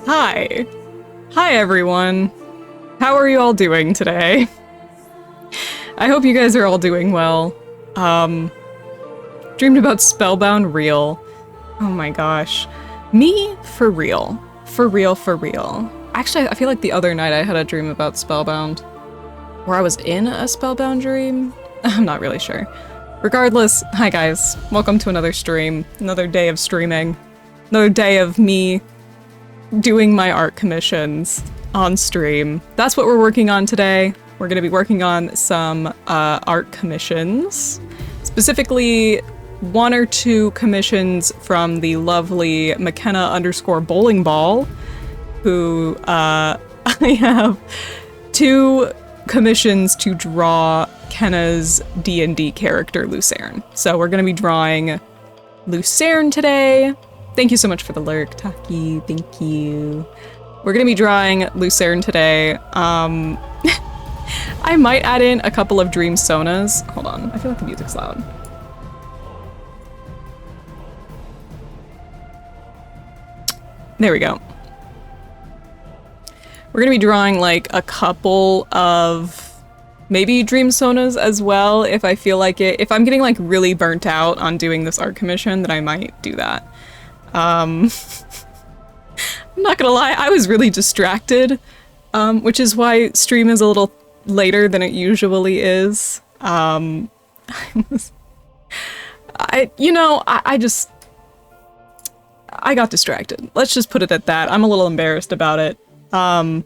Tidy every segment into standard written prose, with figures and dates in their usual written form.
Hi. Hi, everyone. How are you all doing today? I hope you guys are all doing well. Dreamed about Spellbound real. Oh my gosh. Me? For real. For real, for real. Actually, I feel like the other night I had a dream about Spellbound. Where I was in a Spellbound dream? I'm not really sure. Regardless, hi guys. Welcome to another stream. Another day of streaming. Another day of me doing my art commissions on stream. That's what we're working on today. We're going to be working on some art commissions. Specifically, 1 or 2 commissions from the lovely McKenna_bowling_ball, who I have 2 commissions to draw Kenna's D&D character, Lucerne. So we're going to be drawing Lucerne today. Thank you so much for the lurk, Taki. Thank you. We're gonna be drawing Lucerne today. I might add in a couple of dream sonas. Hold on, I feel like the music's loud. There we go. We're gonna be drawing like a couple of maybe dream sonas as well if I feel like it. If I'm getting like really burnt out on doing this art commission, then I might do that. I'm not gonna lie, I was really distracted, which is why stream is a little later than it usually is. I got distracted. Let's just put it at that. I'm a little embarrassed about it. But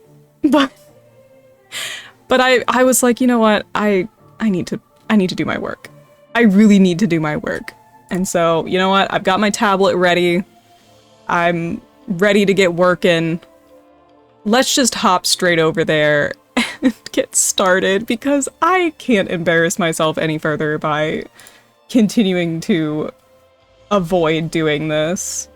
I was like, you know what? I need to do my work. I really need to do my work. And so, you know what? I've got my tablet ready. I'm ready to get working. Let's just hop straight over there and get started because I can't embarrass myself any further by continuing to avoid doing this.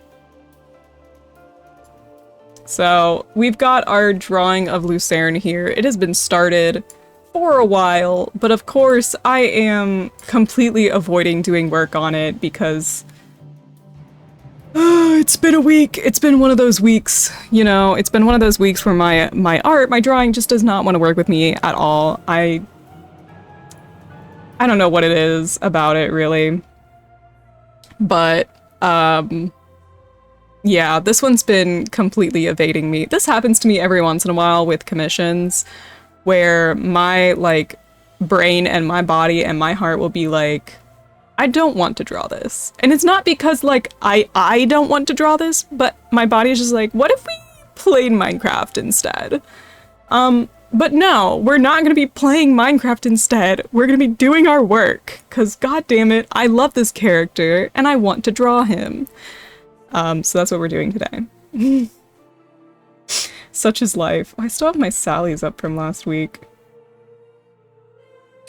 So we've got our drawing of Lucerne here. It has been started for a while, but of course I am completely avoiding doing work on it because it's been a week. It's been one of those weeks, you know, it's been one of those weeks where my drawing just does not want to work with me at all. I don't know what it is about it really. But, yeah, this one's been completely evading me. This happens to me every once in a while with commissions where my, like, brain and my body and my heart will be like, I don't want to draw this. And it's not because, like, I don't want to draw this, but my body's just like, what if we played Minecraft instead? But no, we're not going to be playing Minecraft instead. We're going to be doing our work. Because, god damn it, I love this character, and I want to draw him. So that's what we're doing today. Such is life. Oh, I still have my Sallies up from last week.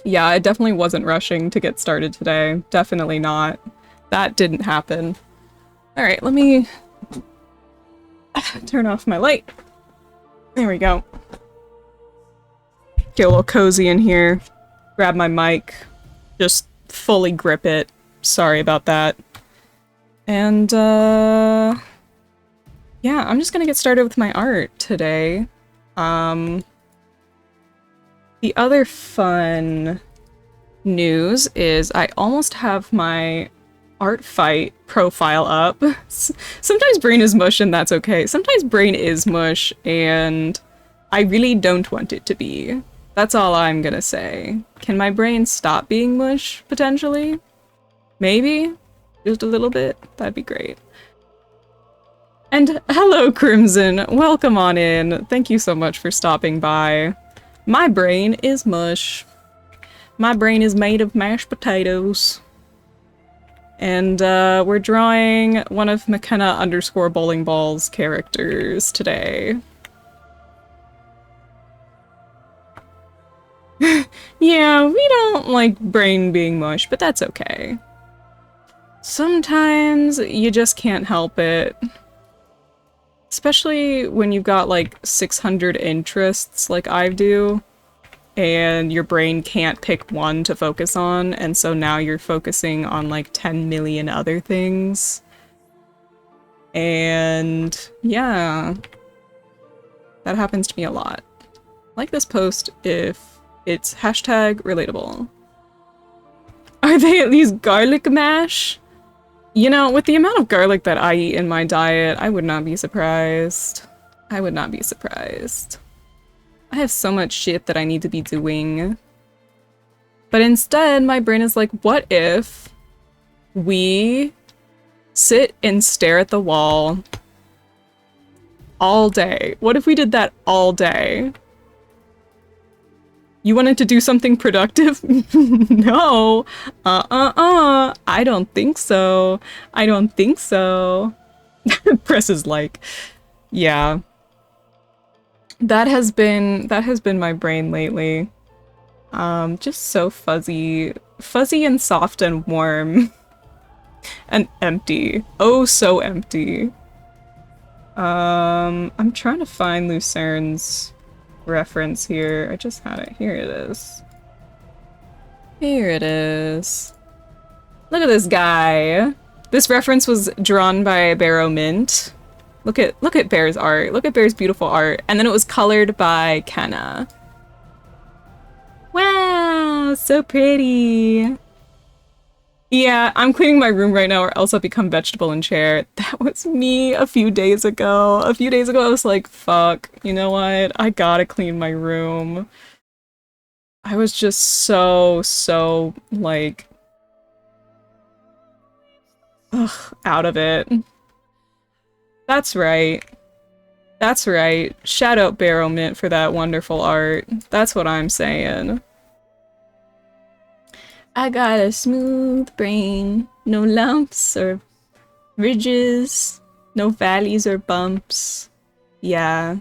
Yeah, I definitely wasn't rushing to get started today. Definitely not. That didn't happen. Alright, let me turn off my light. There we go. Get a little cozy in here. Grab my mic. Just fully grip it. Sorry about that. And, yeah, I'm just gonna get started with my art today. The other fun news is I almost have my art fight profile up. Sometimes brain is mush and that's okay. Sometimes brain is mush and I really don't want it to be. That's all I'm gonna say. Can my brain stop being mush, potentially? Maybe? Just a little bit? That'd be great. And hello, Crimson. Welcome on in. Thank you so much for stopping by. My brain is mush. My brain is made of mashed potatoes. And we're drawing one of McKenna _ Bowling Ball's characters today. Yeah, we don't like brain being mush, but that's okay. Sometimes you just can't help it. Especially when you've got like 600 interests like I do, and your brain can't pick one to focus on, and so now you're focusing on like 10 million other things. And yeah, that happens to me a lot. Like this post if it's hashtag relatable. Are they at least garlic mash? You know, with the amount of garlic that I eat in my diet, I would not be surprised. I would not be surprised. I have so much shit that I need to be doing. But instead, my brain is like, what if we sit and stare at the wall all day? What if we did that all day? You wanted to do something productive? No. I don't think so. I don't think so. Press is like, yeah. That has been my brain lately. Just so fuzzy and soft and warm. And empty. Oh, so empty. I'm trying to find Lucerne's reference here. I just had it. Here it is. Here it is. Look at this guy. This reference was drawn by Barrow Mint. Look at Bear's art. Look at Bear's beautiful art. And then it was colored by Kenna. Wow, so pretty. Yeah, I'm cleaning my room right now or else I'll become vegetable in chair. That was me a few days ago. A few days ago I was like, fuck, you know what? I gotta clean my room. I was just so, like, ugh, out of it. That's right. That's right. Shout out Barrow Mint for that wonderful art. That's what I'm saying. I got a smooth brain, no lumps or ridges, no valleys or bumps. Yeah.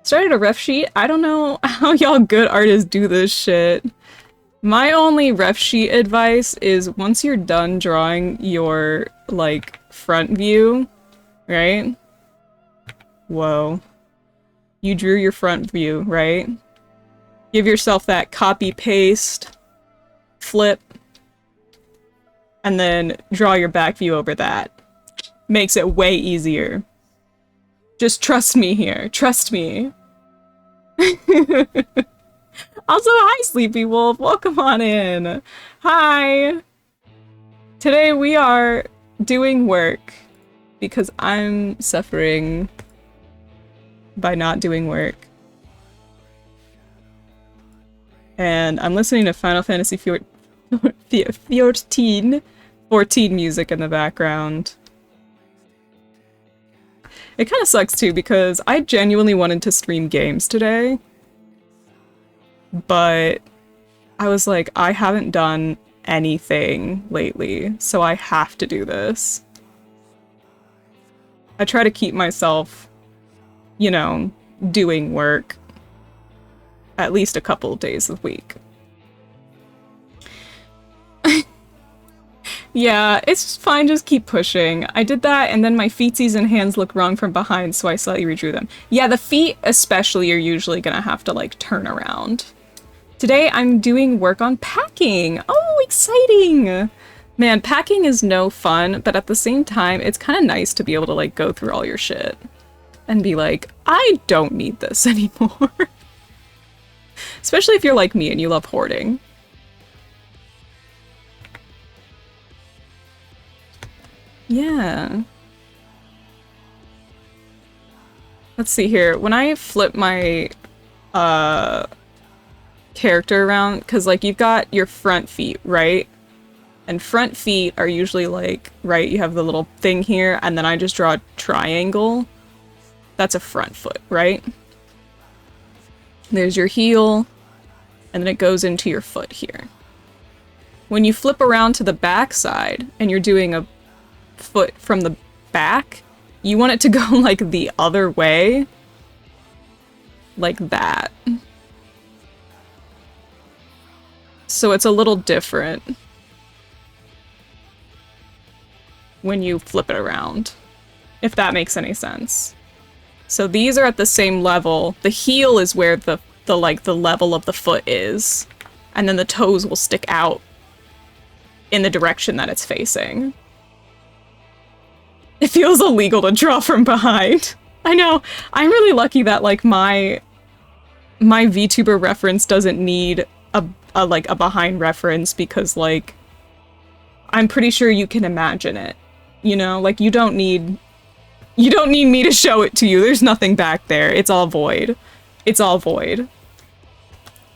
Started a ref sheet? I don't know how y'all good artists do this shit. My only ref sheet advice is once you're done drawing your, like, front view, right? Whoa. You drew your front view, right? Give yourself that copy, paste, flip, and then draw your back view over that. Makes it way easier. Just trust me here. Trust me. Also, hi, Sleepy Wolf. Welcome on in. Hi. Today we are doing work because I'm suffering by not doing work. And I'm listening to Final Fantasy 14 music in the background. It kind of sucks too because I genuinely wanted to stream games today, but I was like, I haven't done anything lately, so I have to do this. I try to keep myself, you know, doing work at least a couple of days a week. Yeah, it's fine, just keep pushing. I did that, and then my feetsies and hands look wrong from behind, so I slightly redrew them. Yeah, the feet especially are usually gonna have to, like, turn around. Today I'm doing work on packing! Oh, exciting! Man, packing is no fun, but at the same time, it's kind of nice to be able to, like, go through all your shit. And be like, I don't need this anymore. Especially if you're like me and you love hoarding. Yeah. Let's see here. When I flip my character around, because like you've got your front feet, right? And front feet are usually like, right, you have the little thing here, and then I just draw a triangle. That's a front foot, right? There's your heel, and then it goes into your foot here. When you flip around to the back side and you're doing a foot from the back, you want it to go like the other way. Like that. So it's a little different when you flip it around, if that makes any sense. So these are at the same level. The heel is where the level of the foot is, and then the toes will stick out in the direction that it's facing. It feels illegal to draw from behind. I know. I'm really lucky that like my VTuber reference doesn't need a behind reference, because like I'm pretty sure you can imagine it. You know, like you don't need me to show it to you. There's nothing back there. It's all void. It's all void.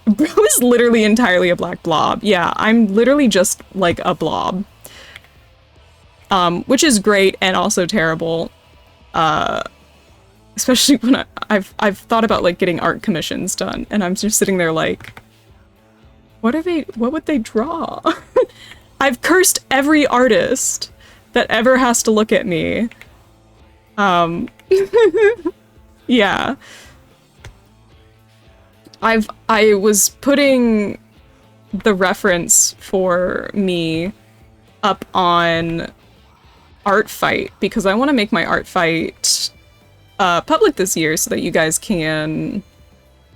Bro is literally entirely a black blob. Yeah, I'm literally just like a blob. Which is great and also terrible. Especially when I've thought about like getting art commissions done, and I'm just sitting there like, what would they draw? I've cursed every artist that ever has to look at me. Yeah. I was putting the reference for me up on Art Fight, because I want to make my Art Fight public this year so that you guys can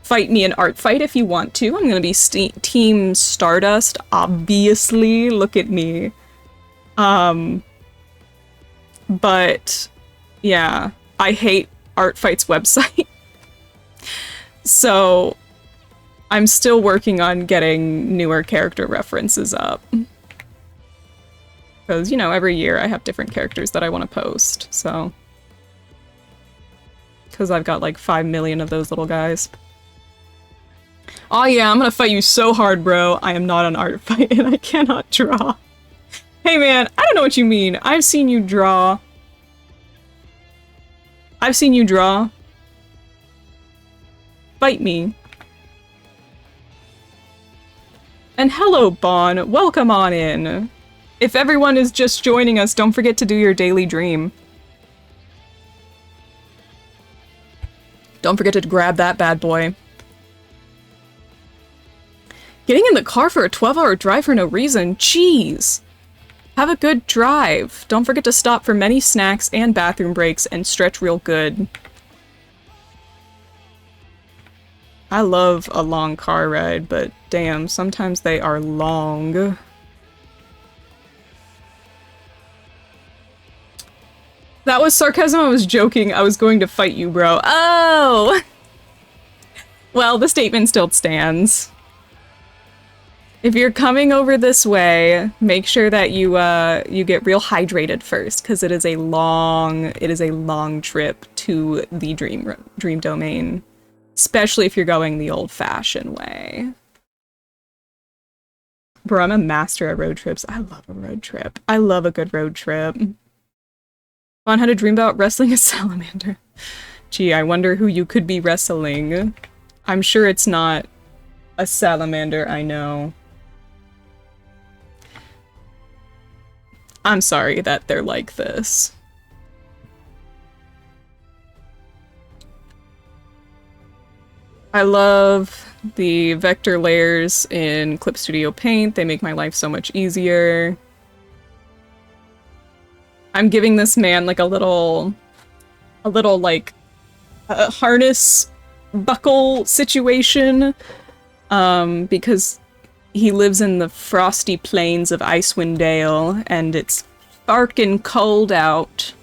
fight me in Art Fight if you want to. I'm gonna be Team Stardust, obviously. Look at me. But yeah, I hate Art Fight's website. So I'm still working on getting newer character references up. Because, you know, every year I have different characters that I want to post, so. Because I've got like 5 million of those little guys. Oh yeah, I'm gonna fight you so hard, bro. I am not an art fight and I cannot draw. Hey man, I don't know what you mean. I've seen you draw. I've seen you draw. Fight me. And hello, Bon. Welcome on in. If everyone is just joining us, don't forget to do your daily dream. Don't forget to grab that bad boy. Getting in the car for a 12-hour drive for no reason? Jeez. Have a good drive. Don't forget to stop for many snacks and bathroom breaks and stretch real good. I love a long car ride, but damn, sometimes they are long. That was sarcasm, I was joking. I was going to fight you, bro. Oh! Well, the statement still stands. If you're coming over this way, make sure that you get real hydrated first, because it is a long trip to the dream domain, especially if you're going the old-fashioned way. Bro, I'm a master at road trips. I love a road trip. I love a good road trip. On how to dream about wrestling a salamander. Gee, I wonder who you could be wrestling. I'm sure it's not a salamander I know. I'm sorry that they're like this. I love the vector layers in Clip Studio Paint. They make my life so much easier. I'm giving this man like a little like harness buckle situation, because he lives in the frosty plains of Icewind Dale, and it's farkin' cold out.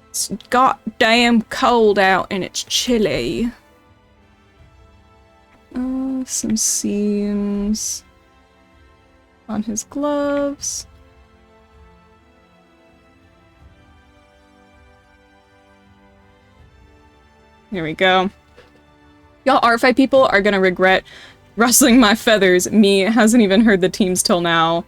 It's goddamn cold out, and it's chilly. Some seams on his gloves. Here we go. Y'all art fight people are gonna regret rustling my feathers. Me hasn't even heard the teams till now.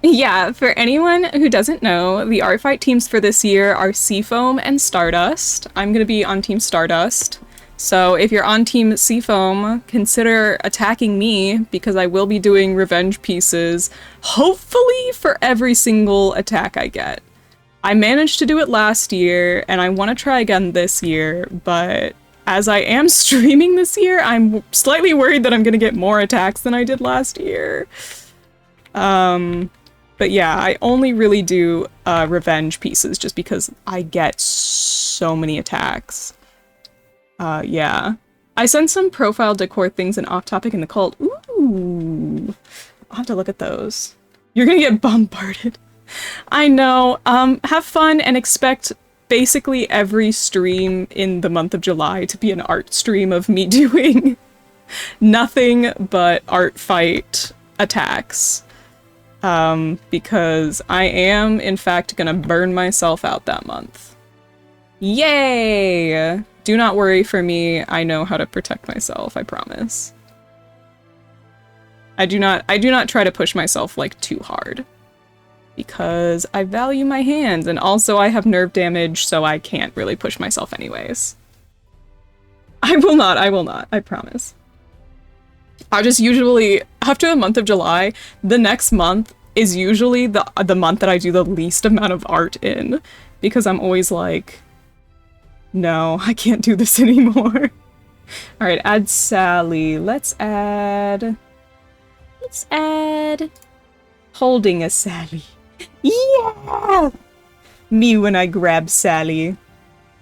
Yeah, for anyone who doesn't know, the art fight teams for this year are Seafoam and Stardust. I'm gonna be on Team Stardust. So if you're on Team Seafoam, consider attacking me because I will be doing revenge pieces, hopefully for every single attack I get. I managed to do it last year, and I want to try again this year, but as I am streaming this year, I'm slightly worried that I'm going to get more attacks than I did last year. But yeah, I only really do revenge pieces just because I get so many attacks. Yeah. I sent some profile decor things in Off Topic in the cult. Ooh. I'll have to look at those. You're gonna get bombarded. I know. Have fun and expect basically every stream in the month of July to be an art stream of me doing nothing but art fight attacks. Because I am, in fact, gonna burn myself out that month. Yay! Do not worry for me, I know how to protect myself, I promise. I do not try to push myself, like, too hard. Because I value my hands, and also I have nerve damage, so I can't really push myself anyways. I will not, I promise. I just usually, after the month of July, the next month is usually the month that I do the least amount of art in. Because I'm always like, no, I can't do this anymore. Alright, add Sally. Let's add holding a Sally. Yeah! Me when I grab Sally.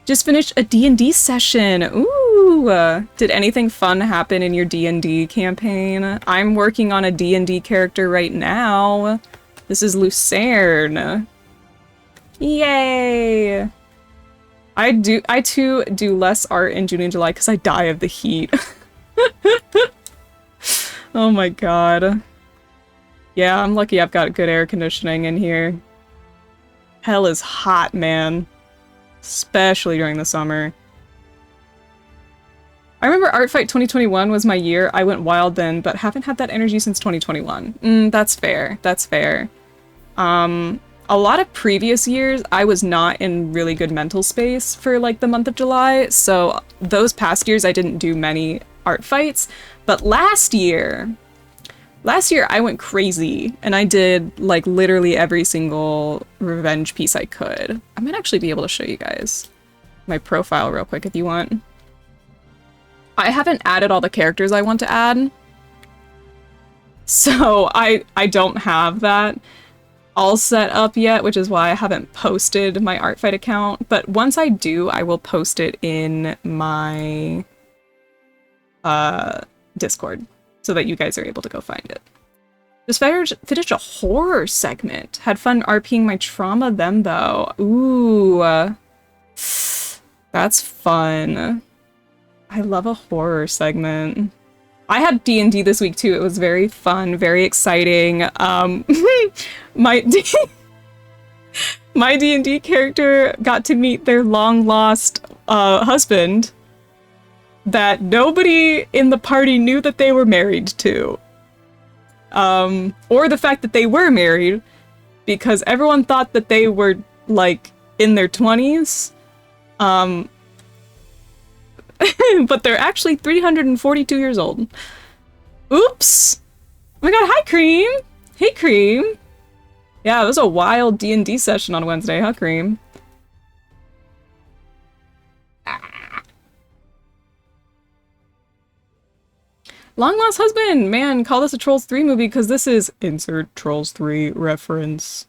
Just finished a D&D session. Ooh! Did anything fun happen in your D&D campaign? I'm working on a D&D character right now. This is Lucerne. Yay! I too do less art in June and July because I die of the heat. Oh my god. Yeah, I'm lucky I've got good air conditioning in here. Hell is hot, man. Especially during the summer. I remember Art Fight 2021 was my year. I went wild then, but haven't had that energy since 2021. That's fair. That's fair. A lot of previous years, I was not in really good mental space for, like, the month of July, so those past years I didn't do many art fights, but last year I went crazy, and I did, like, literally every single revenge piece I could. I might actually be able to show you guys my profile real quick if you want. I haven't added all the characters I want to add, so I don't have that all set up yet, which is why I haven't posted my art fight account, but once I do, I will post it in my Discord so that you guys are able to go find it. Just finished a horror segment. Had fun RPing my trauma then though. Ooh, that's fun. I love a horror segment. I had D&D this week too. It was very fun, very exciting. My D&D character got to meet their long-lost husband that nobody in the party knew that they were married to. Or the fact that they were married, because everyone thought that they were, like, in their 20s. But they're actually 342 years old. Oops! Oh my god, hi Cream! Hey Cream! Yeah, it was a wild D&D session on Wednesday, huh Cream? Ah. Long Lost Husband! Man, call this a Trolls 3 movie because this is insert Trolls 3 reference.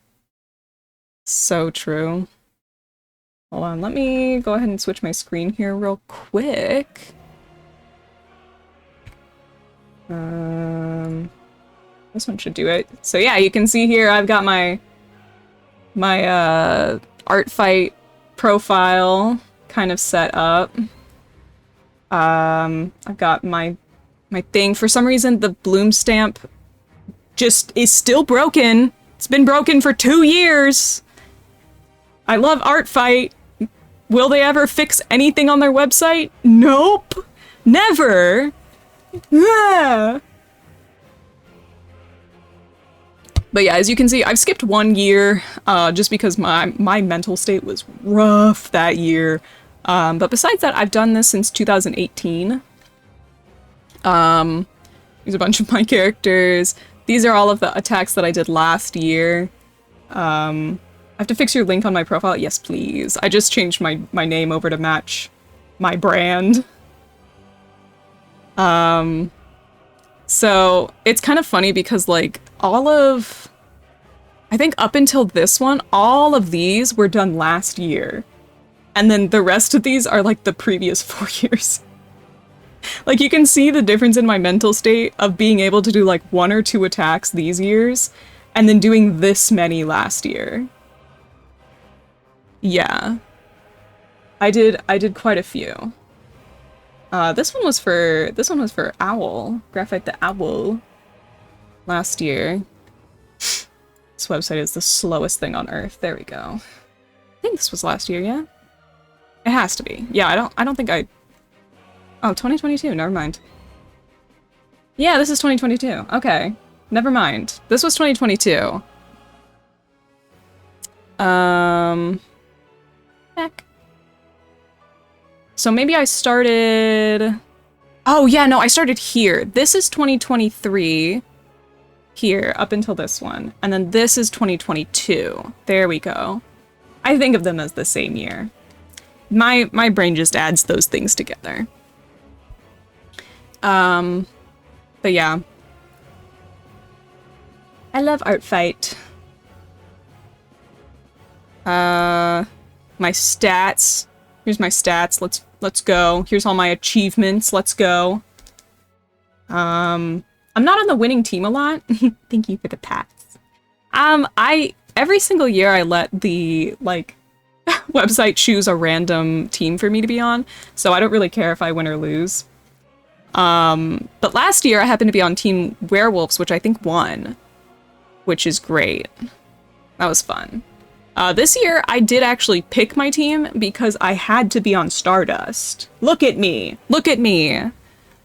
So true. Hold on, let me go ahead and switch my screen here real quick. This one should do it. So yeah, you can see here I've got my art fight profile kind of set up. I've got my thing. For some reason, the bloom stamp just is still broken. It's been broken for 2 years. I love art fight. Will they ever fix anything on their website? Nope. Never. Ah. But yeah, as you can see, I've skipped 1 year, just because my mental state was rough that year. But besides that, I've done this since 2018. Here's a bunch of my characters. These are all of the attacks that I did last year. I have to fix your link on my profile? Yes, please. I just changed my name over to match my brand. So it's kind of funny because, like, I think up until this one, all of these were done last year. And then the rest of these are, like, the previous 4 years. Like, you can see the difference in my mental state of being able to do, like, 1 or 2 attacks these years, and then doing this many last year. Yeah. I did quite a few. This one was for Owl. Graphite the Owl. Last year. This website is the slowest thing on earth. There we go. I think this was last year, yeah? It has to be. Yeah, I don't think I... Oh, 2022, never mind. Yeah, this is 2022. Okay. Never mind. This was 2022. Heck. So maybe I started... Oh, yeah, no, I started here. This is 2023. Here, up until this one. And then this is 2022. There we go. I think of them as the same year. My brain just adds those things together. But yeah. I love Art Fight. My stats. Here's my stats. Let's go. Here's all my achievements. Let's go. I'm not on the winning team a lot. Thank you for the pats. Every single year I let the, like, website choose a random team for me to be on, so I don't really care if I win or lose. But last year I happened to be on Team Werewolves, which I think won, which is great. That was fun. This year I did actually pick my team because I had to be on Stardust. Look at me! Look at me!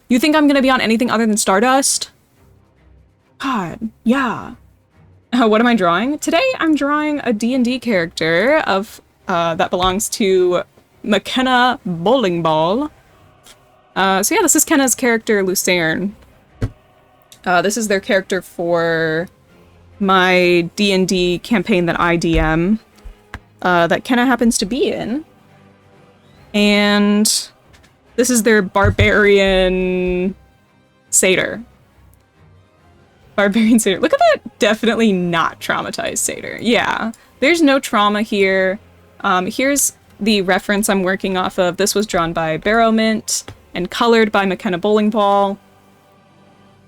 You think I'm gonna be on anything other than Stardust? God, yeah. What am I drawing? Today I'm drawing a D&D character of that belongs to McKenna Bowling Ball. So yeah, this is Kenna's character, Lucerne. This is their character for my D&D campaign that I DM, that Kenna happens to be in. And this is their barbarian satyr. Barbarian satyr. Look at that definitely not traumatized satyr. Yeah, there's no trauma here. Here's the reference I'm working off of. This was drawn by Barrowmint and colored by McKenna Bowling Ball.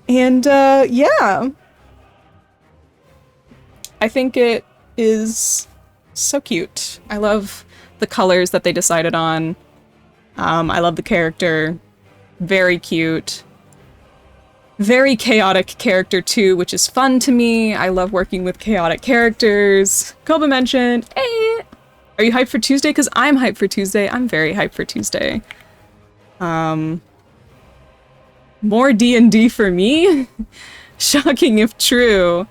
And, yeah. I think it is so cute. I love the colors that they decided on. I love the character. Very cute. Very chaotic character too, which is fun to me. I love working with chaotic characters. Koba mentioned, hey! Are you hyped for Tuesday? Because I'm hyped for Tuesday. I'm very hyped for Tuesday. More D&D for me? Shocking if true.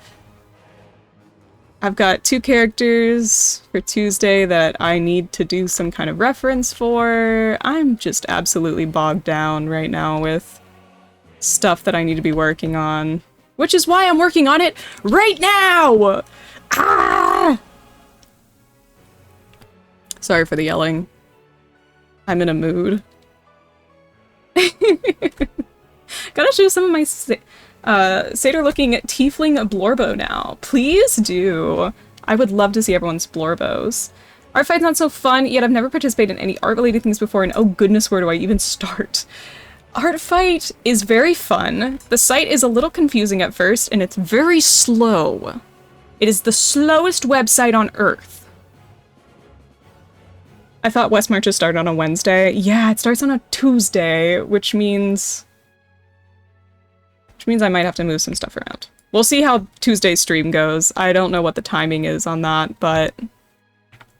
I've got 2 characters for Tuesday that I need to do some kind of reference for. I'm just absolutely bogged down right now with stuff that I need to be working on. Which is why I'm working on it right now! Ah! Sorry for the yelling. I'm in a mood. Gotta show some of my satyr-looking tiefling Blorbo now. Please do. I would love to see everyone's Blorbos. Art Fight's not so fun, yet I've never participated in any art-related things before, and oh goodness, where do I even start? Art Fight is very fun. The site is a little confusing at first, and it's very slow. It is the slowest website on Earth. I thought West Marches started on a Wednesday. Yeah, it starts on a Tuesday, which means I might have to move some stuff around. We'll see how Tuesday's stream goes. I don't know what the timing is on that, but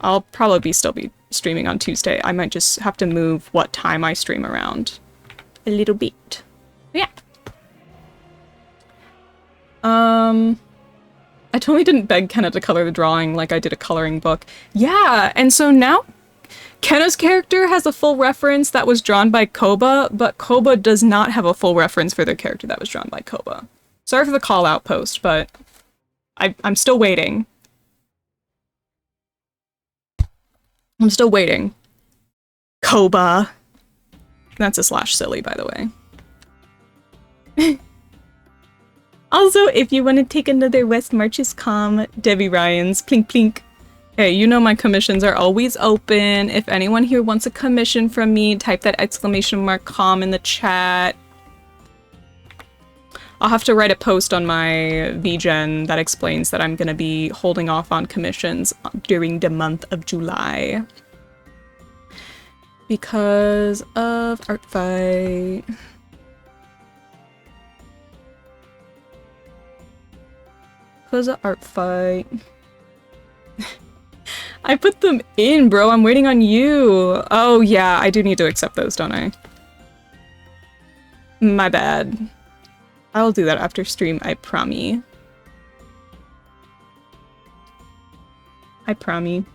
I'll probably still be streaming on Tuesday. I might just have to move what time I stream around a little bit. Yeah. I totally didn't beg Kenna to color the drawing like I did a coloring book. Yeah, and so now Kenna's character has a full reference that was drawn by Koba, but Koba does not have a full reference for their character that was drawn by Koba. Sorry for the call-out post, but I'm still waiting. I'm still waiting. Koba. That's a slash silly, by the way. Also, if you want to take another West Marches comm, Debbie Ryans, plink plink. Hey, you know my commissions are always open. If anyone here wants a commission from me, type that exclamation mark comm in the chat. I'll have to write a post on my VGen that explains that I'm gonna be holding off on commissions during the month of July. Because of Art Fight. Because of Art Fight. I put them in, bro. I'm waiting on you. Oh, yeah. I do need to accept those, don't I? My bad. I'll do that after stream, I promise. I promise.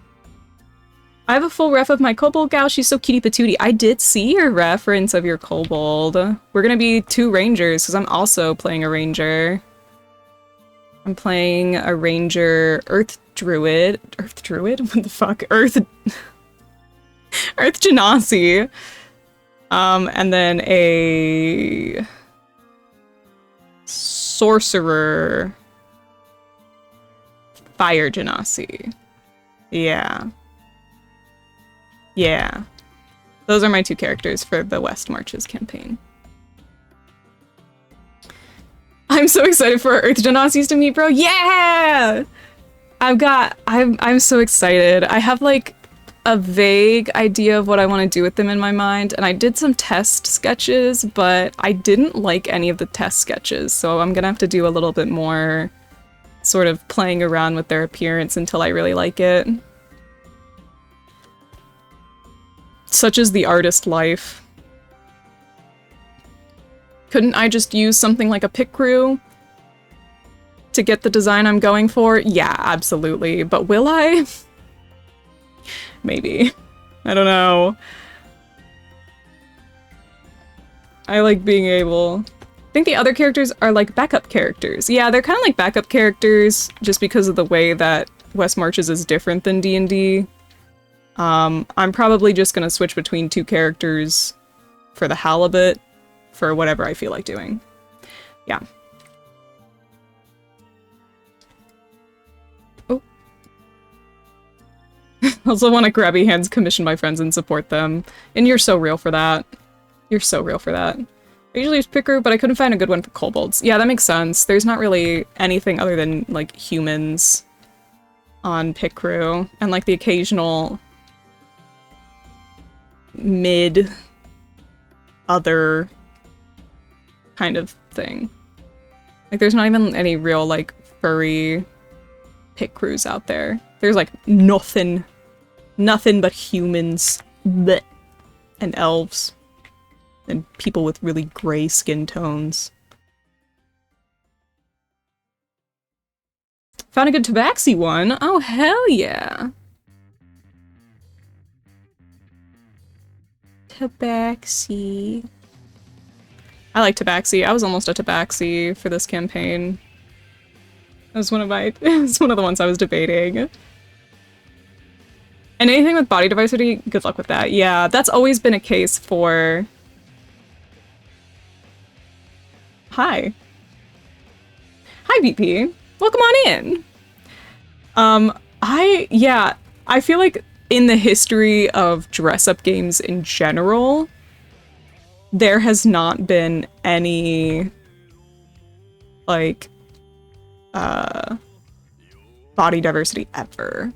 I have a full ref of my kobold gal. She's so cutie patootie. I did see your reference of your kobold. We're gonna be 2 rangers, because I'm also playing a ranger. I'm playing a ranger Earth Druid. Earth Druid? What the fuck? Earth Genasi. And then a sorcerer Fire Genasi. Yeah. Yeah. Those are my 2 characters for the West Marches campaign. I'm so excited for Earth Genasis to meet, bro. Yeah! I'm so excited. I have like a vague idea of what I want to do with them in my mind, and I did some test sketches, but I didn't like any of the test sketches, so I'm gonna have to do a little bit more sort of playing around with their appearance until I really like it. Such is the artist life. Couldn't I just use something like a pit crew to get the design I'm going for? Yeah, absolutely. But will I? Maybe. I don't know. I like being able... I think the other characters are like backup characters. Yeah, they're kind of like backup characters just because of the way that West Marches is different than D&D. I'm probably just gonna switch between 2 characters for the halibut for whatever I feel like doing. Yeah. Oh. Also want to grabby hands, commission my friends, and support them. And you're so real for that. You're so real for that. I usually use Picker, but I couldn't find a good one for kobolds. Yeah, that makes sense. There's not really anything other than, like, humans on Pit Crew. And, like, the occasional mid-other kind of thing. Like, there's not even any real, like, furry Pit Crews out there. There's, like, nothing but humans. Blech. And elves. And people with really gray skin tones. Found a good tabaxi one. Oh, hell yeah. Tabaxi. I like tabaxi. I was almost a tabaxi for this campaign. It was one of my- it was one of the ones I was debating. And anything with body diversity, good luck with that. Yeah, that's always been a case for... Hi. Hi, BP. Welcome on in. I feel like in the history of dress-up games in general, there has not been any, like, body diversity ever.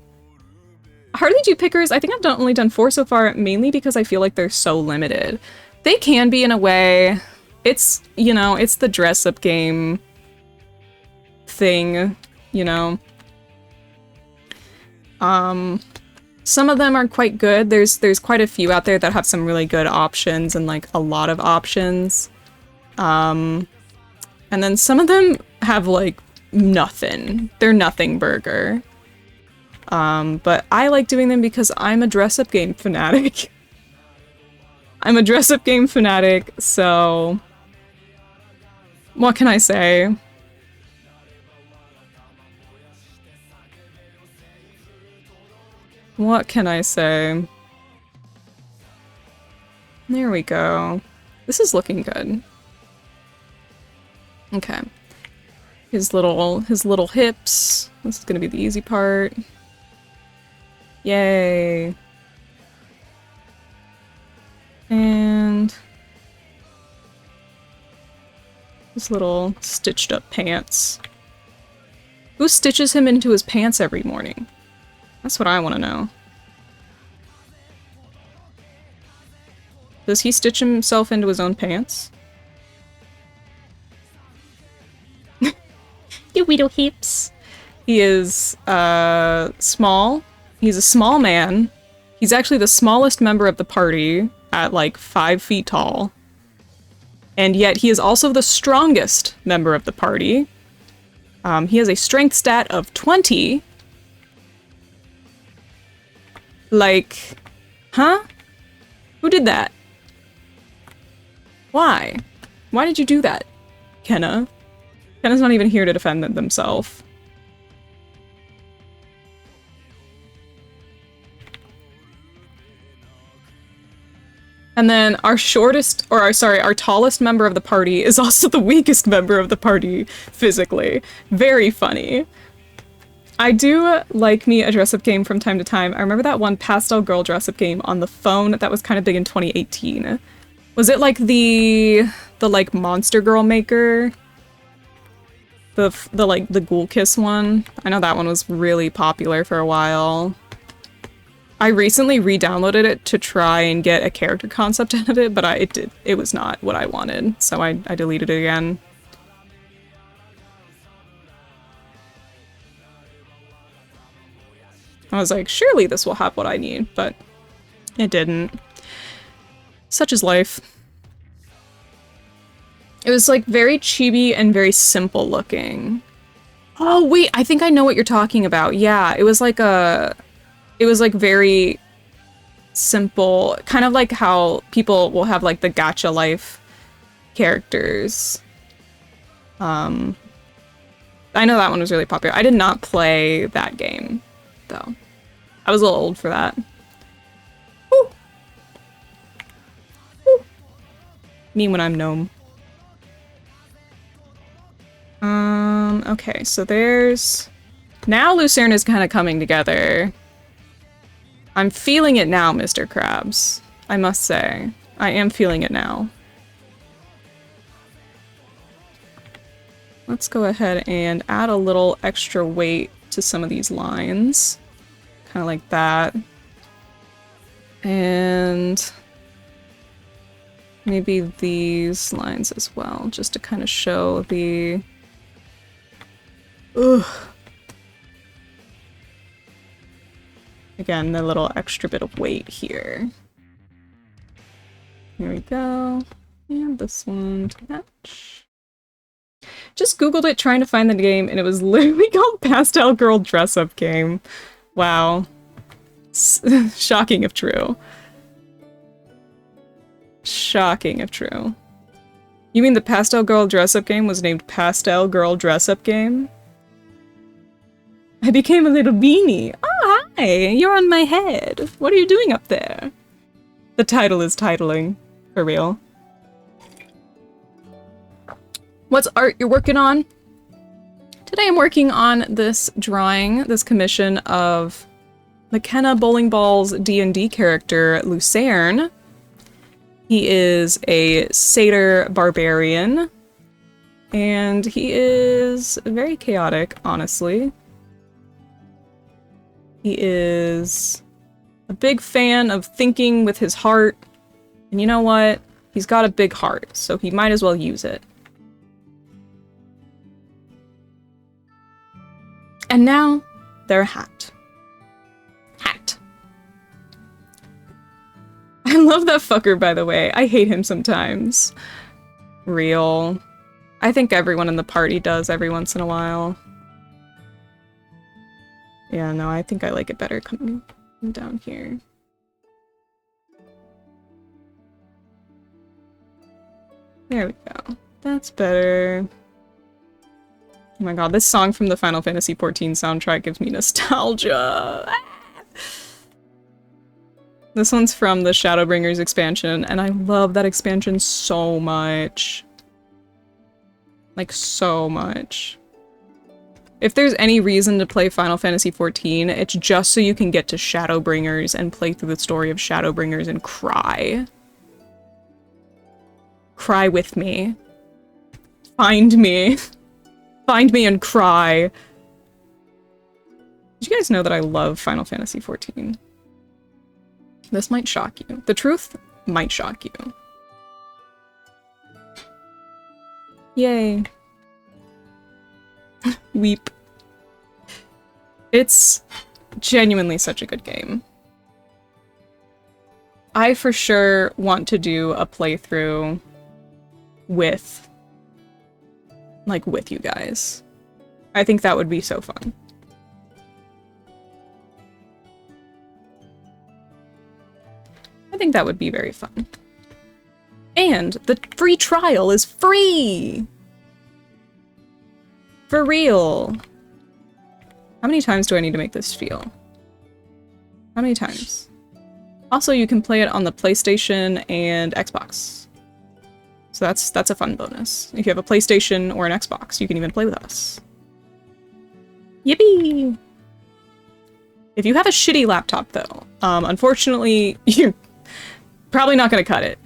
Hardly do pickers. I think I've only done 4 so far, mainly because I feel like they're so limited. They can be in a way. It's, you know, it's the dress-up game thing, you know. Some of them are quite good. There's quite a few out there that have some really good options and like a lot of options. And then some of them have like nothing. They're nothing burger. But I like doing them because I'm a dress-up game fanatic. I'm a dress-up game fanatic, so what can I say? What can I say? There we go. This is looking good. Okay. His little hips. This is gonna be the easy part. Yay. And his little stitched up pants. Who stitches him into his pants every morning? That's what I want to know. Does he stitch himself into his own pants? You little hips. He is, small. He's a small man. He's actually the smallest member of the party at like 5 feet tall. And yet he is also the strongest member of the party. He has a strength stat of 20. Like, huh? Who did that? Why? Why did you do that, Kenna? Kenna's not even here to defend themselves. And then our our tallest member of the party is also the weakest member of the party physically. Very funny. I do like me a dress-up game from time to time. I remember that one pastel girl dress-up game on the phone that was kind of big in 2018. Was it like the like Monster Girl Maker? The like the Ghoul Kiss one? I know that one was really popular for a while. I recently re-downloaded it to try and get a character concept out of it, but it was not what I wanted, so I deleted it again. I was like, surely this will have what I need, but it didn't. Such is life. It was like very chibi and very simple looking. Oh wait, I think I know what you're talking about. Yeah, it was like very simple, kind of like how people will have like the gacha life characters. I know that one was really popular. I did not play that game, though. I was a little old for that. Woo. Woo. Me when I'm gnome. Okay, so there's... Now Lucerne is kind of coming together. I'm feeling it now, Mr. Krabs. I must say. I am feeling it now. Let's go ahead and add a little extra weight to some of these lines. Kind of like that. And maybe these lines as well, just to kind of show the... Ugh. Again, the little extra bit of weight here. Here we go. And this one to match. Just Googled it trying to find the game, and it was literally called Pastel Girl Dress-Up Game. Wow. Shocking if true. Shocking if true. You mean the Pastel Girl Dress-Up Game was named Pastel Girl Dress-Up Game? I became a little beanie. Oh, hi! You're on my head. What are you doing up there? The title is titling. For real. What's art you're working on? Today I'm working on this drawing, this commission of McKenna Bowling Ball's D&D character, Lucerne. He is a satyr barbarian, and he is very chaotic, honestly. He is a big fan of thinking with his heart, and you know what? He's got a big heart, so he might as well use it. And now, their hat. Hat. love that fucker, by the way. I hate him sometimes. Real. I think everyone in the party does every once in a while. Yeah, no, I think I like it better coming down here. There we go. That's better. Oh my god, this song from the Final Fantasy XIV soundtrack gives me nostalgia. This one's from the Shadowbringers expansion, and I love that expansion so much. Like, so much. If there's any reason to play Final Fantasy XIV, it's just so you can get to Shadowbringers and play through the story of Shadowbringers and cry. Cry with me. Find me. Find me and cry. Did you guys know that I love Final Fantasy XIV? This might shock you. The truth might shock you. Yay. Weep. It's genuinely such a good game. I for sure want to do a playthrough with you guys. I think that would be so fun. I think that would be very fun. And the free trial is free! For real. How many times do I need to make this feel? How many times? Also, you can play it on the PlayStation and Xbox. So that's a fun bonus. If you have a PlayStation or an Xbox, you can even play with us. Yippee! If you have a shitty laptop, though, unfortunately, you're probably not gonna cut it.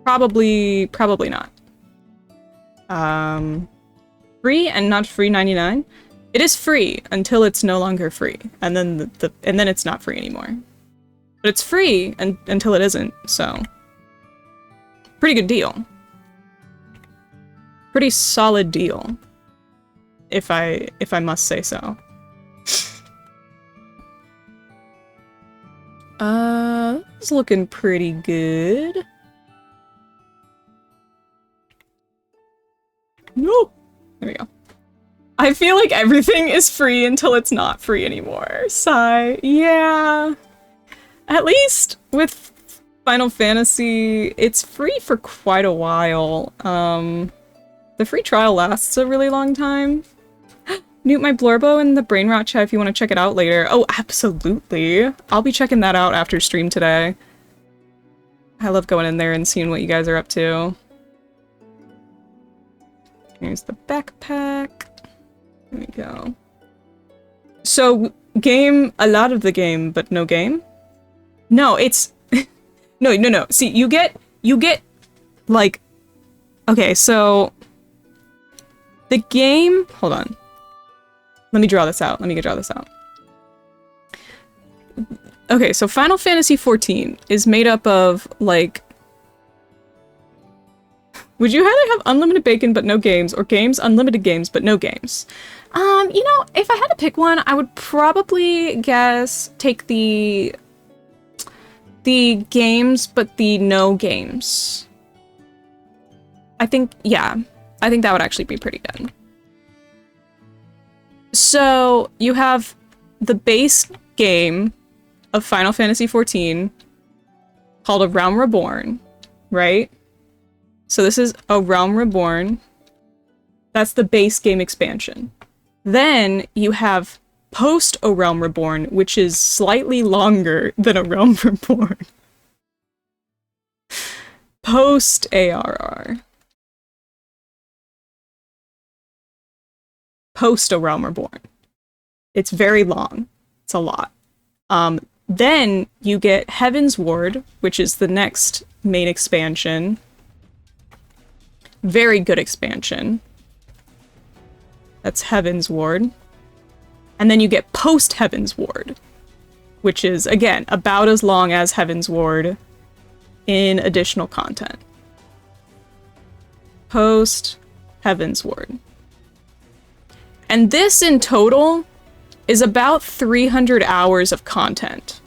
Probably not. Free and not free 99? It is free until it's no longer free, and then and then it's not free anymore. But it's free until it isn't, so pretty good deal. Pretty solid deal, if I must say so. It's looking pretty good. No, there we go. I feel like everything is free until it's not free anymore. Sigh. Yeah. At least with Final Fantasy, it's free for quite a while. The free trial lasts a really long time. Newt my Blorbo in the Brain Rot chat if you want to check it out later. Oh, absolutely. I'll be checking that out after stream today. I love going in there and seeing what you guys are up to. Here's the backpack. There we go. So, game, a lot of the game, but no game? No, it's... No. See, you get, like... Okay, so... The game... Hold on. Let me draw this out. Okay, so Final Fantasy XIV is made up of, like... Would you rather have unlimited bacon but no games, or games, unlimited games, but no games? You know, if I had to pick one, I would probably take the games, but the no games. I think that would actually be pretty good. So, you have the base game of Final Fantasy XIV called A Realm Reborn, right? So this is A Realm Reborn. That's the base game expansion. Then you have post A Realm Reborn, which is slightly longer than A Realm Reborn. Post ARR. Post A Realm Reborn. It's very long. It's a lot. Then you get Heaven's Ward, which is the next main expansion. Very good expansion. That's Heaven's Ward. And then you get post Heaven's Ward, which is, again, about as long as Heaven's Ward in additional content. Post Heaven's Ward. And this in total is about 300 hours of content.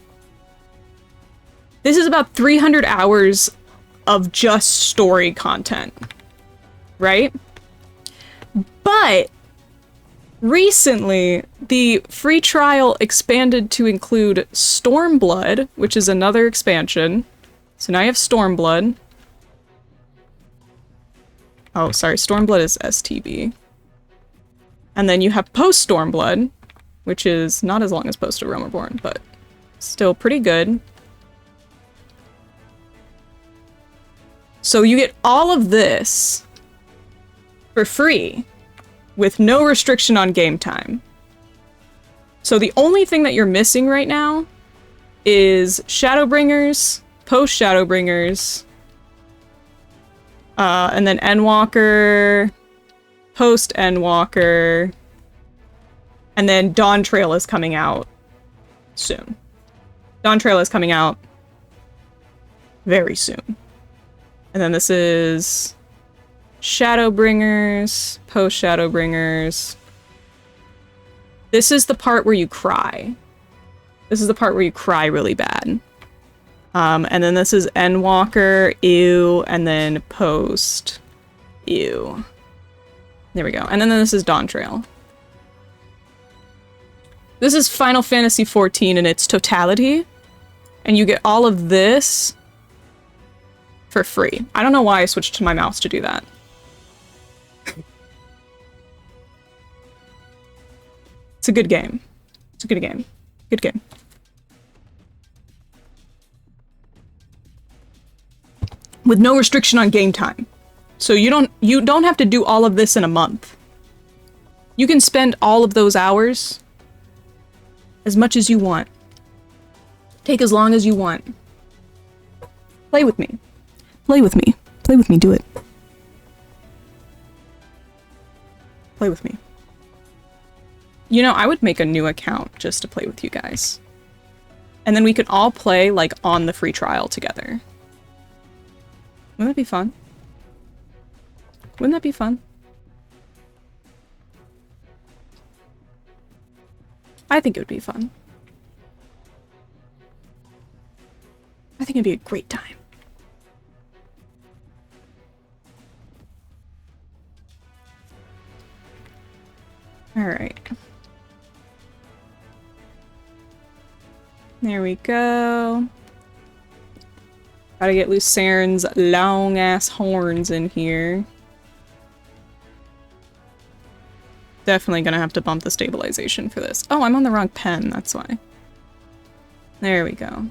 This is about 300 hours of just story content, right? But recently, the free trial expanded to include Stormblood, which is another expansion. So now you have Stormblood. Oh, sorry, Stormblood is STB. And then you have Post-Stormblood, which is not as long as Post-Aromaborn, but still pretty good. So you get all of this for free with no restriction on game time. So the only thing that you're missing right now is Shadowbringers, Post-Shadowbringers, and then Endwalker, Post-Endwalker, and then Dawn Trail is coming out soon. Dawn Trail is coming out very soon. And then this is Shadowbringers, Post-Shadowbringers. This is the part where you cry. This is the part where you cry really bad. And then this is Endwalker, ew, and then Post, ew. There we go. And then this is Dawn Trail. This is Final Fantasy XIV in its totality, and you get all of this for free. I don't know why I switched to my mouse to do that. It's a good game. It's a good game. Good game. With no restriction on game time. So you don't have to do all of this in a month. You can spend all of those hours as much as you want. Take as long as you want. Play with me. Play with me. Play with me, do it. Play with me. You know, I would make a new account just to play with you guys. And then we could all play, like, on the free trial together. Wouldn't that be fun? Wouldn't that be fun? I think it would be fun. I think it'd be a great time. Alright. There we go. Gotta get Lucaren's long-ass horns in here. Definitely gonna have to bump the stabilization for this. Oh, I'm on the wrong pen, that's why. There we go.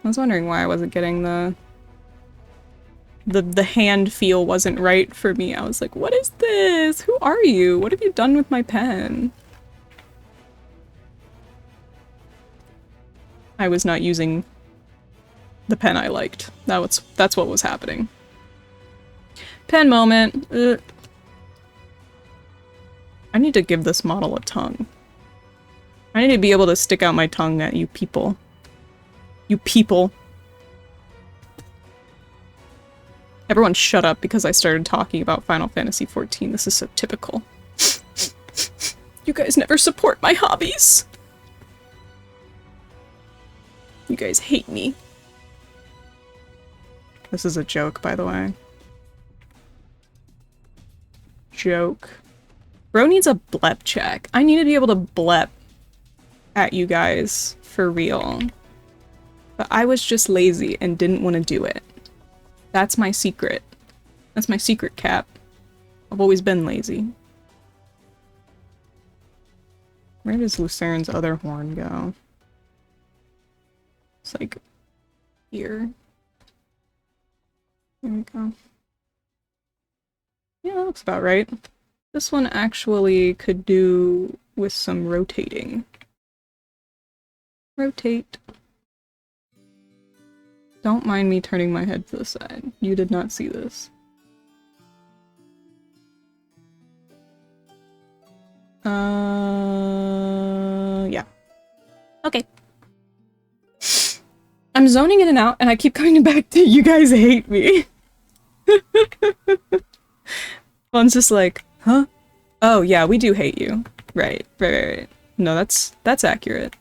I was wondering why I wasn't getting the hand feel wasn't right for me. I was like, what is this? Who are you? What have you done with my pen? I was not using the pen I liked. That's what was happening. Pen moment. Ugh. I need to give this model a tongue. I need to be able to stick out my tongue at you people. You people. Everyone shut up because I started talking about Final Fantasy XIV. This is so typical. You guys never support my hobbies. You guys hate me. This is a joke, by the way. Joke. Bro needs a blep check. I need to be able to blep at you guys for real. But I was just lazy and didn't want to do it. That's my secret. That's my secret, Cap. I've always been lazy. Where does Lucaren's other horn go? It's like here. There we go. Yeah, that looks about right. This one actually could do with some rotating. Rotate. Don't mind me turning my head to the side. You did not see this. Yeah. Okay. I'm zoning in and out, and I keep coming back to you guys hate me. One's just like, huh? Oh, yeah, we do hate you. Right. No, that's accurate.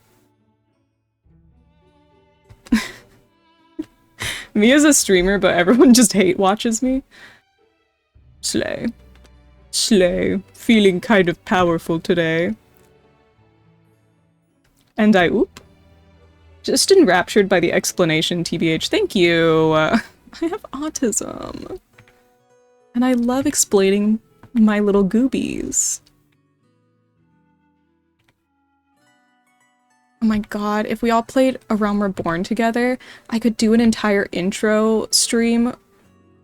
Me as a streamer, but everyone just hate watches me. Slay. Slay. Feeling kind of powerful today. And oop. Just enraptured by the explanation, TBH. Thank you. I have autism. And I love explaining my little goobies. Oh my god, if we all played A Realm Reborn together, I could do an entire intro stream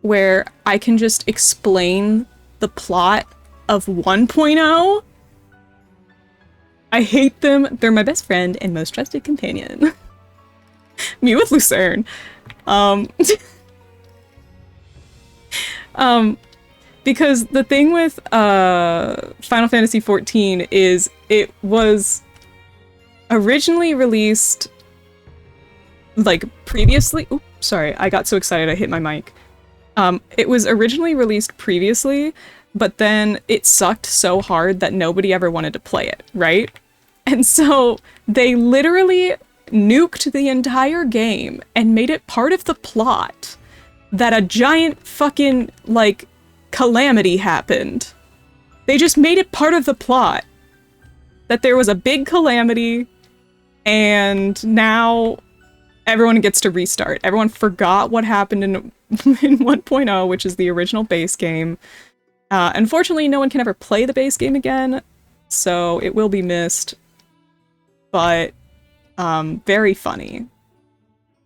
where I can just explain the plot of 1.0. I hate them. They're my best friend and most trusted companion. Me with Lucerne. Because the thing with Final Fantasy XIV is it was originally released like previously. Oops, sorry, I got so excited I hit my mic. It was originally released previously, but then it sucked so hard that nobody ever wanted to play it, right? And so they literally nuked the entire game and made it part of the plot that a giant fucking, like, calamity happened. They just made it part of the plot that there was a big calamity and now everyone gets to restart. Everyone forgot what happened in 1.0, which is the original base game. Unfortunately, no one can ever play the base game again, so it will be missed. But, very funny.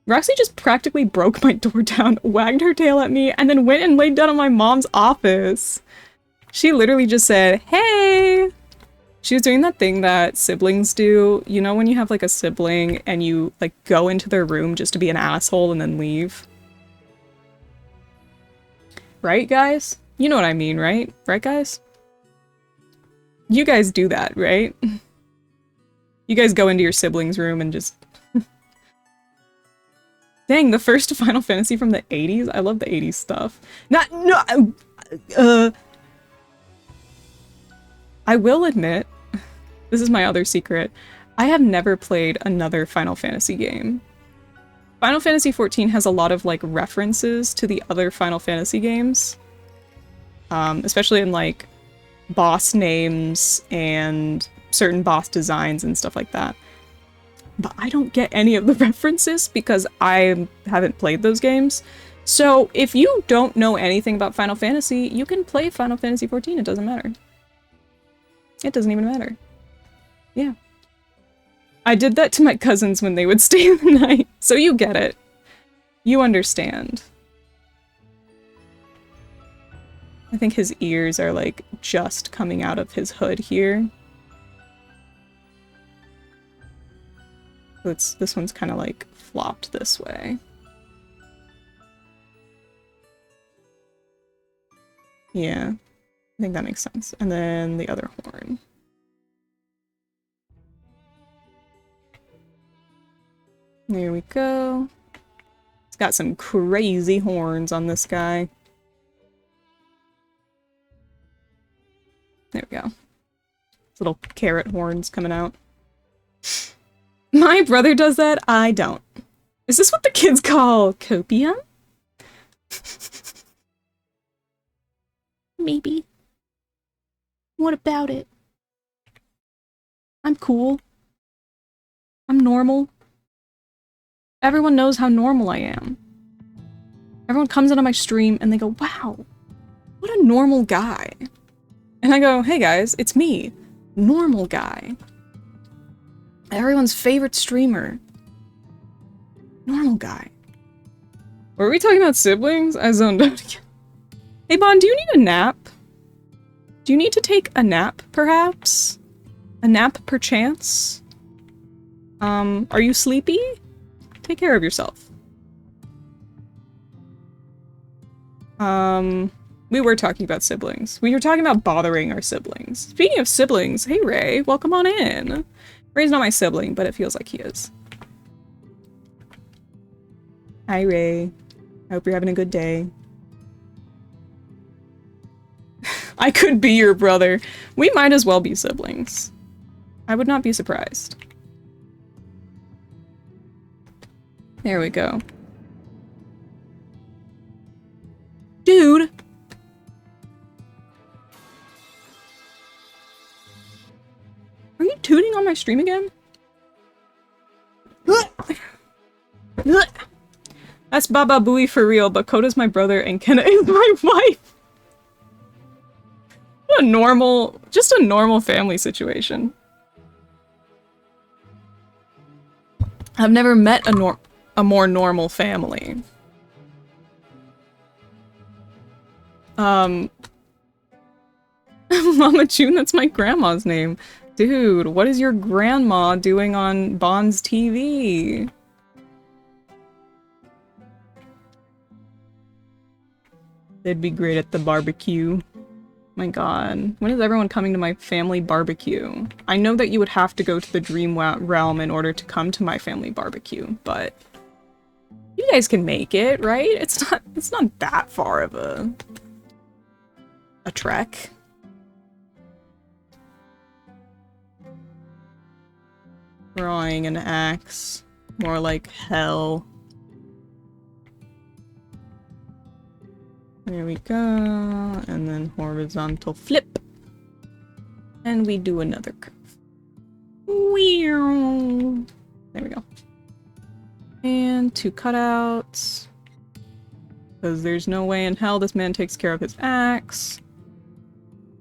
Roxy just practically broke my door down, wagged her tail at me, and then went and laid down in my mom's office. She literally just said, hey! She was doing that thing that siblings do. You know when you have, like, a sibling and you, like, go into their room just to be an asshole and then leave? Right, guys? You know what I mean, right? Right, guys? You guys do that, right? You guys go into your sibling's room and just... Dang, the first Final Fantasy from the 80s? I love the 80s stuff. I will admit, this is my other secret, I have never played another Final Fantasy game. Final Fantasy XIV has a lot of, like, references to the other Final Fantasy games. Especially in, like, boss names and certain boss designs and stuff like that. But I don't get any of the references because I haven't played those games. So if you don't know anything about Final Fantasy, you can play Final Fantasy XIV, it doesn't matter. It doesn't even matter. Yeah. I did that to my cousins when they would stay the night, so you get it. You understand. I think his ears are, like, just coming out of his hood here. This one's kind of, like, flopped this way. Yeah, I think that makes sense. And then the other horn. There we go. It's got some crazy horns on this guy. There we go. Little carrot horns coming out. My brother does that, I don't. Is this what the kids call copium? Maybe. What about it? I'm cool. I'm normal. Everyone knows how normal I am. Everyone comes into my stream and they go, wow, what a normal guy. And I go, hey guys, it's me, normal guy. Everyone's favorite streamer. Normal guy. Were we talking about siblings? I zoned out again. Hey Bon, do you need a nap? Do you need to take a nap, perhaps? A nap, perchance? Are you sleepy? Take care of yourself. We were talking about siblings. We were talking about bothering our siblings. Speaking of siblings, hey Ray, welcome on in. Ray's not my sibling, but it feels like he is. Hi Ray. I hope you're having a good day. I could be your brother. We might as well be siblings. I would not be surprised. There we go. Dude! Are you tooting on my stream again? That's Baba Booey for real, but Koda's my brother and Kenna is my wife. Just a normal family situation. I've never met a more normal family. Mama June, that's my grandma's name. Dude, what is your grandma doing on Bond's TV? They'd be great at the barbecue. My god. When is everyone coming to my family barbecue? I know that you would have to go to the dream realm in order to come to my family barbecue, but you guys can make it, right? It's not that far of a trek. Drawing an axe. More like hell. There we go. And then horizontal flip. And we do another curve. Weird. There we go. And 2 cutouts. Because there's no way in hell this man takes care of his axe.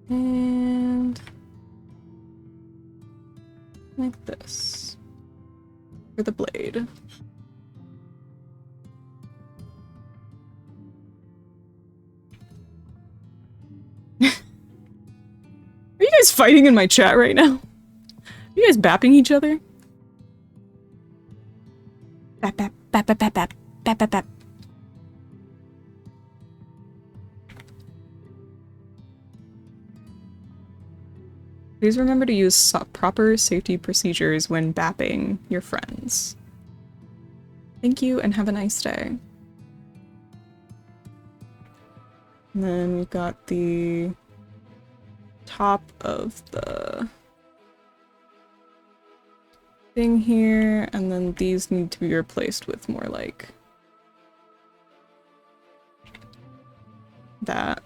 And like this. For the blade. Are you guys fighting in my chat right now? Are you guys bapping each other? Bap bap bap bap bap bap bap bap bap. Please remember to use proper safety procedures when bapping your friends. Thank you and have a nice day. And then we've got the top of the thing here, and then these need to be replaced with more like that.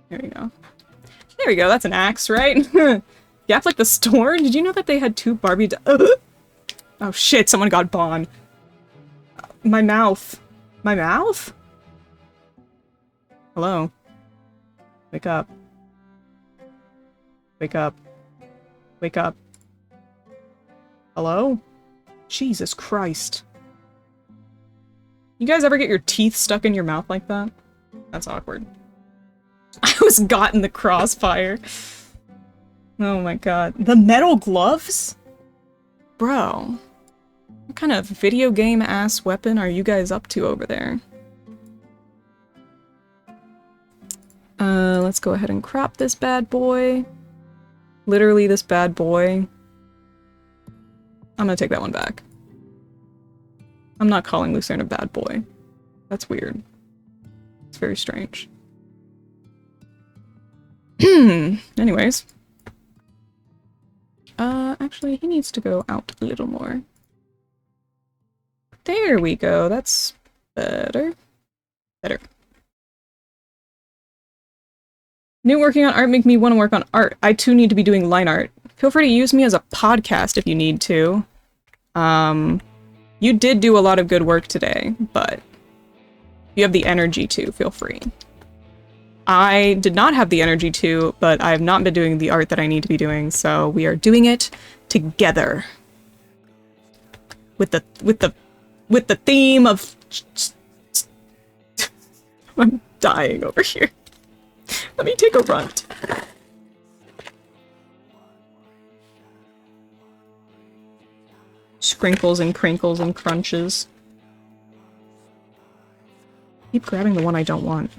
There we go. There we go, that's an axe, right? Yap like the store? Did you know that they had 2 Barbie Oh shit, someone got Bon. My mouth. My mouth? Hello? Wake up. Wake up. Wake up. Hello? Jesus Christ. You guys ever get your teeth stuck in your mouth like that? That's awkward. I was got in the crossfire. Oh my god. The metal gloves? Bro. What kind of video game ass weapon are you guys up to over there? Let's go ahead and crop this bad boy. Literally this bad boy. I'm gonna take that one back. I'm not calling Lucerne a bad boy. That's weird. It's very strange. Anyways. Actually, he needs to go out a little more. There we go. That's better. Better. New working on art make me want to work on art. I too need to be doing line art. Feel free to use me as a podcast if you need to. You did do a lot of good work today, but if you have the energy to, feel free. I did not have the energy to, but I have not been doing the art that I need to be doing, so we are doing it together. With the theme of I'm dying over here. Let me take a runt. Sprinkles and crinkles and crunches. Keep grabbing the one I don't want.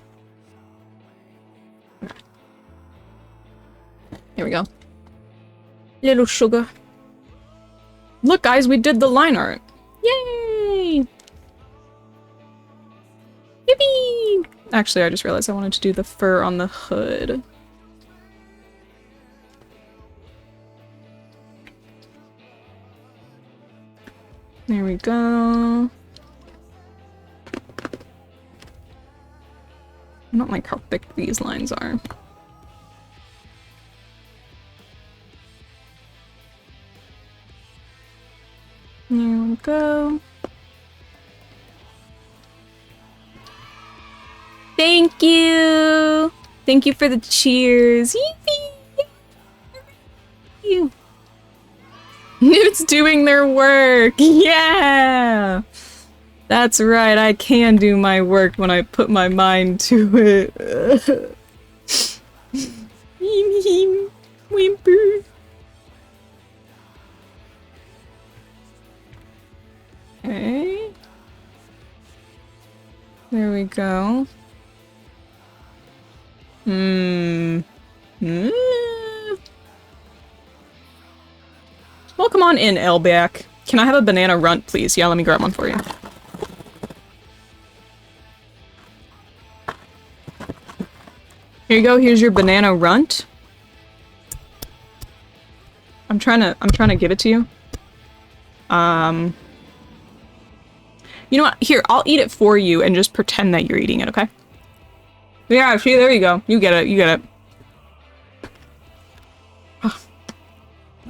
Here we go. Little sugar. Look guys, we did the line art. Yay! Yippee! Actually, I just realized I wanted to do the fur on the hood. There we go. I don't like how thick these lines are. Here we go. Thank you! Thank you for the cheers. Yippee! You. Newt's doing their work! Yeah! That's right, I can do my work when I put my mind to it. Whimper. Okay. There we go. Well, come on in, Elback. Can I have a banana runt, please? Yeah, let me grab one for you. Here you go, here's your banana runt. I'm trying to give it to you. You know what? Here, I'll eat it for you and just pretend that you're eating it, okay? Yeah, see, there you go. You get it, you get it.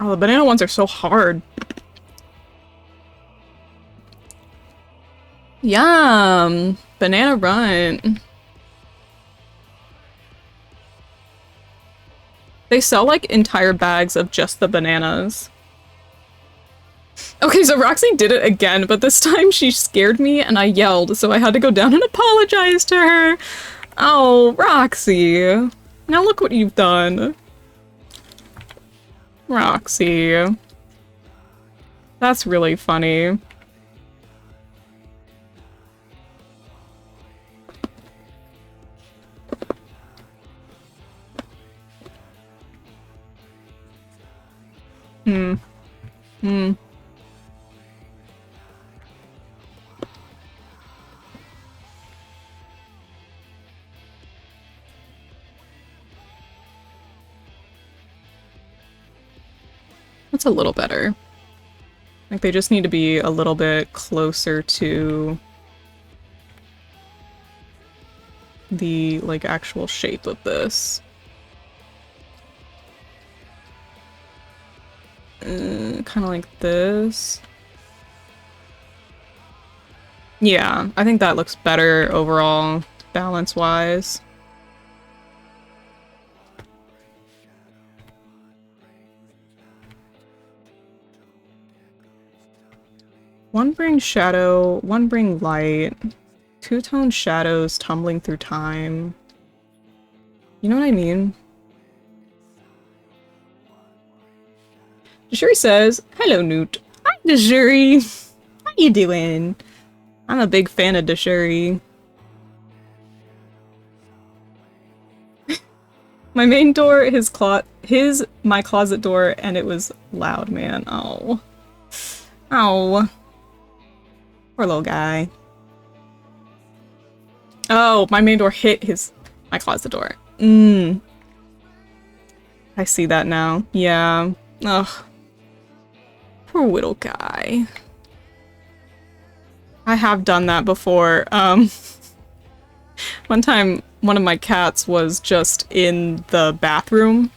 Oh, the banana ones are so hard. Yum! Banana runt. They sell, like, entire bags of just the bananas. Okay, so Roxy did it again, but this time she scared me and I yelled, so I had to go down and apologize to her. Oh, Roxy. Now look what you've done. Roxy. That's really funny. That's a little better. Like, they just need to be a little bit closer to the, like, actual shape of this. Kind of like this. Yeah, I think that looks better overall, balance-wise. One brings shadow, one bring light. Two-tone shadows tumbling through time. You know what I mean? Deshuri says, "Hello, Newt." Hi, Deshuri. How you doing? I'm a big fan of Deshuri. My main door, my closet door, and it was loud, man. Oh. Oh. Poor little guy. Oh, my main door hit my closet door. I see that now. Yeah. Ugh. Poor little guy. I have done that before. One time, one of my cats was just in the bathroom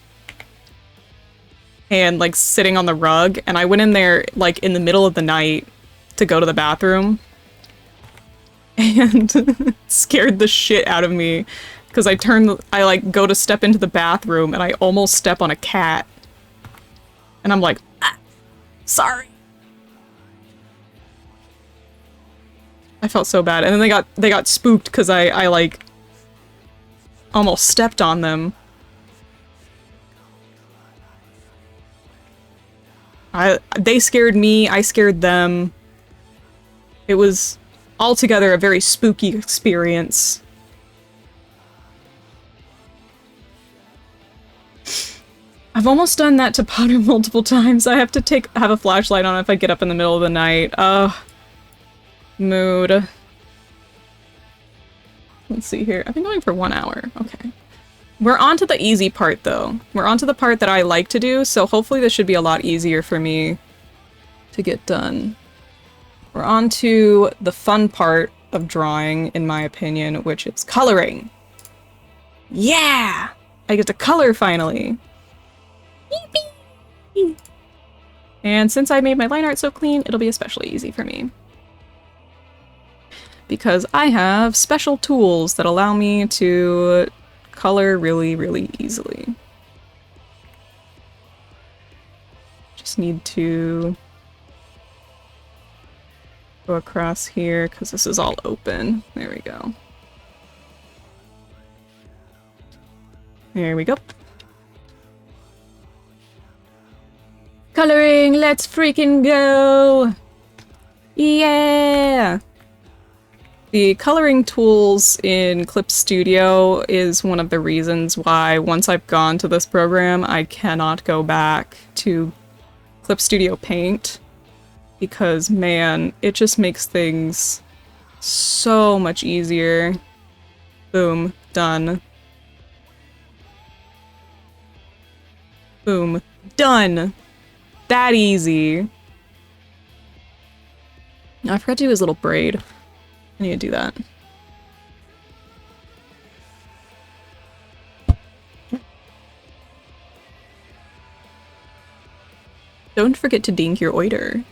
and, like, sitting on the rug, and I went in there, like, in the middle of the night to go to the bathroom, and scared the shit out of me, because I like, go to step into the bathroom, and I almost step on a cat. And I'm like, ah, sorry. I felt so bad. And then they got spooked because I like almost stepped on them. They scared me, I scared them. It was altogether a very spooky experience. I've almost done that to Potter multiple times. I have to have a flashlight on if I get up in the middle of the night. Mood. Let's see here. I've been going for 1 hour. Okay. We're on to the easy part, though. We're on to the part that I like to do, so hopefully this should be a lot easier for me to get done. We're on to the fun part of drawing, in my opinion, which is coloring. Yeah! I get to color finally! Yippee! And since I made my line art so clean, it'll be especially easy for me. Because I have special tools that allow me to color really, really easily. Just need to go across here because this is all open. There we go. There we go. Coloring, let's freaking go! Yeah! The coloring tools in Clip Studio is one of the reasons why once I've gone to this program, I cannot go back to Clip Studio Paint. Because, man, it just makes things so much easier. Boom. Done. Boom. Done! That easy. I forgot to do his little braid. I need to do that. Don't forget to dink your oiter.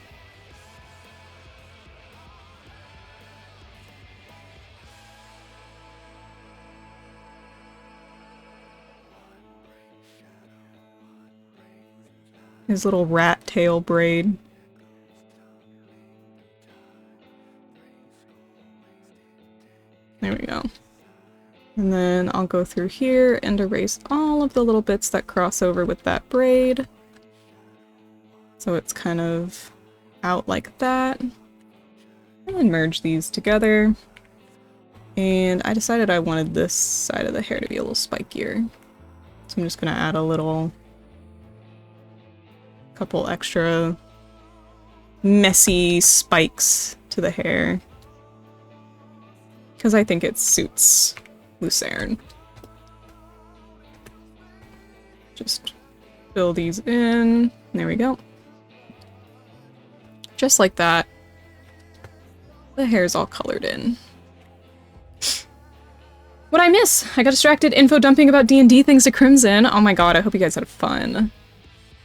His little rat tail braid. There we go. And then I'll go through here and erase all of the little bits that cross over with that braid. So it's kind of out like that. And then merge these together. And I decided I wanted this side of the hair to be a little spikier. So I'm just gonna add a couple extra messy spikes to the hair. Because I think it suits Lucerne. Just fill these in. There we go. Just like that. The hair's all colored in. What'd I miss? I got distracted info dumping about D&D things to Crimson. Oh my god, I hope you guys had fun.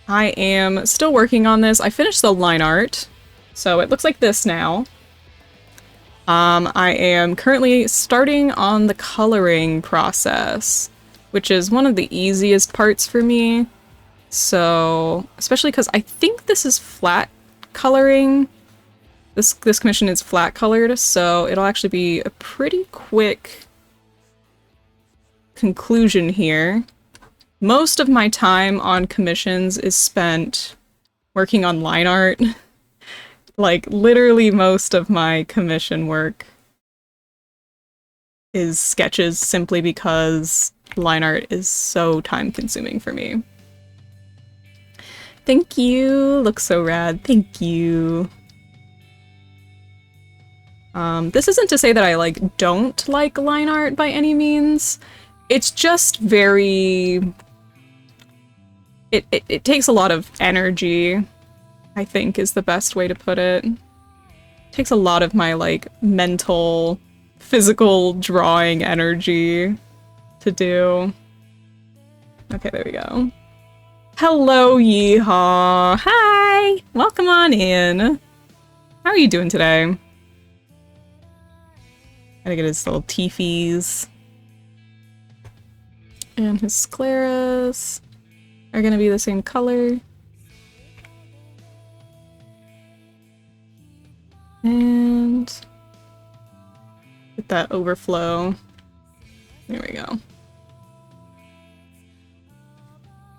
I am still working on this. I finished the line art, so it looks like this now. I am currently starting on the coloring process, which is one of the easiest parts for me. So, especially because I think this is flat coloring. This commission is flat colored, so it'll actually be a pretty quick conclusion here. Most of my time on commissions is spent working on line art. Like, literally most of my commission work is sketches simply because line art is so time-consuming for me. Thank you! Looks so rad. Thank you. This isn't to say that I, like, don't like line art by any means. It's just very... It takes a lot of energy, I think is the best way to put it. It takes a lot of my, like, mental, physical drawing energy to do. Okay, there we go. Hello, Yeehaw! Hi! Welcome on in! How are you doing today? Gotta get his little teefies. And his scleras are gonna be the same color. And get that overflow. There we go.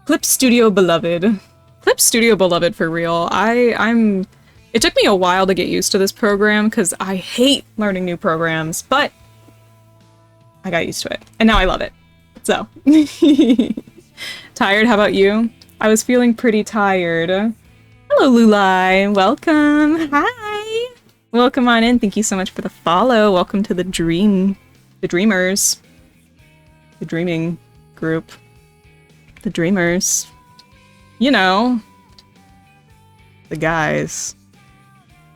Clip Studio Beloved. Clip Studio Beloved for real. It took me a while to get used to this program because I hate learning new programs, but I got used to it. And now I love it. So. Tired? How about you? I was feeling pretty tired. Hello, Lulai. Welcome. Hi. Welcome on in. Thank you so much for the follow. Welcome to the Dreamers. The Dreaming group. The Dreamers. You know. The guys.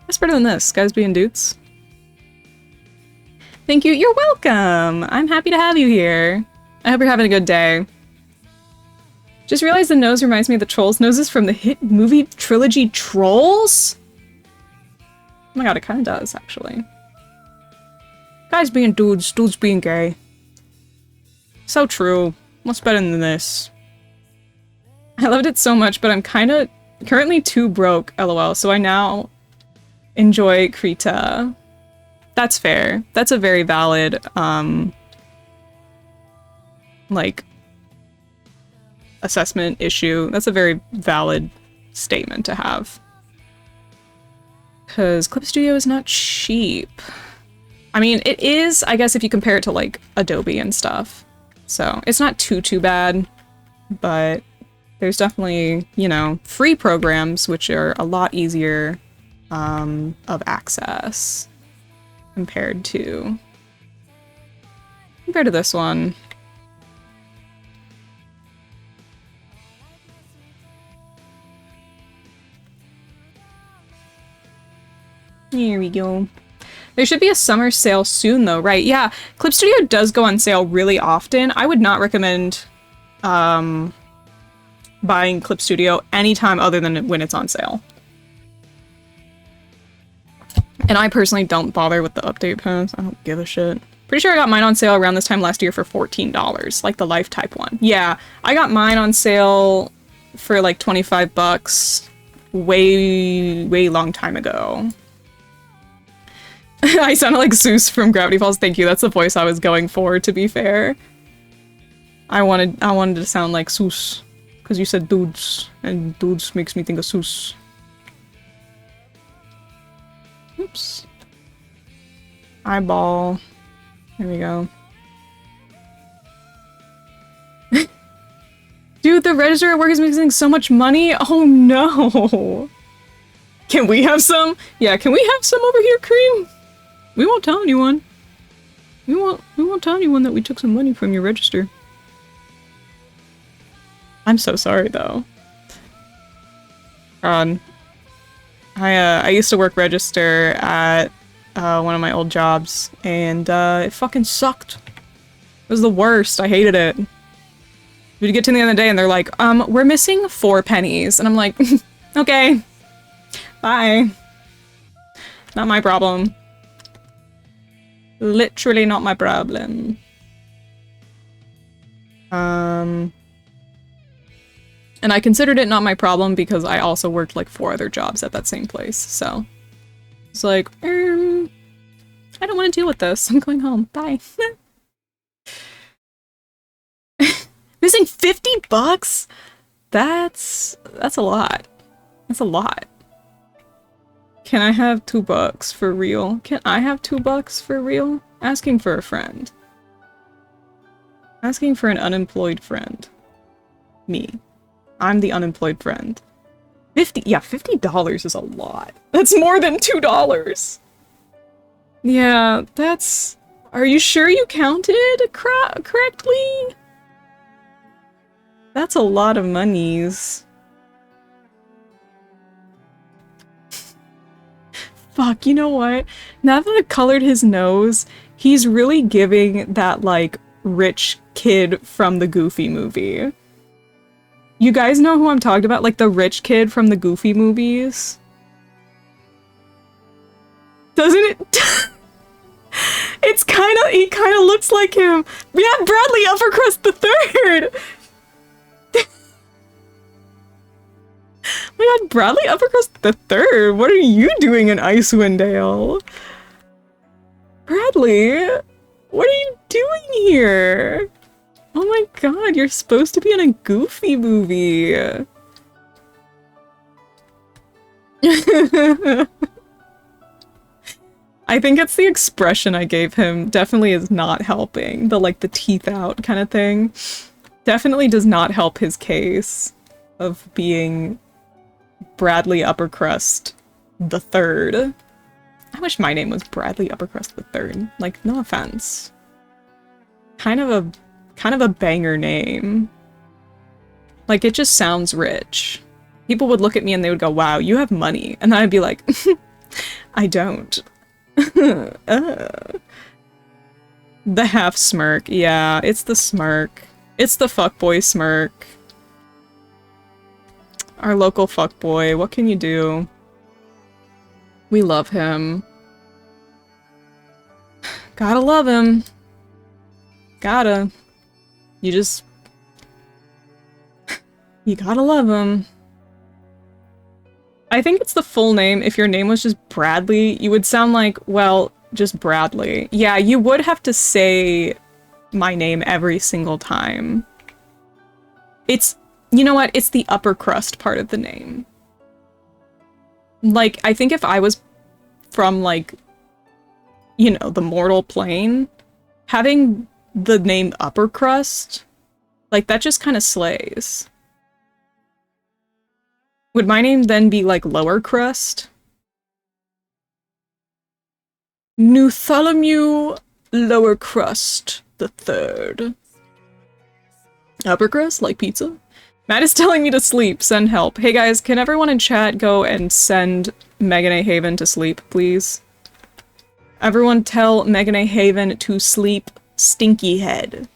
What's better than this? Guys being dudes? Thank you. You're welcome. I'm happy to have you here. I hope you're having a good day. Just realized the nose reminds me of the Trolls' noses from the hit movie trilogy Trolls? Oh my god, it kind of does, actually. Guys being dudes, dudes being gay. So true. What's better than this? I loved it so much, but I'm kinda currently too broke, lol, so I now enjoy Krita. That's fair. That's a very valid, like, assessment issue. That's a very valid statement to have. Because Clip Studio is not cheap. I mean, it is, I guess, if you compare it to, like, Adobe and stuff. So, it's not too bad, but there's definitely, you know, free programs, which are a lot easier of access compared to this one. Here we go. There should be a summer sale soon though, right? Yeah, Clip Studio does go on sale really often. I would not recommend buying Clip Studio anytime other than when it's on sale. And I personally don't bother with the update pass. I don't give a shit. Pretty sure I got mine on sale around this time last year for $14, like the Life Type one. Yeah, I got mine on sale for like 25 bucks way long time ago. I sounded like Zeus from Gravity Falls. Thank you. That's the voice I was going for, to be fair. I wanted to sound like Zeus because you said dudes, and dudes makes me think of Zeus. Oops. Eyeball. There we go. Dude, the register at work is making so much money. Oh no. Can we have some? Yeah, can we have some over here, Cream? We won't tell anyone. We won't tell anyone that we took some money from your register. I'm so sorry though. I used to work register at one of my old jobs, and it fucking sucked. It was the worst. I hated it. We'd get to the end of the day and they're like, we're missing 4 pennies. And I'm like, okay, bye. Not my problem. Literally not my problem. And I considered it not my problem because I also worked like 4 other jobs at that same place, so it's like, I don't want to deal with this. I'm going home. Bye. Missing 50 bucks? That's a lot. That's a lot. Can I have $2 for real? Can I have $2 for real? Asking for a friend. Asking for an unemployed friend. Me. I'm the unemployed friend. $50 is a lot. That's more than $2. Yeah, that's... Are you sure you counted correctly? That's a lot of monies. Fuck, you know what? Now that I've colored his nose, he's really giving that, like, rich kid from the Goofy movie. You guys know who I'm talking about? Like, the rich kid from the Goofy movies? Doesn't it? It's kinda- he kinda looks like him. Yeah, Bradley Uppercrust the Third! Oh my god, Bradley Uppercrust the Third! What are you doing in Icewind Dale? Bradley! What are you doing here? Oh my god, you're supposed to be in a Goofy movie! I think it's the expression I gave him definitely is not helping. The, like, the teeth out kind of thing. Definitely does not help his case of being Bradley Uppercrust the Third. I wish my name was Bradley Uppercrust the Third. Like, no offense. Kind of a banger name. Like, it just sounds rich. People would look at me and they would go, wow, you have money. And then I'd be like, I don't. The half smirk. Yeah, it's the smirk. It's the fuckboy smirk. Our local fuckboy. What can you do? We love him. Gotta love him. Gotta. You just... You gotta love him. I think it's the full name. If your name was just Bradley, you would sound like, well, just Bradley. Yeah, you would have to say my name every single time. It's... You know what? It's the upper crust part of the name. Like, I think if I was from, like, you know, the mortal plane, having the name upper crust, like, that just kind of slays. Would my name then be, like, lower crust? Bartholomew Lower Crust the Third. Upper crust, like pizza? Matt is telling me to sleep. Send help. Hey guys, can everyone in chat go and send Megan A. Haven to sleep, please? Everyone tell Megan A. Haven to sleep, stinky head.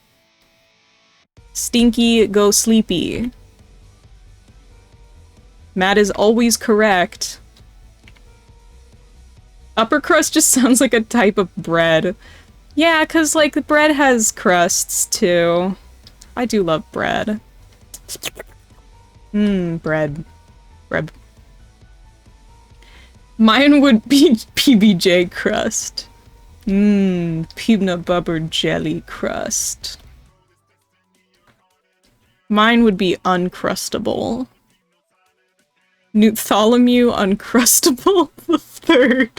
Stinky, go sleepy. Matt is always correct. Upper crust just sounds like a type of bread. Yeah, cause like the bread has crusts too. I do love bread. Bread. Bread. Mine would be PBJ crust. Peanut butter jelly crust. Mine would be uncrustable. Bartholomew Uncrustable the Third.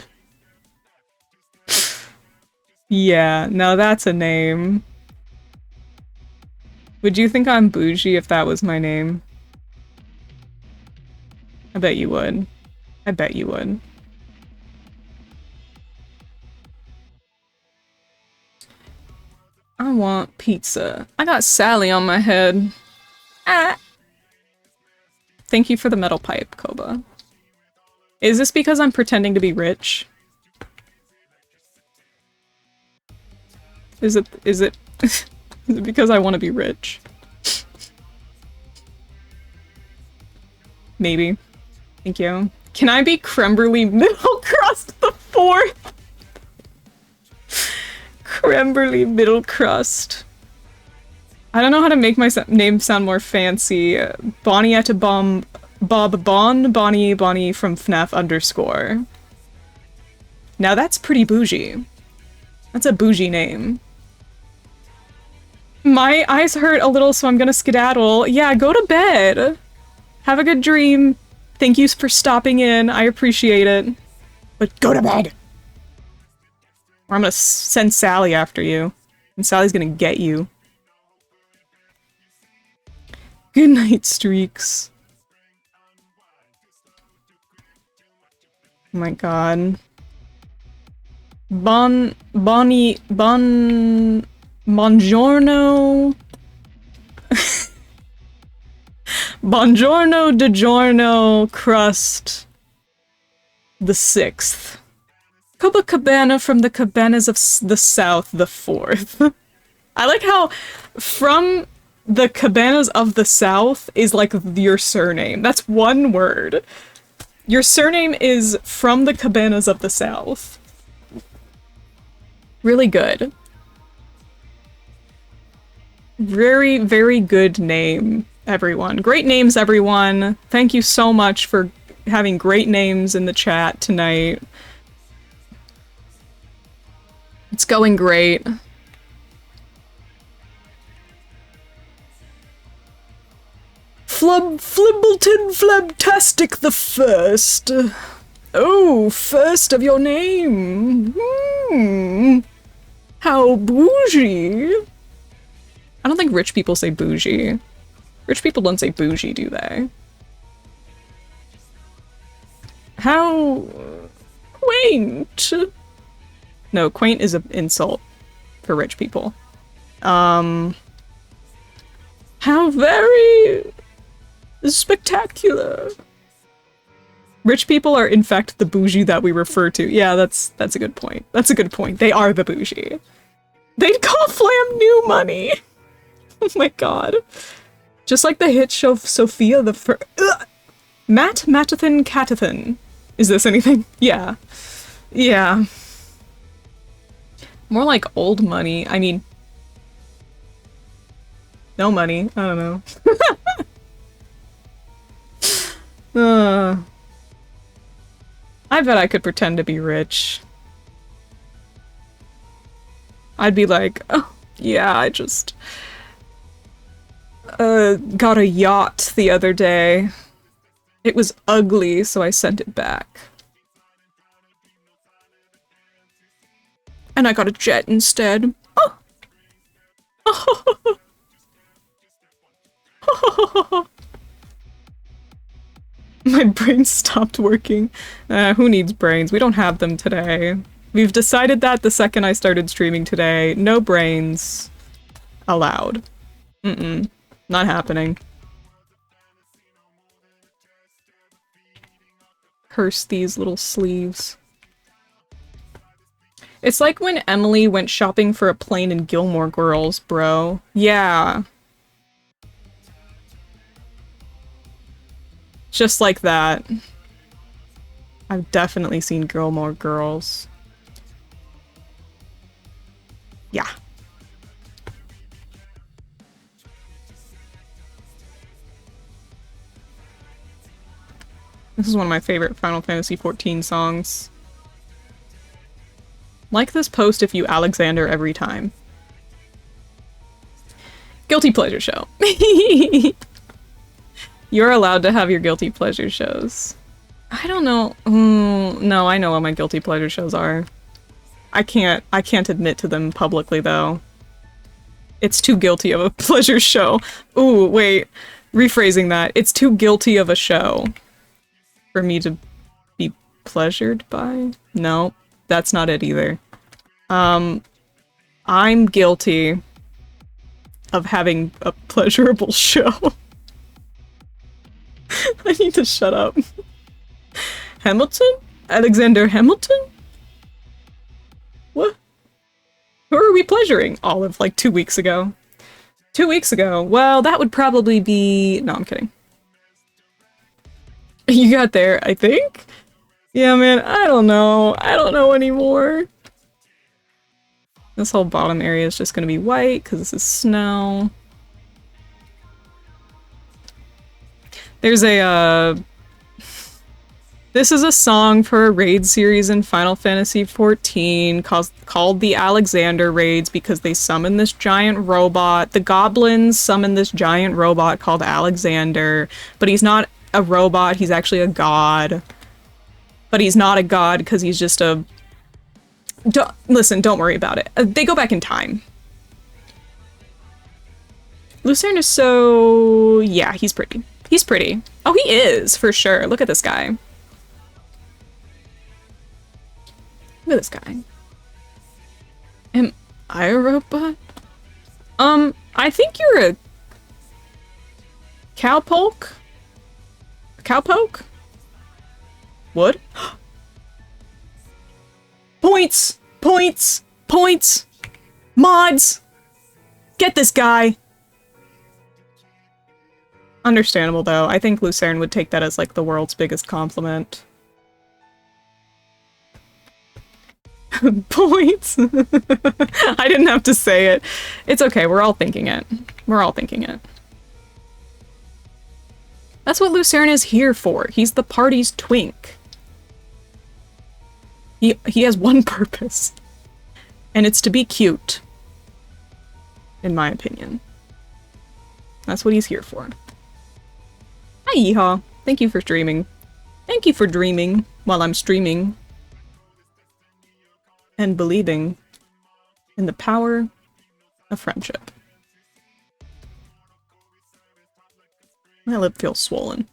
Yeah, now that's a name. Would you think I'm bougie if that was my name? I bet you would. I bet you would. I want pizza. I got Sally on my head. Ah! Thank you for the metal pipe, Koba. Is this because I'm pretending to be rich? Is it is it because I want to be rich? Maybe. Thank you. Can I be Cremberly Middle Crust the Fourth? Cremberly Middle Crust. I don't know how to make my name sound more fancy. Bonnietta Bob Bon Bonnie from FNAF _ Now that's pretty bougie. That's a bougie name. My eyes hurt a little, so I'm gonna skedaddle. Yeah, go to bed. Have a good dream. Thank you for stopping in. I appreciate it. But go to bed. Or I'm gonna send Sally after you. And Sally's gonna get you. Good night, Streaks. Oh my god. Buongiorno. Buongiorno DiGiorno Crust the Sixth. Copacabana from the Cabanas of the South the Fourth. I like how from the Cabanas of the South is like your surname. That's one word. Your surname is from the Cabanas of the South. Really good. Very, very good name, everyone. Great names, everyone. Thank you so much for having great names in the chat tonight. It's going great. Flibbleton Flabtastic the First. Oh, first of your name. How bougie. I don't think rich people say bougie. Rich people don't say bougie, do they? How quaint. No, quaint is an insult for rich people. How very spectacular. Rich people are in fact the bougie that we refer to. Yeah, that's a good point. That's a good point. They are the bougie. They'd call Flam new money. Oh my god. Just like the hit show Sophia the Fir- Matt Matathan Catathan. Is this anything? Yeah. Yeah. More like old money. I mean, no money. I don't know. I bet I could pretend to be rich. I'd be like, oh, yeah, I just got a yacht the other day. It was ugly, so I sent it back. And I got a jet instead. Oh. My brain stopped working. Who needs brains? We don't have them today. We've decided that the second I started streaming today. No brains allowed. Mm-mm. Not happening. Curse these little sleeves. It's like when Emily went shopping for a plane in Gilmore Girls, bro. Yeah. Just like that. I've definitely seen Gilmore Girls. Yeah. This is one of my favorite Final Fantasy XIV songs. Like this post if you Alexander every time. Guilty pleasure show. You're allowed to have your guilty pleasure shows. I don't know. No, I know what my guilty pleasure shows are. I can't admit to them publicly though. It's too guilty of a pleasure show. Ooh, wait. Rephrasing that. It's too guilty of a show for me to be pleasured by? No, that's not it either. I'm guilty of having a pleasurable show. I need to shut up. Hamilton? Alexander Hamilton? What? Who are we pleasuring? Olive, like 2 weeks ago. 2 weeks ago? Well, that would probably be... No, I'm kidding. You got there, I think? Yeah, man, I don't know. I don't know anymore. This whole bottom area is just gonna be white, because this is snow. There's a, This is a song for a raid series in Final Fantasy XIV called the Alexander Raids because they summon this giant robot. The goblins summon this giant robot called Alexander, but he's not a robot, he's actually a god. But he's not a god because he's just a... Listen, don't worry about it. They go back in time. Lucerne is so... Yeah, he's pretty. He's pretty. Oh, he is, for sure. Look at this guy. Look at this guy. Am I a robot? I think you're a... Cowpoke? A cowpoke? Wood? Points! Points! Points! Mods! Get this guy! Understandable, though. I think Lucerne would take that as, like, the world's biggest compliment. Points! I didn't have to say it. It's okay, we're all thinking it. We're all thinking it. That's what Lucerne is here for. He's the party's twink. He has one purpose. And it's to be cute. In my opinion. That's what he's here for. Hi, Yeehaw. Thank you for streaming. Thank you for dreaming while I'm streaming. And believing in the power of friendship. My lip feels swollen.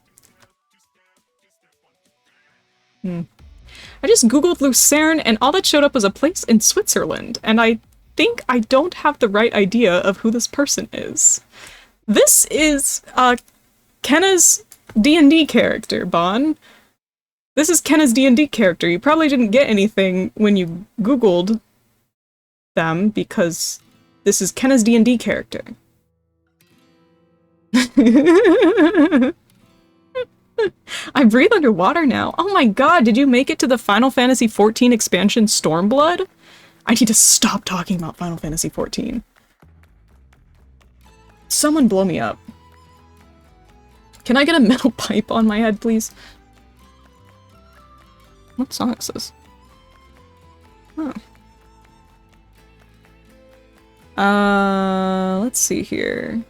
I just googled Lucerne and all that showed up was a place in Switzerland, and I think I don't have the right idea of who this person is. This is, Kenna's D&D character, Bon. This is Kenna's D&D character. You probably didn't get anything when you googled them because this is Kenna's D&D character. I breathe underwater now. Oh my god, did you make it to the Final Fantasy XIV expansion Stormblood? I need to stop talking about Final Fantasy XIV. Someone blow me up. Can I get a metal pipe on my head, please? What song is this? Oh. Let's see here.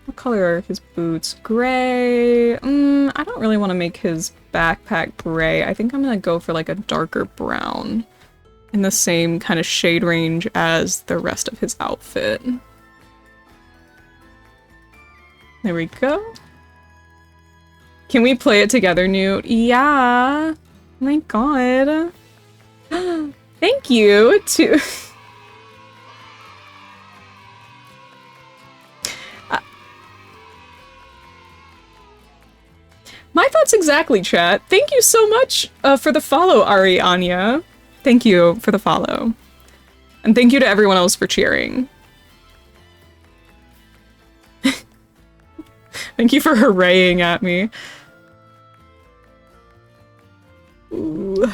What color are his boots? Gray. I don't really want to make his backpack gray. I think I'm gonna go for like a darker brown in the same kind of shade range as the rest of his outfit. There we go. Can we play it together, Newt? Yeah. Oh my god. Thank you to... My thoughts exactly, chat. Thank you so much for the follow, Ari Anya. Thank you for the follow. And thank you to everyone else for cheering. Thank you for hooraying at me. Ooh.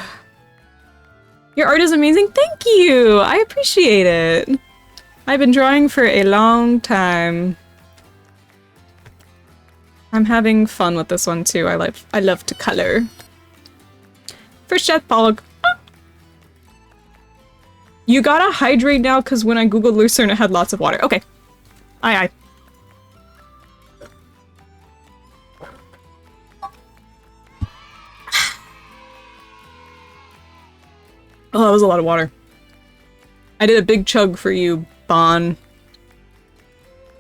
Your art is amazing. Thank you. I appreciate it. I've been drawing for a long time. I'm having fun with this one too. I love to color. First chat Pollock. Ah! You gotta hydrate now because when I googled Lucerne it had lots of water. Okay. Aye aye. Oh, that was a lot of water. I did a big chug for you, Bon.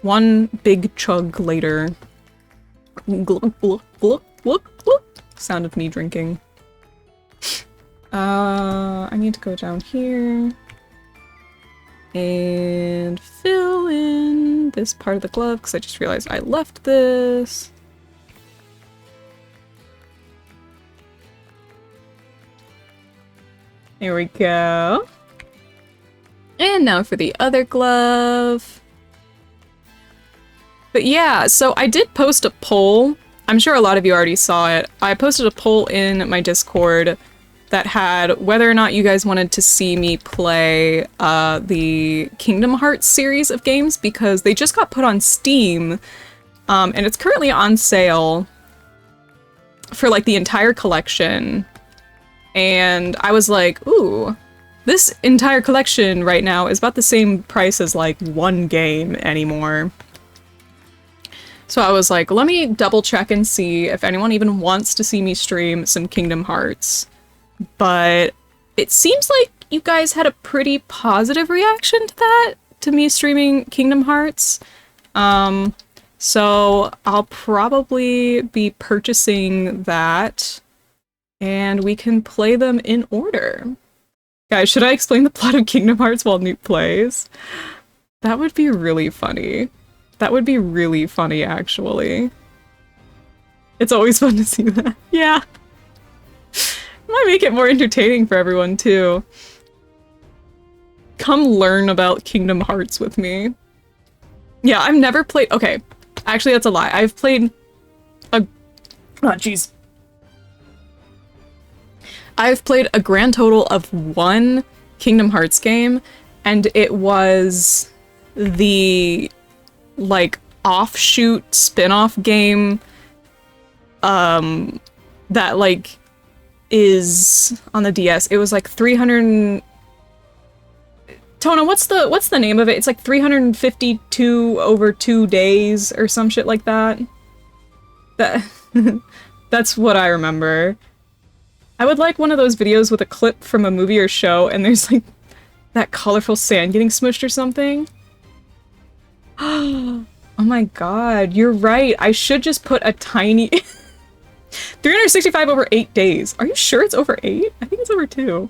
One big chug later. Glug, glug, glug, glug, glug. Sound of me drinking. I need to go down here and fill in this part of the glove because I just realized I left this. There we go. And now for the other glove. But yeah, so I did post a poll. I'm sure a lot of you already saw it. I posted a poll in my Discord that had whether or not you guys wanted to see me play the Kingdom Hearts series of games because they just got put on Steam and it's currently on sale for like the entire collection. And I was like, ooh, this entire collection right now is about the same price as like one game anymore. So I was like, let me double check and see if anyone even wants to see me stream some Kingdom Hearts. But it seems like you guys had a pretty positive reaction to that, to me streaming Kingdom Hearts. So I'll probably be purchasing that and we can play them in order. Guys, should I explain the plot of Kingdom Hearts while Newt plays? That would be really funny. That would be really funny, actually. It's always fun to see that. Yeah. Might make it more entertaining for everyone, too. Come learn about Kingdom Hearts with me. Yeah, I've never played... Okay, actually, that's a lie. I've played a... Oh, jeez. I've played a grand total of one Kingdom Hearts game, and it was the... like offshoot spin-off game that like is on the DS. It was like 300 Tona, what's the name of it? It's like 352 over 2 days or some shit like that. That's what I remember. I would like one of those videos with a clip from a movie or show and there's like that colorful sand getting smushed or something. Oh my god, you're right. I should just put a tiny... 365 over 8 days. Are you sure it's over 8? I think it's over 2.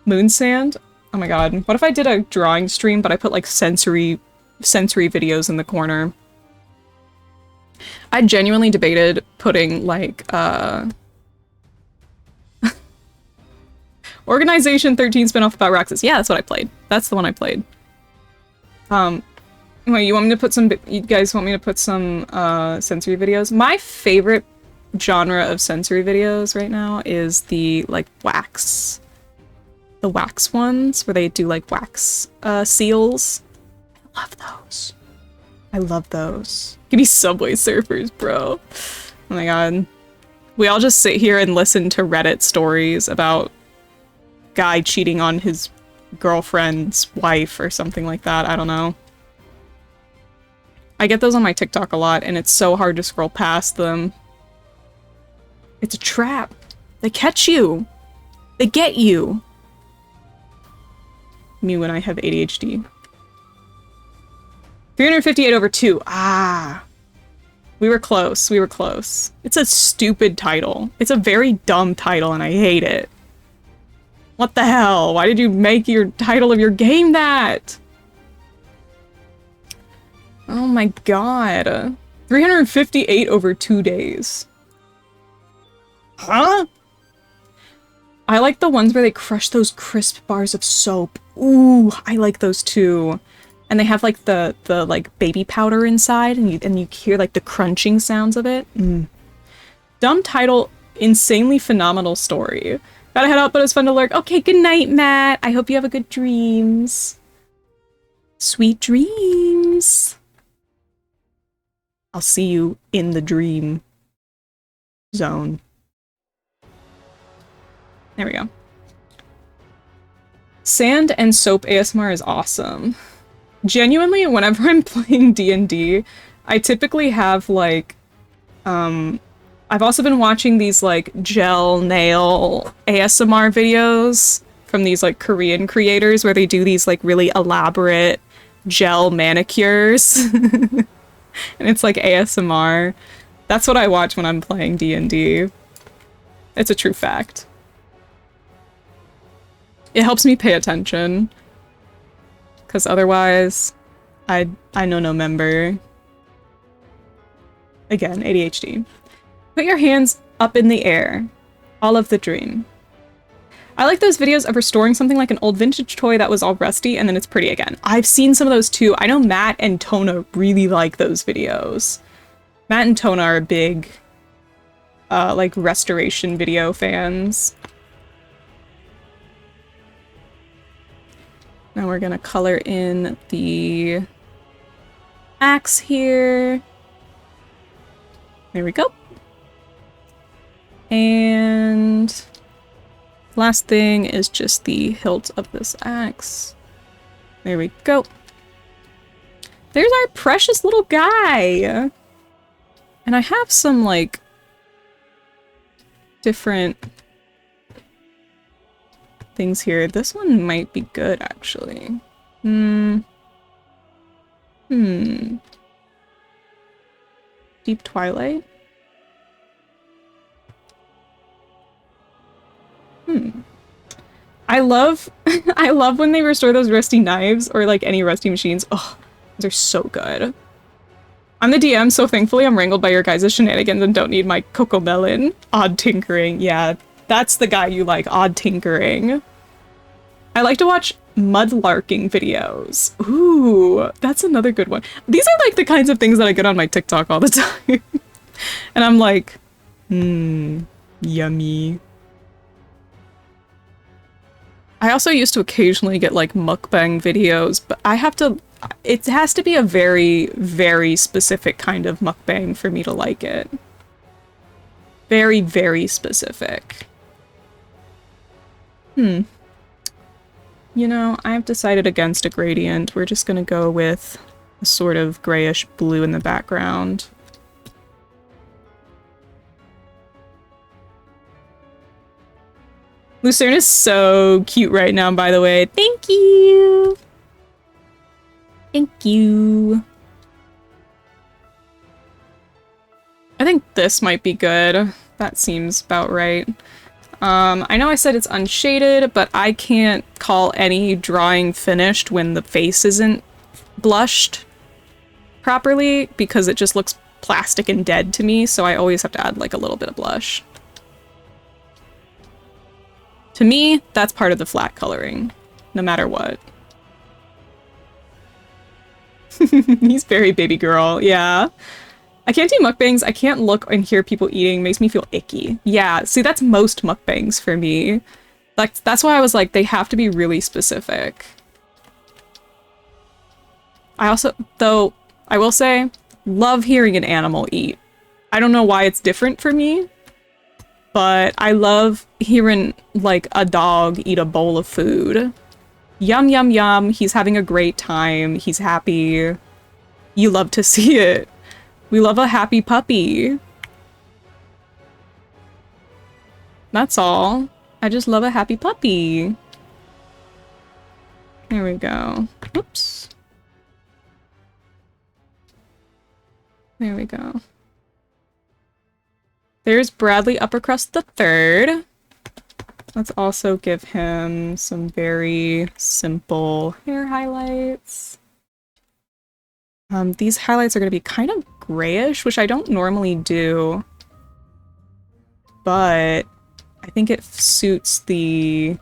Moon sand? Oh my god. What if I did a drawing stream, but I put like sensory videos in the corner? I genuinely debated putting like, Organization 13 spinoff about Roxas. Yeah, that's what I played. That's the one I played. Wait, you want me to put some, you guys want me to put some, sensory videos? My favorite genre of sensory videos right now is the, like, the wax ones, where they do, like, wax, seals. I love those. I love those. Give me Subway Surfers, bro. Oh my god. We all just sit here and listen to Reddit stories about guy cheating on his girlfriend's wife or something like that. I don't know. I get those on my TikTok a lot, and it's so hard to scroll past them. It's a trap. They catch you. They get you. Me when I have ADHD. 358 over 2. Ah. We were close. We were close. It's a stupid title. It's a very dumb title, and I hate it. What the hell? Why did you make your title of your game that? Oh my god. 358 over 2 days. Huh? I like the ones where they crush those crisp bars of soap. Ooh, I like those too. And they have like the like baby powder inside, and you hear like the crunching sounds of it. Dumb title, insanely phenomenal story. Gotta head out, but it's fun to lurk. Okay, good night, Matt. I hope you have a good dreams. Sweet dreams. I'll see you in the dream zone. There we go. Sand and soap ASMR is awesome. Genuinely, whenever I'm playing D&D, I typically have, like, I've also been watching these, like, gel nail ASMR videos from these, like, Korean creators where they do these, like, really elaborate gel manicures. And it's, like, ASMR. That's what I watch when I'm playing D&D. It's a true fact. It helps me pay attention. Because otherwise, I know no member. Again, ADHD. Put your hands up in the air. All of the dream. I like those videos of restoring something like an old vintage toy that was all rusty and then it's pretty again. I've seen some of those too. I know Matt and Tona really like those videos. Matt and Tona are big, like, restoration video fans. Now we're gonna color in the axe here. There we go. And last thing is just the hilt of this axe. There we go. There's our precious little guy! And I have some, like, different things here. This one might be good, actually. Deep Twilight? I love I love when they restore those rusty knives or like any rusty machines. Oh, those are so good. I'm the DM, so thankfully I'm wrangled by your guys' shenanigans and don't need my cocomelon. Odd tinkering. Yeah, that's the guy you like, odd tinkering. I like to watch mudlarking videos. Ooh, that's another good one. These are like the kinds of things that I get on my TikTok all the time. And I'm like, yummy. I also used to occasionally get like mukbang videos, but I have to, it has to be a very, very specific kind of mukbang for me to like it. Very, very specific. You know, I've decided against a gradient. We're just gonna go with a sort of grayish blue in the background. Lucerne is so cute right now, by the way. Thank you! Thank you. I think this might be good. That seems about right. I know I said it's unshaded, but I can't call any drawing finished when the face isn't blushed properly, because it just looks plastic and dead to me, so I always have to add like a little bit of blush. To me, that's part of the flat coloring, no matter what. He's very baby girl, yeah. I can't do mukbangs. I can't look and hear people eating. It makes me feel icky. Yeah, see, that's most mukbangs for me. Like, that's why I was like, they have to be really specific. I also, though, I will say, love hearing an animal eat. I don't know why it's different for me, but I love hearing, like, a dog eat a bowl of food. Yum, yum, yum. He's having a great time. He's happy. You love to see it. We love a happy puppy. That's all. I just love a happy puppy. There we go. Oops. There we go. There's Bradley Uppercrust the Third. Let's also give him some very simple hair highlights. These highlights are going to be kind of grayish, which I don't normally do. But I think it suits the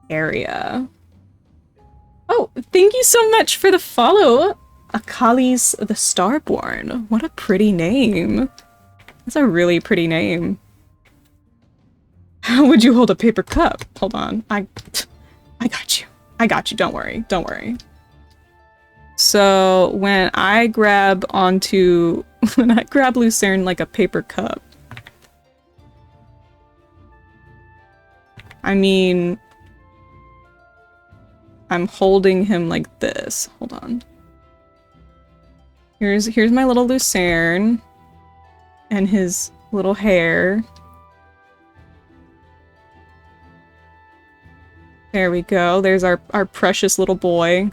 area. Oh, thank you so much for the follow, Akali's the Starborn. What a pretty name. That's a really pretty name. How would you hold a paper cup? Hold on. I got you. I got you. Don't worry. Don't worry. So when I grab Lucerne like a paper cup, I mean, I'm holding him like this. Hold on. Here's my little Lucerne and his little hair. There we go. There's our precious little boy.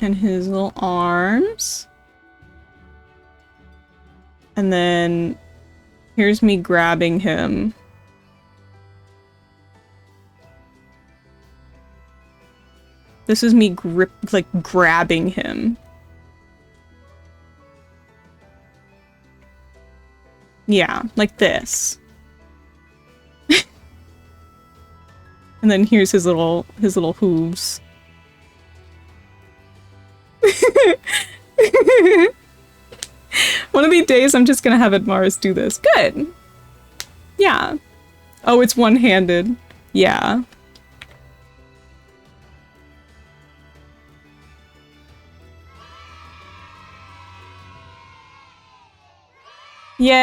And his little arms. And then here's me grabbing him. This is me grabbing him. Yeah, like this. And then here's his little hooves. One of these days I'm just gonna have Admaris do this. Good. Yeah. Oh, it's one-handed. Yeah. Yay!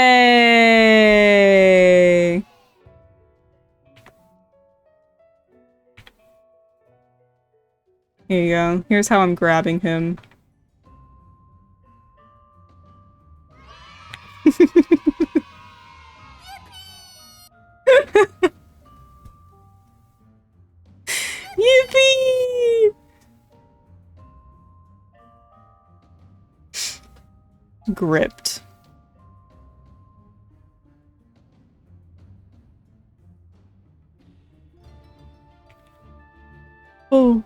Here you go. Here's how I'm grabbing him. Yippee! Gripped. Oh.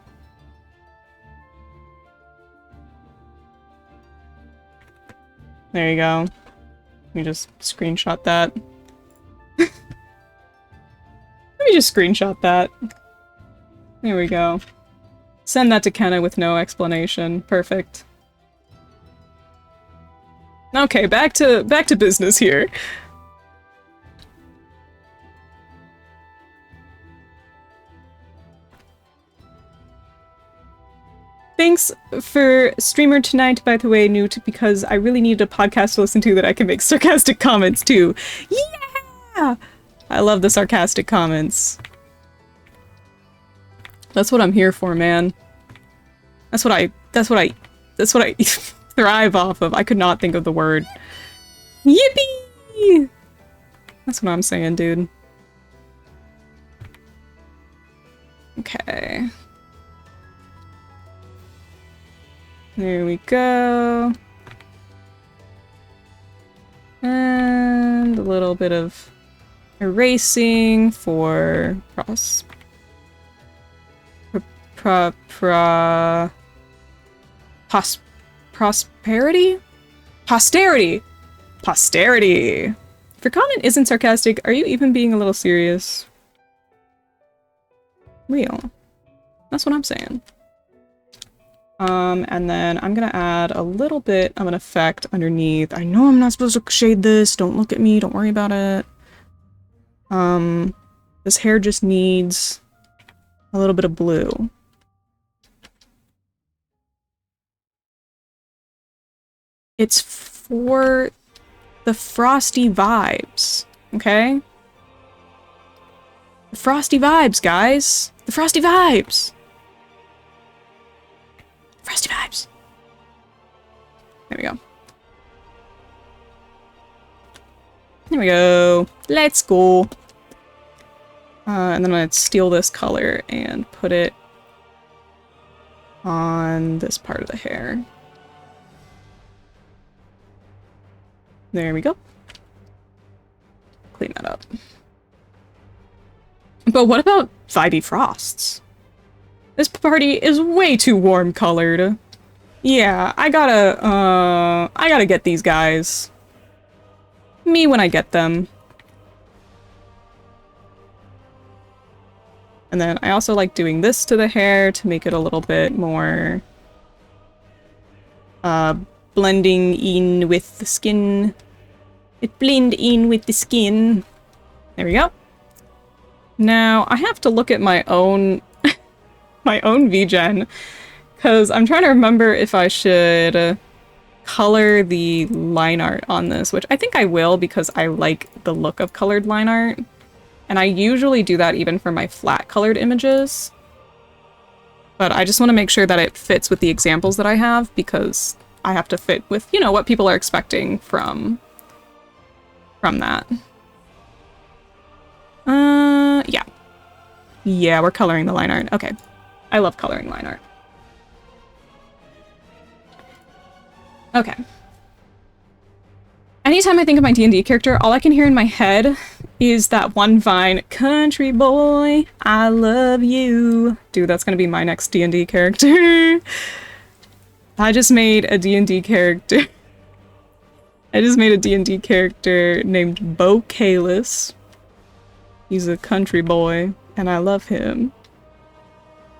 There you go. Let me just screenshot that. Let me just screenshot that. There we go. Send that to Kenna with no explanation. Perfect. Okay, back to business here. Thanks for streamer tonight, by the way, Newt, because I really need a podcast to listen to that I can make sarcastic comments to. Yeah! I love the sarcastic comments. That's what I'm here for, man. That's what I thrive off of. I could not think of the word. Yippee! That's what I'm saying, dude. Okay. There we go. And a little bit of erasing for prosperity? Posterity! Posterity. If your comment isn't sarcastic, are you even being a little serious? Real. That's what I'm saying. And then I'm gonna add a little bit of an effect underneath. I know I'm not supposed to shade this. Don't look at me. Don't worry about it. This hair just needs a little bit of blue. It's for the frosty vibes, okay? The frosty vibes, guys! The frosty vibes! Frosty vibes! There we go. There we go. Let's go! And then I'm gonna steal this color and put it on this part of the hair. There we go. Clean that up. But what about vibey frosts? This party is way too warm colored. Yeah, I gotta get these guys. Me when I get them. And then I also like doing this to the hair to make it a little bit more blending in with the skin. It blend in with the skin. There we go. Now I have to look at my own my own VGen because I'm trying to remember if I should color the line art on this, which I think I will because I like the look of colored line art. And I usually do that even for my flat colored images. But I just want to make sure that it fits with the examples that I have because I have to fit with, you know, what people are expecting from that. Yeah. Yeah, we're coloring the line art. Okay. I love coloring line art. Okay. Anytime I think of my D&D character, all I can hear in my head is that one vine, "Country boy, I love you." Dude, that's gonna be my next D&D character. I just made a D&D character. I just made a D&D character named Bo Kalis. He's a country boy, and I love him.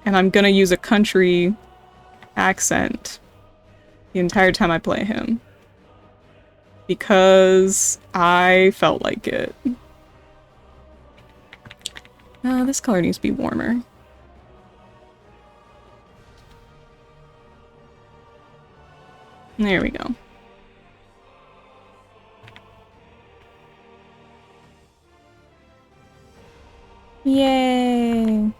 And I'm gonna use a country accent the entire time I play him. Because I felt like it. This color needs to be warmer. There we go. Yay!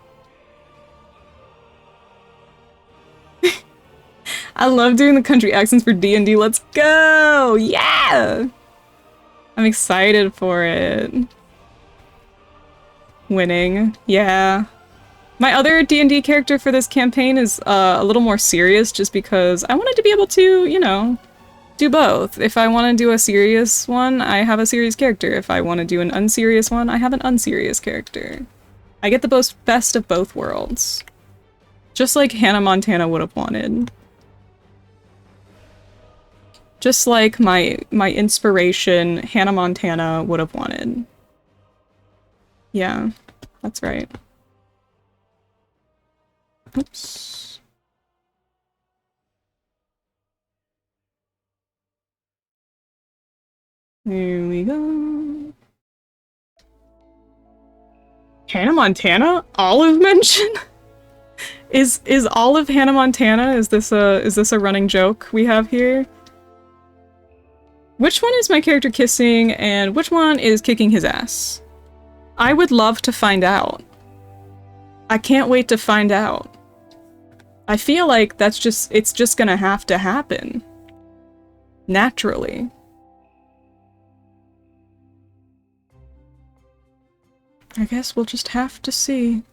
I love doing the country accents for D&D. Let's go! Yeah! I'm excited for it. Winning. Yeah. My other D&D character for this campaign is a little more serious just because I wanted to be able to, you know, do both. If I want to do a serious one, I have a serious character. If I want to do an unserious one, I have an unserious character. I get the best of both worlds. Just like Hannah Montana would have wanted. Just like my inspiration, Hannah Montana would have wanted. Yeah, that's right. Oops. There we go. Hannah Montana? Olive mention? Is Olive Hannah Montana? Is this a running joke we have here? Which one is my character kissing and which one is kicking his ass? I would love to find out. I can't wait to find out. I feel like it's just gonna have to happen. Naturally. I guess we'll just have to see.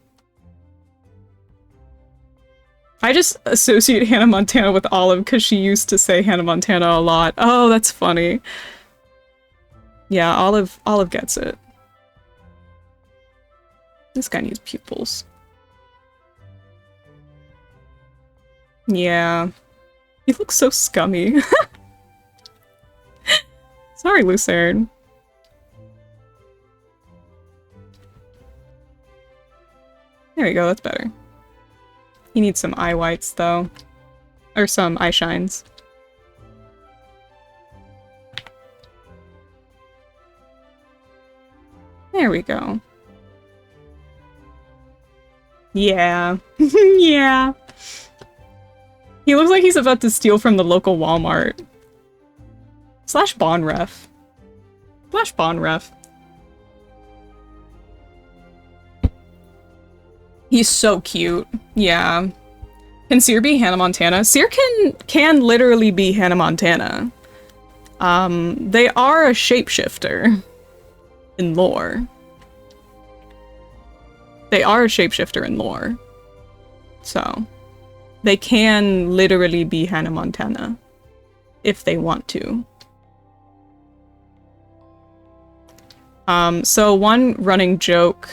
I just associate Hannah Montana with Olive because she used to say Hannah Montana a lot. Oh, that's funny. Yeah, Olive gets it. This guy needs pupils. Yeah. He looks so scummy. Sorry, Lucerne. There we go, that's better. He needs some eye whites, though. Or some eye shines. There we go. Yeah. Yeah. He looks like he's about to steal from the local Walmart. Slash Bon Ref. Slash Bon Ref. He's so cute. Yeah. Can Seer be Hannah Montana? Seer can literally be Hannah Montana. They are a shapeshifter in lore. They are a shapeshifter in lore. So, they can literally be Hannah Montana if they want to. So one running joke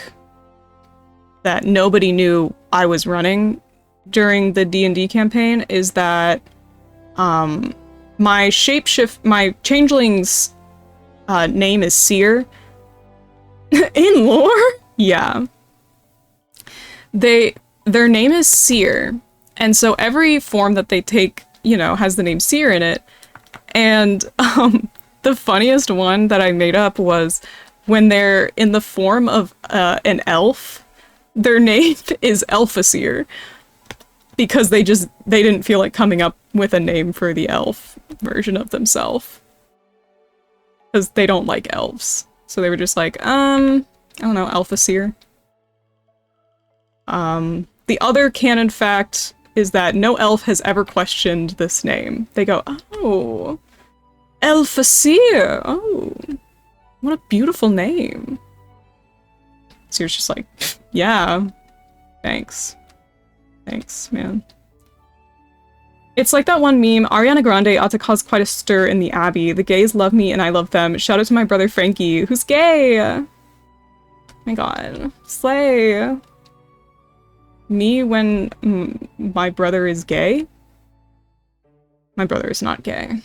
that nobody knew I was running during the D&D campaign is that my changeling's name is Seer. In lore? Yeah. Their name is Seer, and so every form that they take, you know, has the name Seer in it. And the funniest one that I made up was when they're in the form of an elf, their name is Elfaseer, because they didn't feel like coming up with a name for the elf version of themselves. Because they don't like elves. So they were just like, I don't know, Elfaseer. The other canon fact is that no elf has ever questioned this name. They go, oh, Elfaseer, oh, what a beautiful name. Seer's just like, yeah, thanks. Thanks, man. It's like that one meme, Ariana Grande ought to cause quite a stir in the Abbey. The gays love me and I love them. Shout out to my brother Frankie, who's gay. Oh my god. Slay. Me when my brother is gay? My brother is not gay.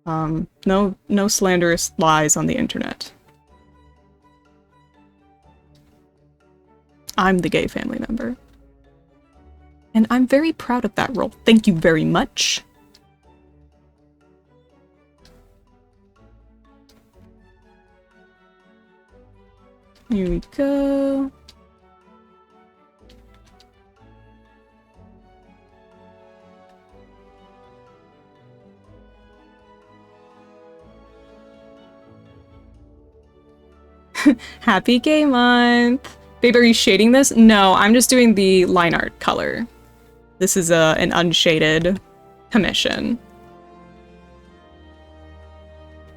No slanderous lies on the internet. I'm the gay family member. And I'm very proud of that role. Thank you very much. Here we go. Happy Gay Month! Babe, are you shading this? No, I'm just doing the line art color. This is an unshaded commission.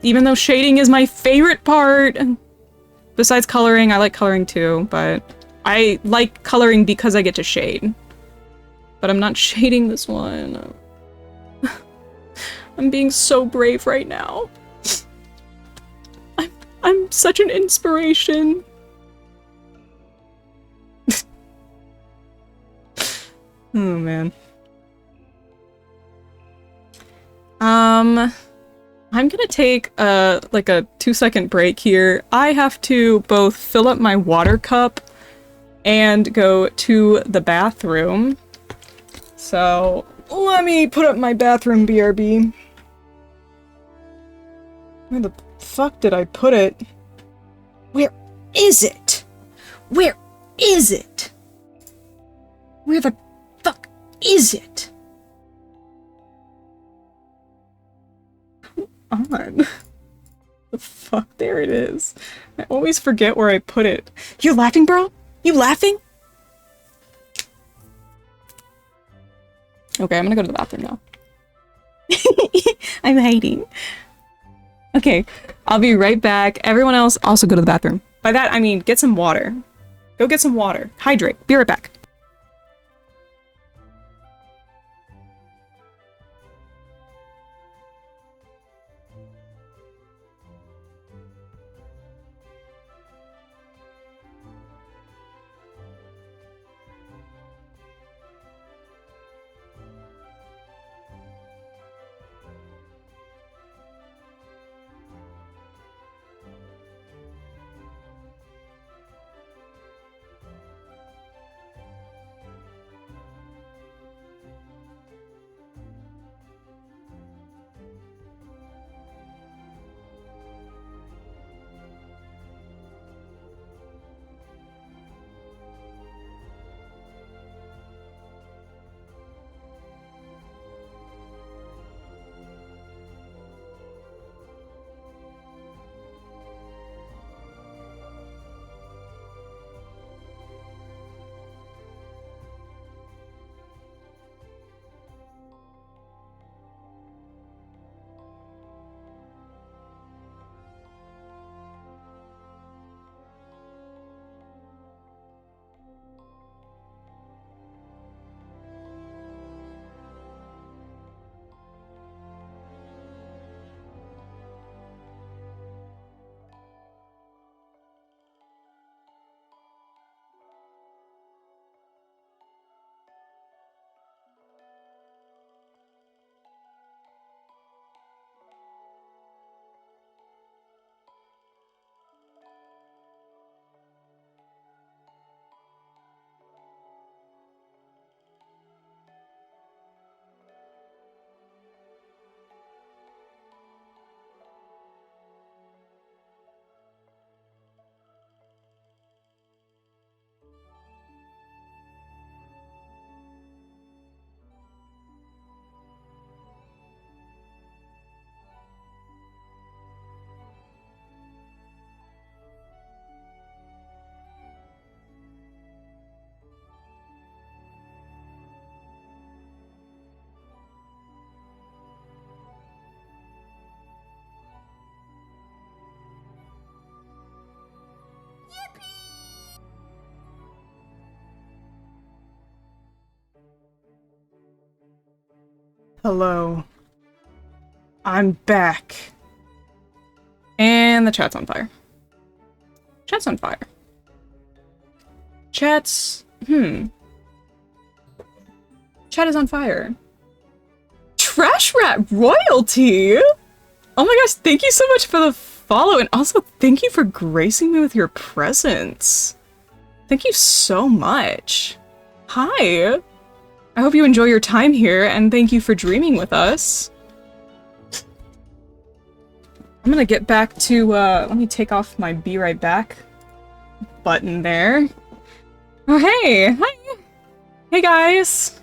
Even though shading is my favorite part! Besides coloring, I like coloring too, but I like coloring because I get to shade. But I'm not shading this one. I'm being so brave right now. I'm such an inspiration. Oh man. I'm gonna take like a 2-second break here. I have to both fill up my water cup and go to the bathroom. So let me put up my bathroom BRB. Where the fuck did I put it? Where is it? Where is it? Where the fuck is it? Come on. The fuck? There it is. I always forget where I put it. You laughing, bro? You laughing? Okay, I'm gonna go to the bathroom now. I'm hiding. Okay, I'll be right back. Everyone else also go to the bathroom. By that, I mean get some water. Go get some water. Hydrate. Be right back. Hello. I'm back. And the chat's on fire. Chat's on fire. Chat's... Chat is on fire. Trash Rat Royalty! Oh my gosh, thank you so much for the follow, and also thank you for gracing me with your presence. Thank you so much. Hi. I hope you enjoy your time here, and thank you for dreaming with us. I'm gonna get back to, let me take off my be right back button there. Oh, hey! Hi! Hey, guys!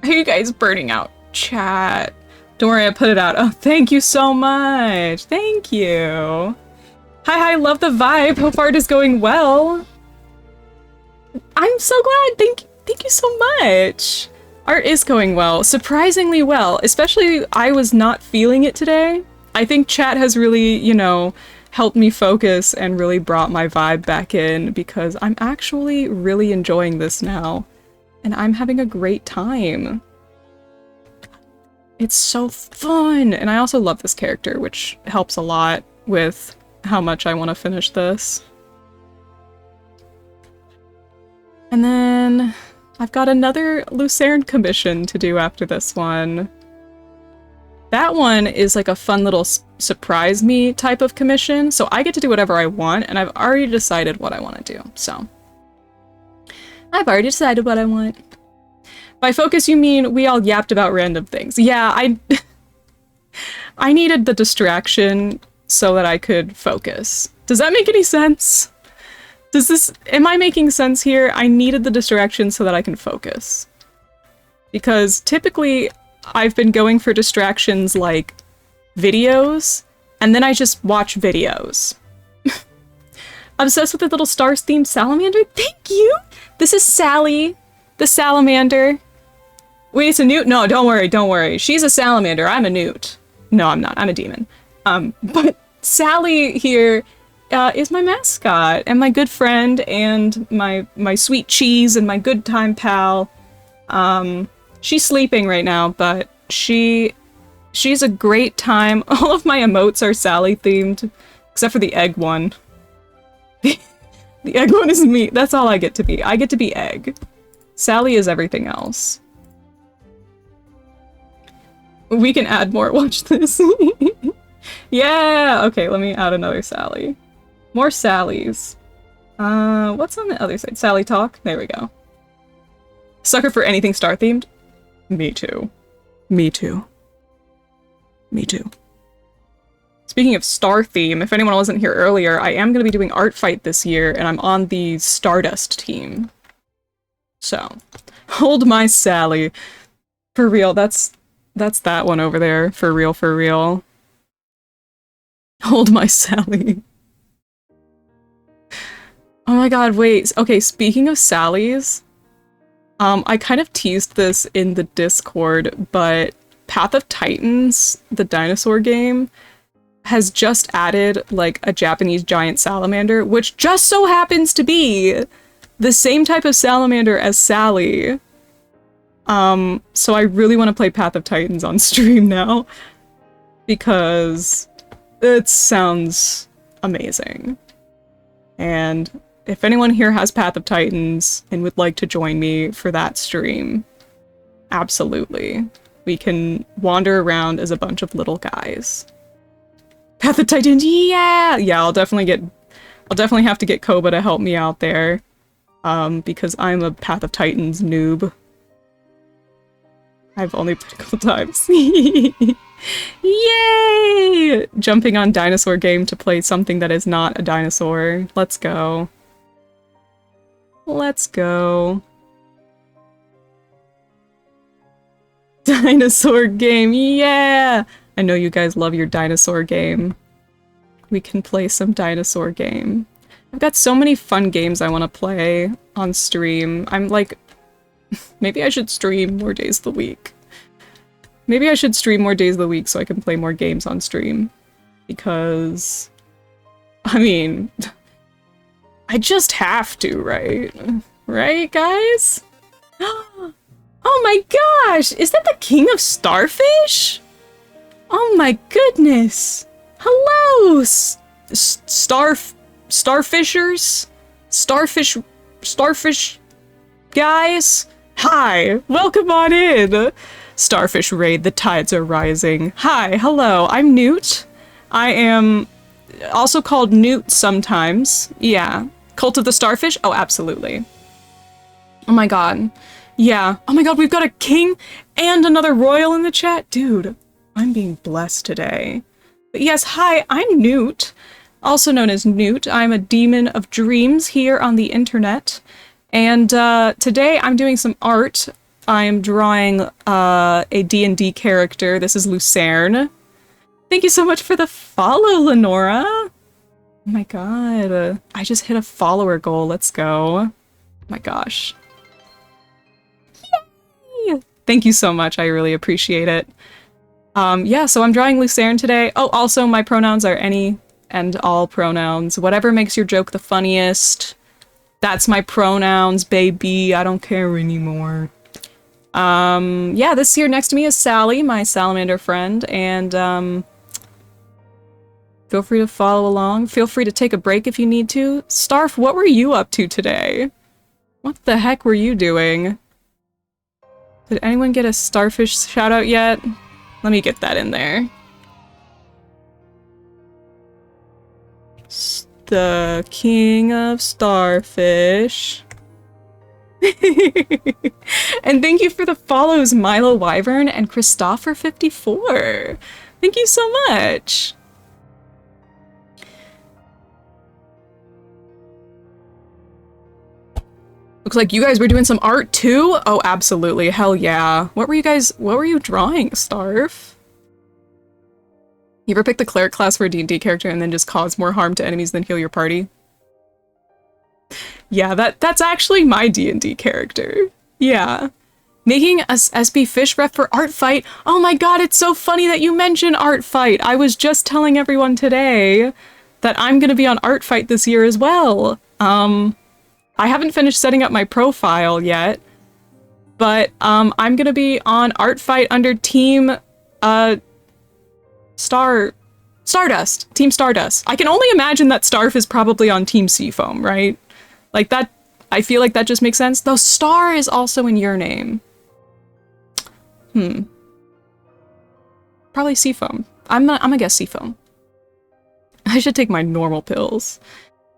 How are you guys burning out chat? Don't worry, I put it out. Oh, thank you so much! Thank you! Hi, love the vibe! Hope art is going well! I'm so glad! Thank you so much! Art is going well. Surprisingly well. Especially, I was not feeling it today. I think chat has really, you know, helped me focus and really brought my vibe back in because I'm actually really enjoying this now. And I'm having a great time. It's so fun! And I also love this character, which helps a lot with how much I want to finish this. And then I've got another Lucerne commission to do after this one. That one is like a fun little surprise me type of commission, so I get to do whatever I want, and I've already decided what I want to do, so. I've already decided what I want. By focus, you mean we all yapped about random things. Yeah, I needed the distraction so that I could focus. Does that make any sense? Am I making sense here? I needed the distraction so that I can focus. Because typically, I've been going for distractions like videos, and then I just watch videos. Obsessed with the little stars-themed salamander? Thank you! This is Sally, the salamander. Wait, it's a newt? No, don't worry. She's a salamander, I'm a newt. No, I'm not, I'm a demon. But Sally here is my mascot, and my good friend, and my sweet cheese, and my good time pal. She's sleeping right now, but she's a great time. All of my emotes are Sally themed, except for the egg one. The egg one is me. That's all I get to be. I get to be egg. Sally is everything else. We can add more. Watch this. Yeah! Okay, let me add another Sally. More Sallys. What's on the other side? Sally talk? There we go. Sucker for anything star-themed? Me too. Me too. Me too. Speaking of star theme, if anyone wasn't here earlier, I am going to be doing Art Fight this year, and I'm on the Stardust team. So, hold my Sally. For real, that's that one over there. For real, for real. Hold my Sally. Oh my god, wait. Okay, speaking of Sallys, I kind of teased this in the Discord, but Path of Titans, the dinosaur game, has just added, like, a Japanese giant salamander, which just so happens to be the same type of salamander as Sally. So I really want to play Path of Titans on stream now, because it sounds amazing. And if anyone here has Path of Titans and would like to join me for that stream, absolutely. We can wander around as a bunch of little guys. Path of Titans, yeah! Yeah, I'll definitely have to get Koba to help me out there. Because I'm a Path of Titans noob. I've only played a couple times. Yay! Jumping on dinosaur game to play something that is not a dinosaur. Let's go. Let's go. Dinosaur game, yeah! I know you guys love your dinosaur game. We can play some dinosaur game. I've got so many fun games I want to play on stream. I'm like, maybe I should stream more days of the week. Maybe I should stream more days of the week so I can play more games on stream. Because, I mean, I just have to, right? Right, guys? Oh my gosh! Is that the king of starfish? Oh my goodness! Hello, starfishers? Starfish guys? Hi, welcome on in! Starfish raid, the tides are rising. Hi, hello, I'm Newt. I am also called Newt sometimes. Yeah. Cult of the Starfish? Oh, absolutely. Oh my god. Yeah. Oh my god, we've got a king and another royal in the chat? Dude, I'm being blessed today. But yes, hi, I'm Newt. Also known as Newt. I'm a demon of dreams here on the internet. And today I'm doing some art. I'm drawing a D&D character. This is Lucerne. Thank you so much for the follow, Lenora. Oh my god. I just hit a follower goal. Let's go. Oh my gosh. Yay! Thank you so much. I really appreciate it. Yeah, so I'm drawing Lucerne today. Oh, also my pronouns are any and all pronouns. Whatever makes your joke the funniest. That's my pronouns, baby. I don't care anymore. Yeah, this here next to me is Sally, my salamander friend, and feel free to follow along. Feel free to take a break if you need to. Starf, what were you up to today? What the heck were you doing? Did anyone get a starfish shout out yet? Let me get that in there. The king of starfish. And thank you for the follows, Milo Wyvern and Christopher54. Thank you so much. Looks like you guys were doing some art too? Oh, absolutely. Hell yeah. What were you drawing, Starf? You ever pick the cleric class for a D&D character and then just cause more harm to enemies than heal your party? Yeah, that's actually my D&D character. Yeah. Making a SB Fish ref for Art Fight. Oh my god, it's so funny that you mention Art Fight. I was just telling everyone today that I'm gonna be on Art Fight this year as well. I haven't finished setting up my profile yet, but I'm gonna be on Art Fight under Team Stardust. Team Stardust. I can only imagine that Starf is probably on Team Seafoam, right? Like that, I feel like that just makes sense. Though Star is also in your name. Probably Seafoam. I'm gonna guess Seafoam. I should take my normal pills.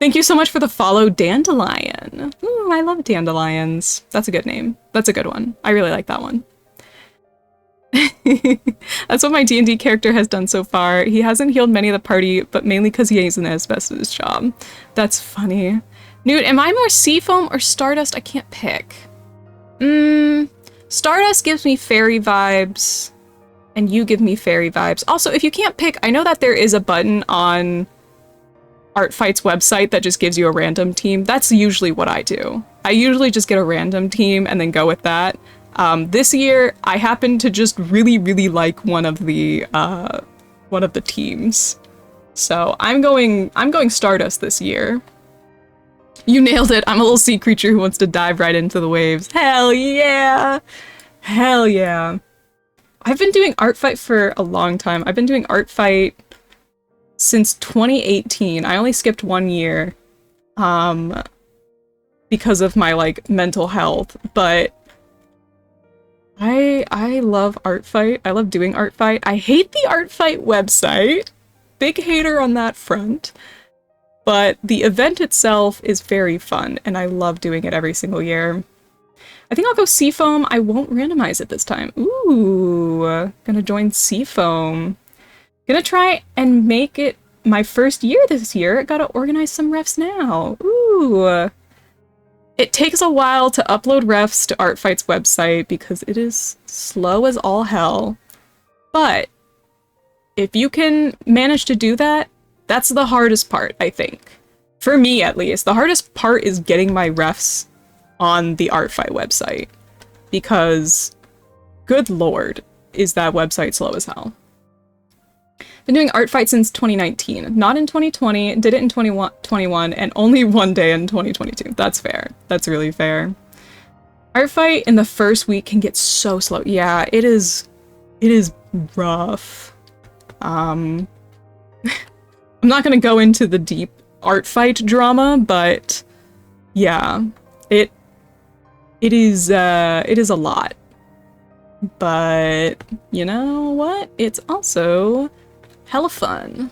Thank you so much for the follow, Dandelion. Ooh, I love dandelions. That's a good name. That's a good one. I really like that one. That's what my D&D character has done so far. He hasn't healed many of the party, but mainly because he isn't as best at his job. That's funny. Newt, am I more Seafoam or Stardust? I can't pick. Stardust gives me fairy vibes, and you give me fairy vibes. Also, if you can't pick, I know that there is a button on Art Fight's website that just gives you a random team. That's usually what I do. I usually just get a random team and then go with that. This year, I happen to just really, really like one of the teams. So I'm going Stardust this year. You nailed it. I'm a little sea creature who wants to dive right into the waves. Hell yeah! Hell yeah. I've been doing Art Fight for a long time. I've been doing Art Fight since 2018. I only skipped 1 year because of my like mental health, but I love Art Fight. I love doing Art Fight. I hate the Art Fight website. Big hater on that front. But the event itself is very fun, and I love doing it every single year. I think I'll go Seafoam. I won't randomize it this time. Ooh, gonna join Seafoam. Gonna try and make it my first year this year. Gotta organize some refs now. Ooh. It takes a while to upload refs to Art Fight's website because it is slow as all hell. But if you can manage to do that, that's the hardest part, I think. For me, at least. The hardest part is getting my refs on the Art Fight website. Because, good lord, is that website slow as hell. Been doing Art Fight since 2019. Not in 2020, did it in 2021, and only one day in 2022. That's fair. That's really fair. Art fight in the first week can get so slow. Yeah, it is rough. I'm not gonna go into the deep art fight drama, but yeah, it is a lot. But you know what? It's also hella fun.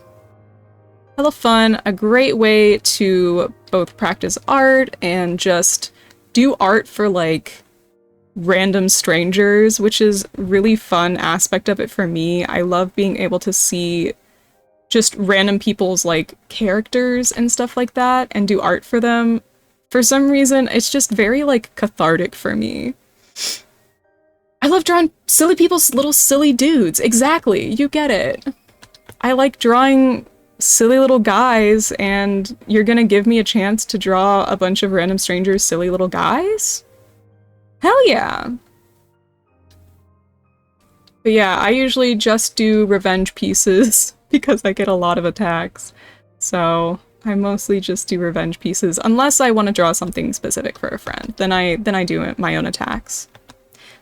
Hella fun, a great way to both practice art and just do art for like random strangers, which is really fun aspect of it for me. I love being able to see just random people's like characters and stuff like that and do art for them. For some reason, it's just very like cathartic for me. I love drawing silly people's little silly dudes. Exactly, you get it. I like drawing silly little guys, and you're gonna give me a chance to draw a bunch of random strangers' silly little guys? Hell yeah! But yeah, I usually just do revenge pieces because I get a lot of attacks. So I mostly just do revenge pieces, unless I want to draw something specific for a friend. Then I do my own attacks.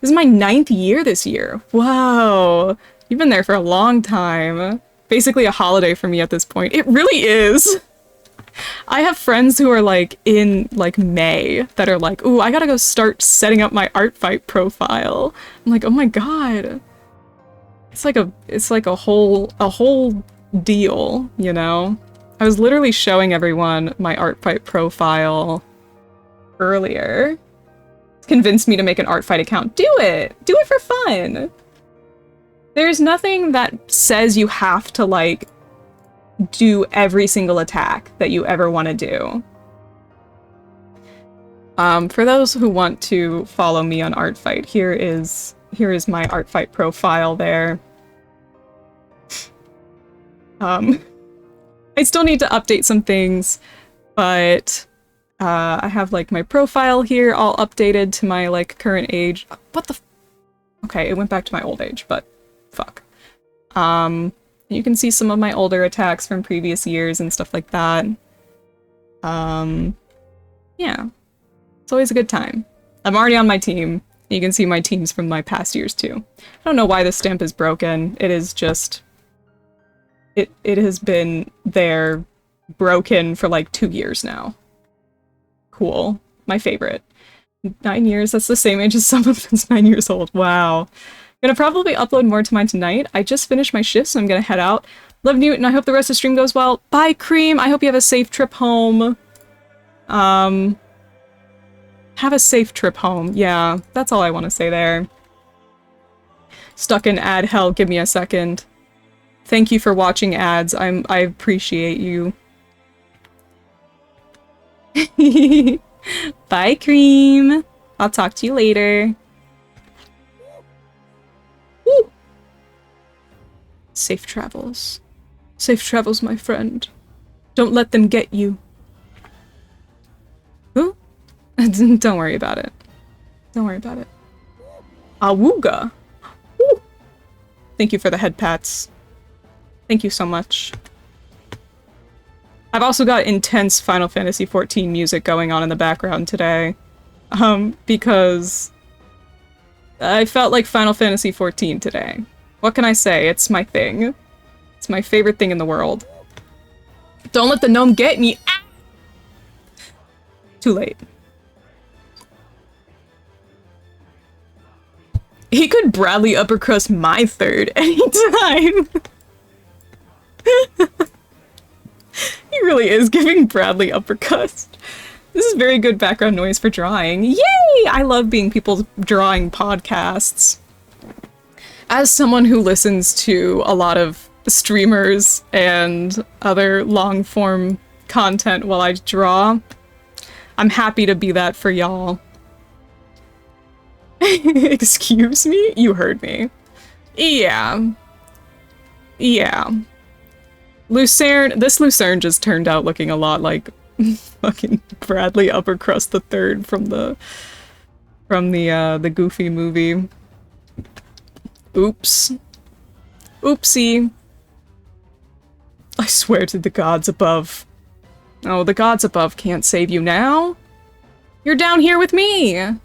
This is my 9th year this year. Wow! You've been there for a long time. Basically a holiday for me at this point. It really is! I have friends who are like in like May that are like, ooh, I gotta go start setting up my art fight profile. I'm like, oh my god. It's like a whole deal, you know? I was literally showing everyone my art fight profile earlier. It's convinced me to make an art fight account. Do it! Do it for fun! There's nothing that says you have to, like, do every single attack that you ever want to do. For those who want to follow me on Artfight, here is my Artfight profile there. I still need to update some things, but I have, like, my profile here all updated to my, like, current age. What the f- Okay, it went back to my old age, but fuck. You can see some of my older attacks from previous years and stuff like that. Yeah. It's always a good time. I'm already on my team. You can see my teams from my past years too. I don't know why this stamp is broken. It is just... It has been there broken for like 2 years now. Cool. My favorite. 9 years, that's the same age as someone that's 9 years old. Wow. I'm gonna probably upload more to mine tonight. I just finished my shift, so I'm gonna head out. Love Newton, I hope the rest of the stream goes well. Bye, Cream! I hope you have a safe trip home. Have a safe trip home. Yeah, that's all I want to say there. Stuck in ad hell, give me a second. Thank you for watching ads. I appreciate you. Bye, Cream! I'll talk to you later. Woo. Safe travels. Safe travels, my friend. Don't let them get you. Who? Don't worry about it. Don't worry about it. Awooga! Woo. Thank you for the head pats. Thank you so much. I've also got intense Final Fantasy XIV music going on in the background today. Because I felt like Final Fantasy XIV today. What can I say? It's my thing. It's my favorite thing in the world. Don't let the gnome get me! Ah! Too late. He could Bradley uppercrust my third anytime! He really is giving Bradley uppercuts. This is very good background noise for drawing. Yay! I love being people's drawing podcasts. As someone who listens to a lot of streamers and other long-form content while I draw, I'm happy to be that for y'all. Excuse me? You heard me. Yeah. Yeah. Lucerne, this Lucerne just turned out looking a lot like fucking Bradley Uppercrust the Third from the Goofy movie. Oops. Oopsie. I swear to the gods above. Oh, the gods above can't save you now. You're down here with me.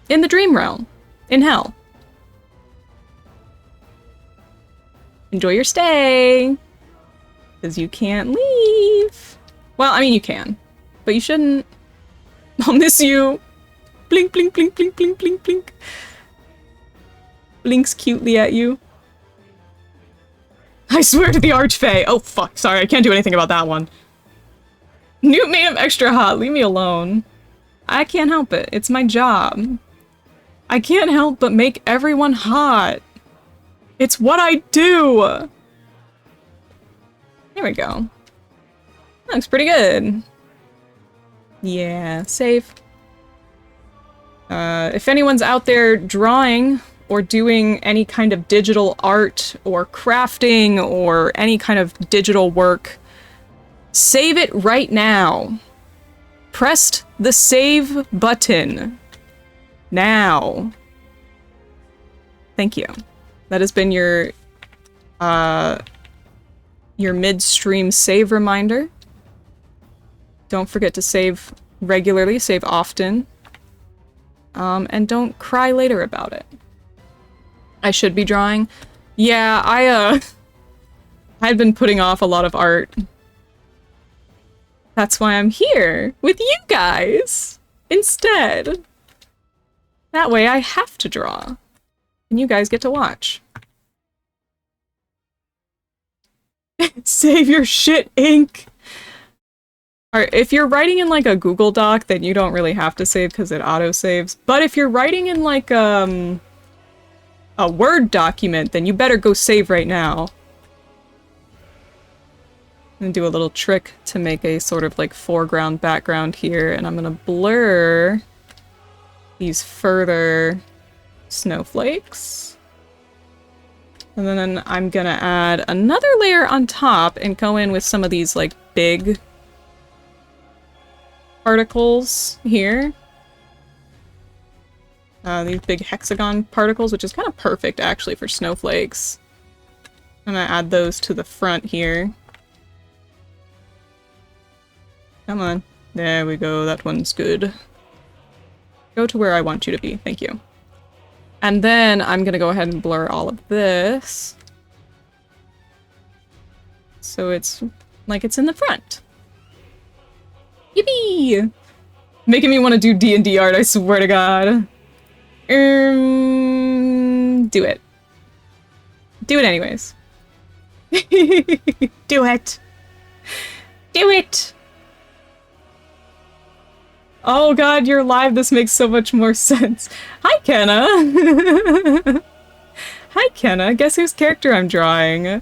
In the dream realm. In hell. Enjoy your stay. Because you can't leave. Well, I mean, you can. But you shouldn't. I'll miss you. Blink, blink, blink, blink, blink, blink, blink. Blinks cutely at you. I swear to the Archfey. Oh, fuck. Sorry, I can't do anything about that one. Newt made him extra hot. Leave me alone. I can't help it. It's my job. I can't help but make everyone hot. It's what I do. There we go. That looks pretty good. Yeah, save. If anyone's out there drawing or doing any kind of digital art or crafting or any kind of digital work, save it right now. Press the save button. Now. Thank you. That has been your midstream save reminder. Don't forget to save regularly, save often. And don't cry later about it. I should be drawing. Yeah, I've been putting off a lot of art. That's why I'm here with you guys instead. That way I have to draw. And you guys get to watch. Save your shit, ink! Alright, if you're writing in like a Google Doc, then you don't really have to save because it auto-saves. But if you're writing in like a Word document, then you better go save right now. I'm gonna do a little trick to make a sort of like foreground background here, and I'm gonna blur these further snowflakes. And then I'm gonna add another layer on top and go in with some of these like big particles here. These big hexagon particles, which is kind of perfect actually for snowflakes. I'm gonna add those to the front here. Come on. There we go, that one's good. Go to where I want you to be, thank you. And then I'm gonna go ahead and blur all of this. So it's like it's in the front. Yippee! Making me want to do D&D art, I swear to God. Do it. Do it anyways. Do it! Do it! Oh god, you're live, this makes so much more sense. Hi, Kenna! Hi, Kenna. Guess whose character I'm drawing? I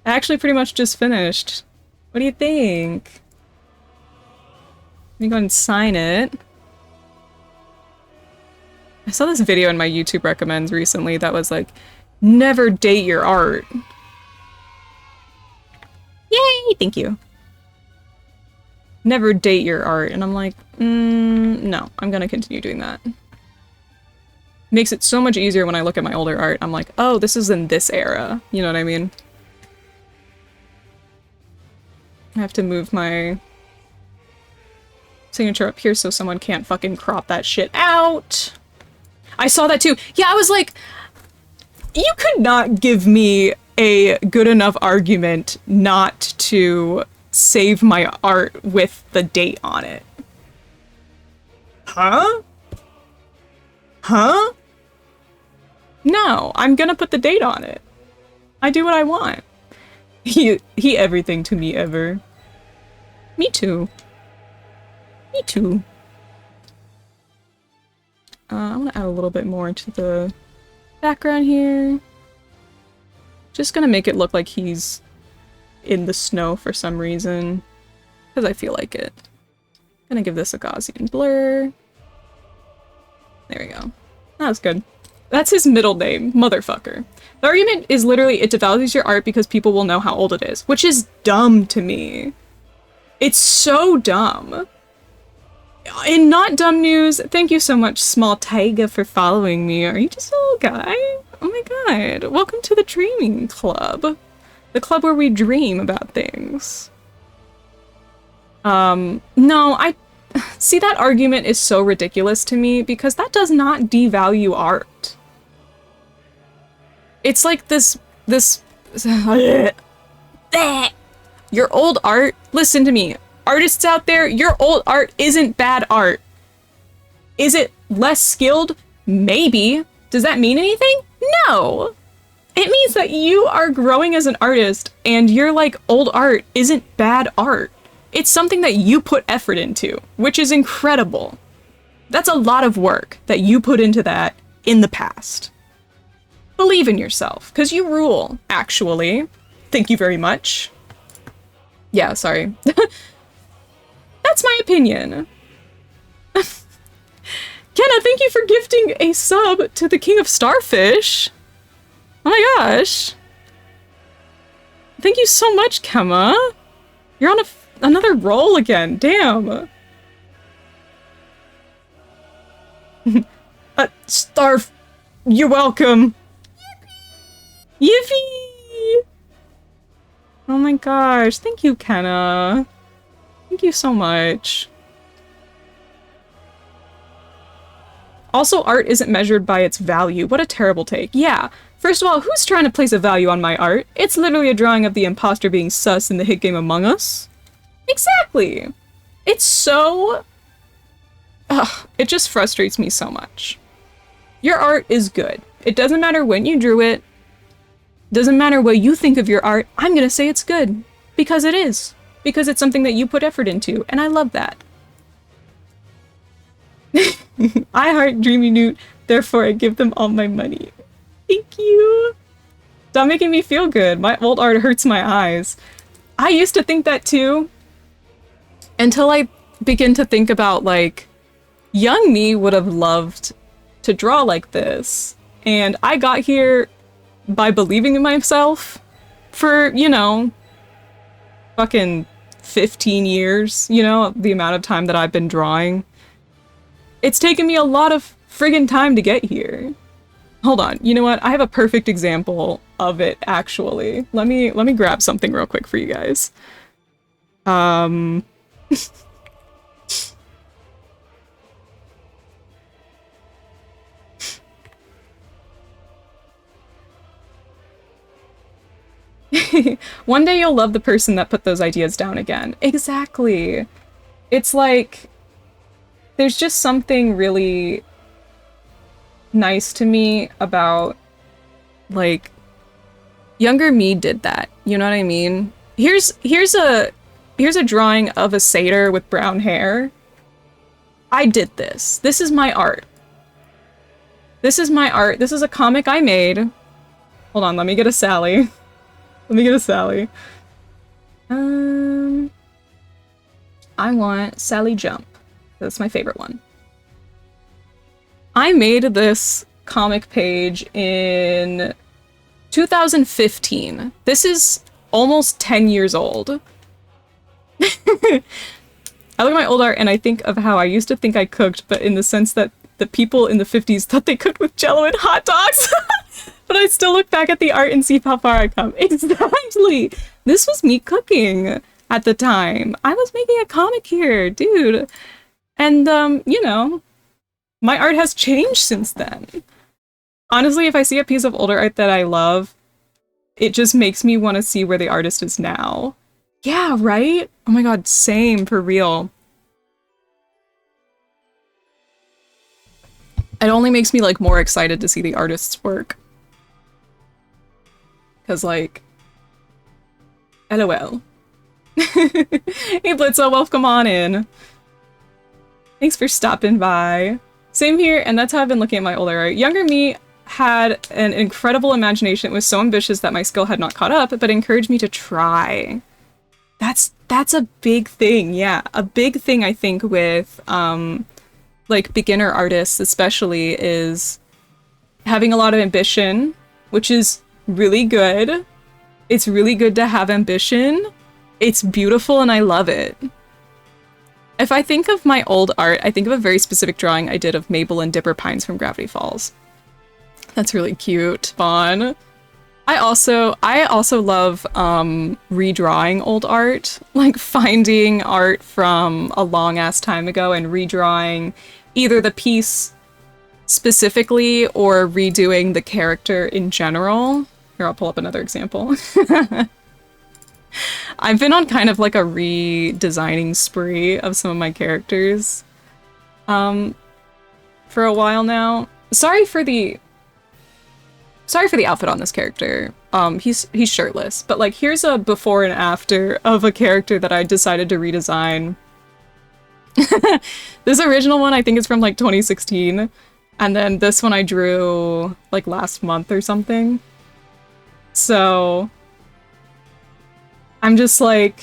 actually pretty much just finished. What do you think? Let me go and sign it. I saw this video in my YouTube recommends recently that was like, never date your art. Yay! Thank you. Never date your art. And I'm like, no, I'm gonna continue doing that. Makes it so much easier when I look at my older art. I'm like, oh, this is in this era. You know what I mean? I have to move my signature up here so someone can't fucking crop that shit out. I saw that too. Yeah, I was like, you could not give me a good enough argument not to save my art with the date on it. Huh? Huh? No, I'm gonna put the date on it. I do what I want. He everything to me ever. Me too. Me too. I want to add a little bit more into the background here. Just gonna make it look like he's in the snow for some reason. Because I feel like it. Gonna give this a Gaussian blur. There we go. That was good. That's his middle name, motherfucker. The argument is literally it devalues your art because people will know how old it is, which is dumb to me. It's so dumb. In not dumb news, thank you so much, Small Taiga, for following me. Are you just a little guy? Oh my god. Welcome to the Dreaming Club. The club where we dream about things. No, See, that argument is so ridiculous to me because that does not devalue art. It's like this your old art, listen to me, artists out there, your old art isn't bad art. Is it less skilled? Maybe. Does that mean anything? No. It means that you are growing as an artist and your like old art isn't bad art. It's something that you put effort into, which is incredible. That's a lot of work that you put into that in the past. Believe in yourself, because you rule, actually. Thank you very much. Yeah, sorry. That's my opinion. Kenna, thank you for gifting a sub to the King of Starfish. Oh my gosh. Thank you so much, Kemma. You're on another roll again. Damn. Starf, you're welcome. Yippee! Oh my gosh. Thank you, Kenna. Thank you so much. Also, art isn't measured by its value. What a terrible take. Yeah. First of all, who's trying to place a value on my art? It's literally a drawing of the imposter being sus in the hit game Among Us. Exactly. It's so... Ugh, it just frustrates me so much. Your art is good. It doesn't matter when you drew it. Doesn't matter what you think of your art. I'm gonna say it's good. Because it is. Because it's something that you put effort into. And I love that. I heart Dreamy Newt, therefore I give them all my money. Thank you. Stop making me feel good. My old art hurts my eyes. I used to think that too. Until I begin to think about, like, young me would have loved to draw like this. And I got here by believing in myself for, you know, fucking 15 years, you know, the amount of time that I've been drawing. It's taken me a lot of friggin' time to get here. Hold on, you know what? I have a perfect example of it, actually. Let me grab something real quick for you guys. One day you'll love the person that put those ideas down again. Exactly. It's like, there's just something really nice to me about, like, younger me did that. You know what I mean? Here's a drawing of a satyr with brown hair. I did this. This is my art. This is my art. This is a comic I made. Hold on, let me get a Sally. Let me get a Sally. I want Sally Jump. That's my favorite one. I made this comic page in 2015. This is almost 10 years old. I look at my old art and I think of how I used to think I cooked, but in the sense that the people in the 50s thought they cooked with Jell-O and hot dogs. But I still look back at the art and see how far I come. Exactly! This was me cooking at the time. I was making a comic here, dude. And, you know, my art has changed since then. Honestly, if I see a piece of older art that I love, it just makes me want to see where the artist is now. Yeah, right? Oh my god, same, for real. It only makes me, like, more excited to see the artist's work. Because, like, LOL. Hey, Blitzo, welcome on in. Thanks for stopping by. Same here, and that's how I've been looking at my older art. Younger me had an incredible imagination. It was so ambitious that my skill had not caught up, but encouraged me to try. That's a big thing, yeah. A big thing, I think, with, like, beginner artists especially, is having a lot of ambition, which is really good. It's really good to have ambition. It's beautiful and I love it. If I think of my old art, I think of a very specific drawing I did of Mabel and Dipper Pines from Gravity Falls. That's really cute, Vaughn. I also love redrawing old art, like finding art from a long ass time ago and redrawing either the piece specifically or redoing the character in general. Here, I'll pull up another example. I've been on kind of like a redesigning spree of some of my characters for a while now. Sorry for the outfit on this character. He's shirtless, but like here's a before and after of a character that I decided to redesign. This original one I think is from like 2016, and then this one I drew like last month or something. So I'm just like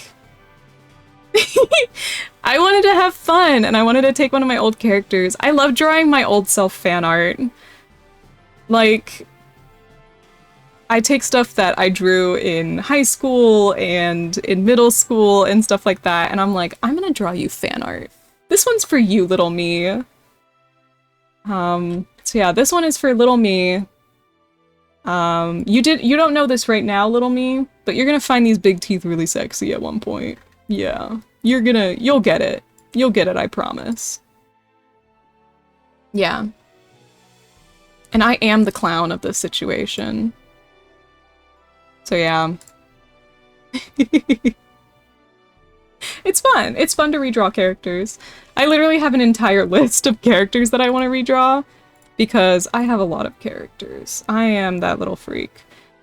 I wanted to have fun and I wanted to take one of my old characters. I love drawing my old self fan art. Like I take stuff that I drew in high school and in middle school and stuff like that, and I'm like, I'm gonna draw you fan art. This one's for you, little me. So yeah, this one is for little me. You don't know this right now, little me, but you're gonna find these big teeth really sexy at one point. Yeah. You'll get it. You'll get it, I promise. Yeah. And I am the clown of this situation. So yeah. It's fun. It's fun to redraw characters. I literally have an entire list of characters that I want to redraw because I have a lot of characters. I am that little freak.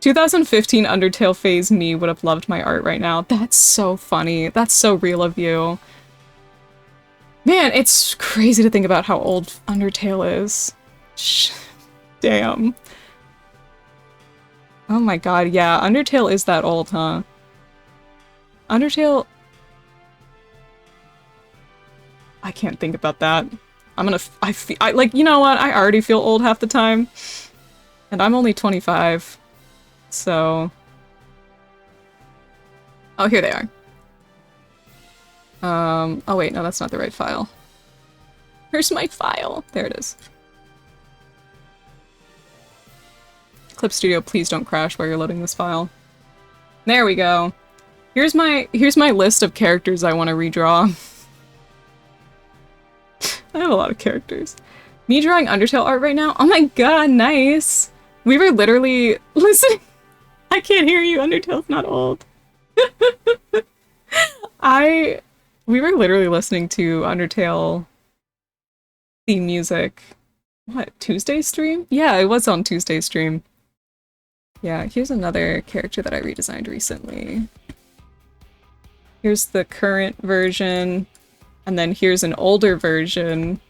2015 Undertale phase me would have loved my art right now. That's so funny. That's so real of you. Man, it's crazy to think about how old Undertale is. Damn. Oh my god, yeah, Undertale is that old, huh? Undertale... I can't think about that. Like, you know what? I already feel old half the time. And I'm only 25. So... Oh, here they are. Oh wait, no, that's not the right file. Here's my file. There it is. Clip Studio, please don't crash while you're loading this file. There we go. Here's my list of characters I want to redraw. I have a lot of characters. Me drawing Undertale art right now? Oh my god, nice! We were literally listening. I can't hear you, Undertale's not old. We were literally listening to Undertale theme music. What, Tuesday stream? Yeah, it was on Tuesday stream. Yeah, here's another character that I redesigned recently. Here's the current version, and then here's an older version.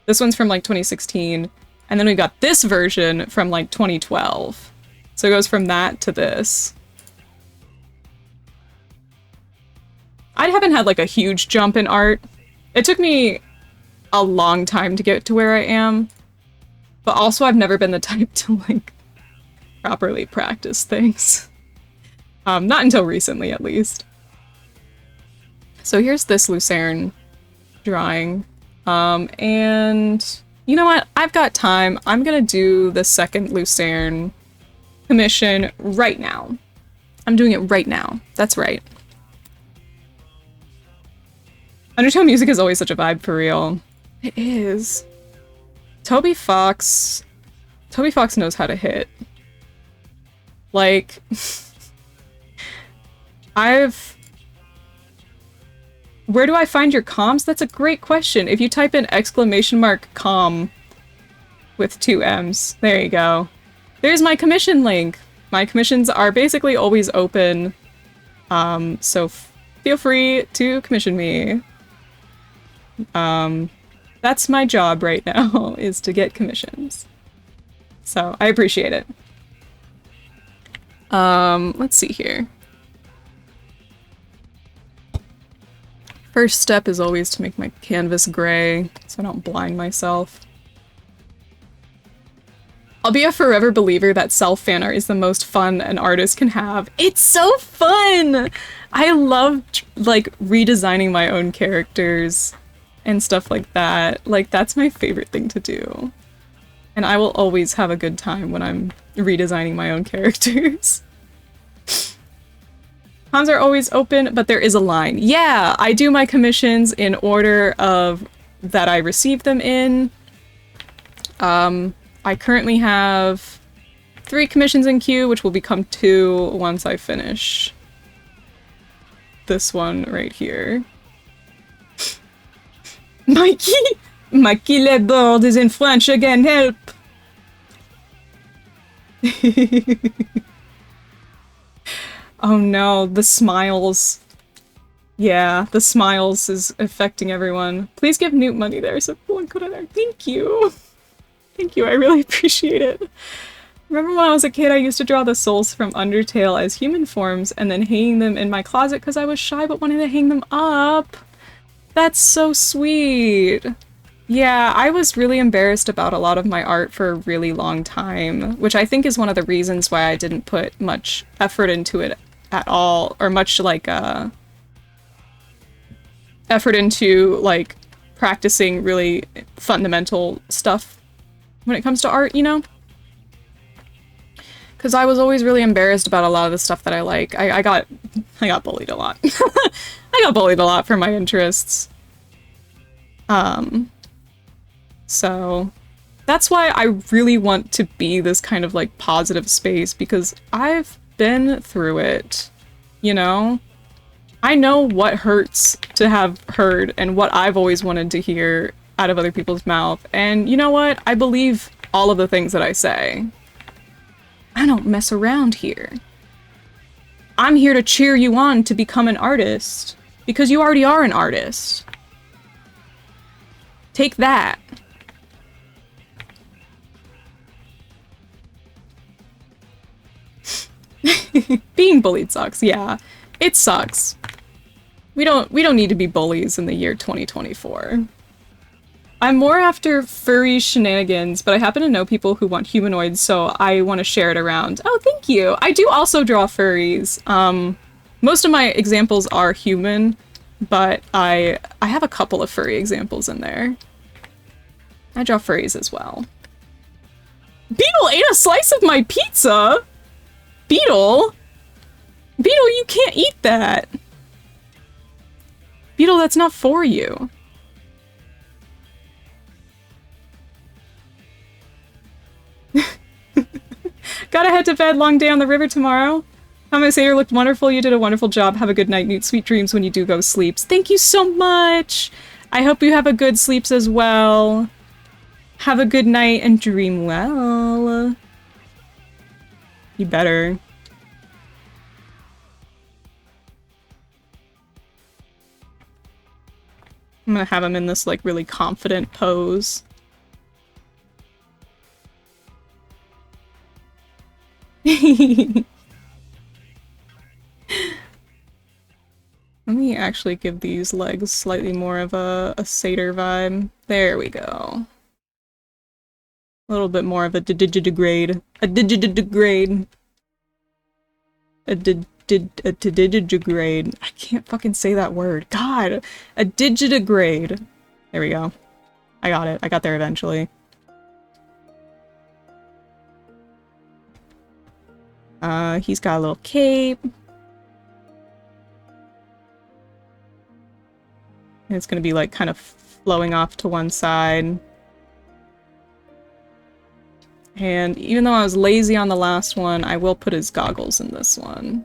This one's from like 2016, and then we got this version from like 2012. So it goes from that to this. I haven't had like a huge jump in art. It took me a long time to get to where I am, but also I've never been the type to like properly practice things. Not until recently, at least. So here's this Lucerne drawing. And you know what? I've got time. I'm gonna do the second Lucerne commission right now. I'm doing it right now. That's right. Undertale music is always such a vibe for real. It is. Toby Fox knows how to hit. Like, where do I find your comms? That's a great question. If you type in !comm with 2 M's, there you go. There's my commission link. My commissions are basically always open, so feel free to commission me. That's my job right now, is to get commissions. So, I appreciate it. Let's see here. First step is always to make my canvas gray, so I don't blind myself. I'll be a forever believer that self-fan art is the most fun an artist can have. It's so fun! I love, like, redesigning my own characters and stuff like that. Like, that's my favorite thing to do. And I will always have a good time when I'm redesigning my own characters. Cons are always open, but there is a line. Yeah, I do my commissions in order of that I receive them in. I currently have 3 commissions in queue, which will become 2 once I finish this one right here. Mikey! Mikey Lebord is in French again, help! Oh no, the smiles. Yeah, the smiles is affecting everyone. Please give Newt money there so everyone could have. Thank you! Thank you, I really appreciate it. Remember when I was a kid, I used to draw the souls from Undertale as human forms and then hanging them in my closet because I was shy but wanted to hang them up. That's so sweet. Yeah, I was really embarrassed about a lot of my art for a really long time, which I think is one of the reasons why I didn't put much effort into it at all, or much, like, effort into, like, practicing really fundamental stuff when it comes to art, you know? Because I was always really embarrassed about a lot of the stuff that I like. I got bullied a lot. I got bullied a lot for my interests. So that's why I really want to be this kind of like positive space, because I've been through it, you know? I know what hurts to have heard and what I've always wanted to hear out of other people's mouth. And you know what? I believe all of the things that I say. I don't mess around here. I'm here to cheer you on to become an artist, because you already are an artist. Take that. Being bullied sucks, yeah. It sucks. We don't need to be bullies in the year 2024. I'm more after furry shenanigans, but I happen to know people who want humanoids, so I want to share it around. Oh, thank you! I do also draw furries. Most of my examples are human, but I have a couple of furry examples in there. I draw furries as well. Beetle ate a slice of my pizza! Beetle? Beetle, you can't eat that! Beetle, that's not for you. Gotta head to bed, long day on the river tomorrow. Commentator looked wonderful, you did a wonderful job. Have a good night, Newt. Sweet dreams when you do go sleeps. Thank you so much! I hope you have a good sleeps as well. Have a good night and dream well. You better. I'm gonna have him in this, like, really confident pose. Let me actually give these legs slightly more of a satyr vibe. There we go. A little bit more of a digidegrade. A digidegrade. A digidegrade. I can't fucking say that word. God! A digidegrade. There we go. I got it. I got there eventually. He's got a little cape. And it's gonna be like kind of flowing off to one side. And even though I was lazy on the last one, I will put his goggles in this one.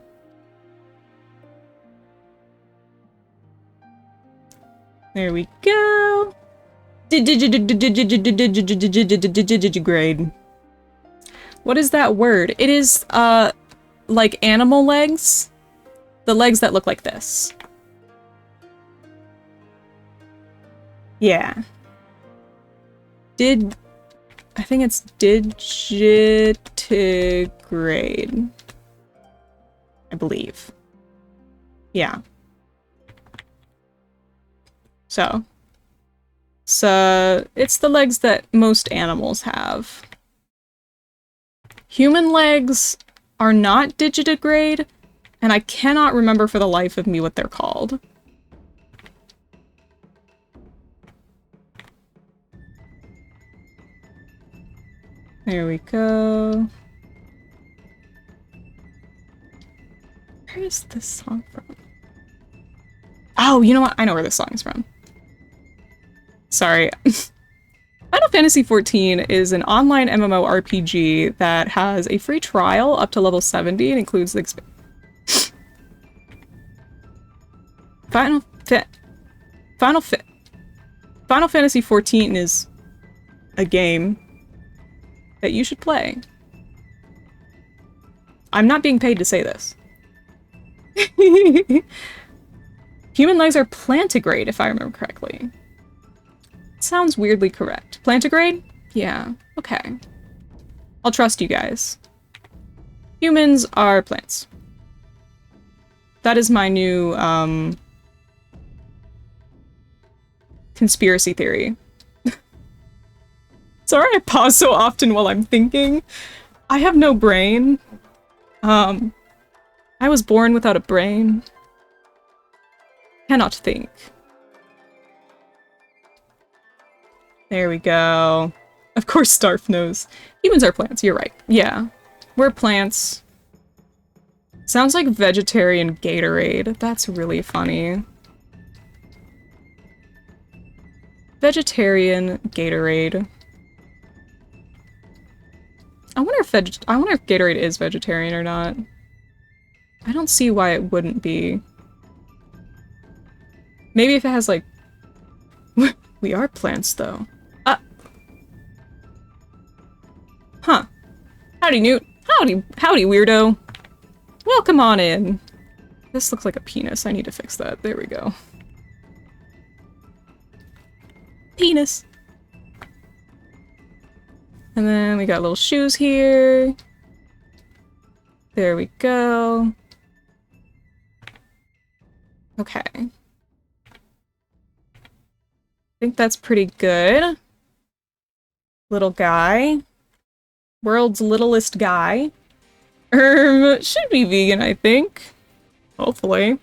There we go. Digigrade. What is that word? It is, like animal legs. The legs that look like this. Yeah. I think it's digitigrade. I believe. Yeah. So it's the legs that most animals have. Human legs are not digitigrade, and I cannot remember for the life of me what they're called. There we go. Where is this song from? Oh, you know what? I know where this song is from. Sorry. Final Fantasy XIV is an online MMORPG that has a free trial up to level 70 and includes the Final Fantasy XIV is a game that you should play. I'm not being paid to say this. Human legs are plantigrade, if I remember correctly. Sounds weirdly correct. Plantigrade? Yeah, okay. I'll trust you guys. Humans are plants. That is my new, conspiracy theory. Sorry I pause so often while I'm thinking. I have no brain. I was born without a brain. Cannot think. There we go. Of course Starf knows. Humans are plants, you're right. Yeah. We're plants. Sounds like vegetarian Gatorade. That's really funny. Vegetarian Gatorade. I wonder if Gatorade is vegetarian or not. I don't see why it wouldn't be. Maybe if it has like we are plants though. Huh. Howdy Newt. Howdy weirdo. Welcome on in. This looks like a penis. I need to fix that. There we go. Penis. And then we got little shoes here. There we go. Okay. I think that's pretty good. Little guy. World's littlest guy. Should be vegan, I think. Hopefully.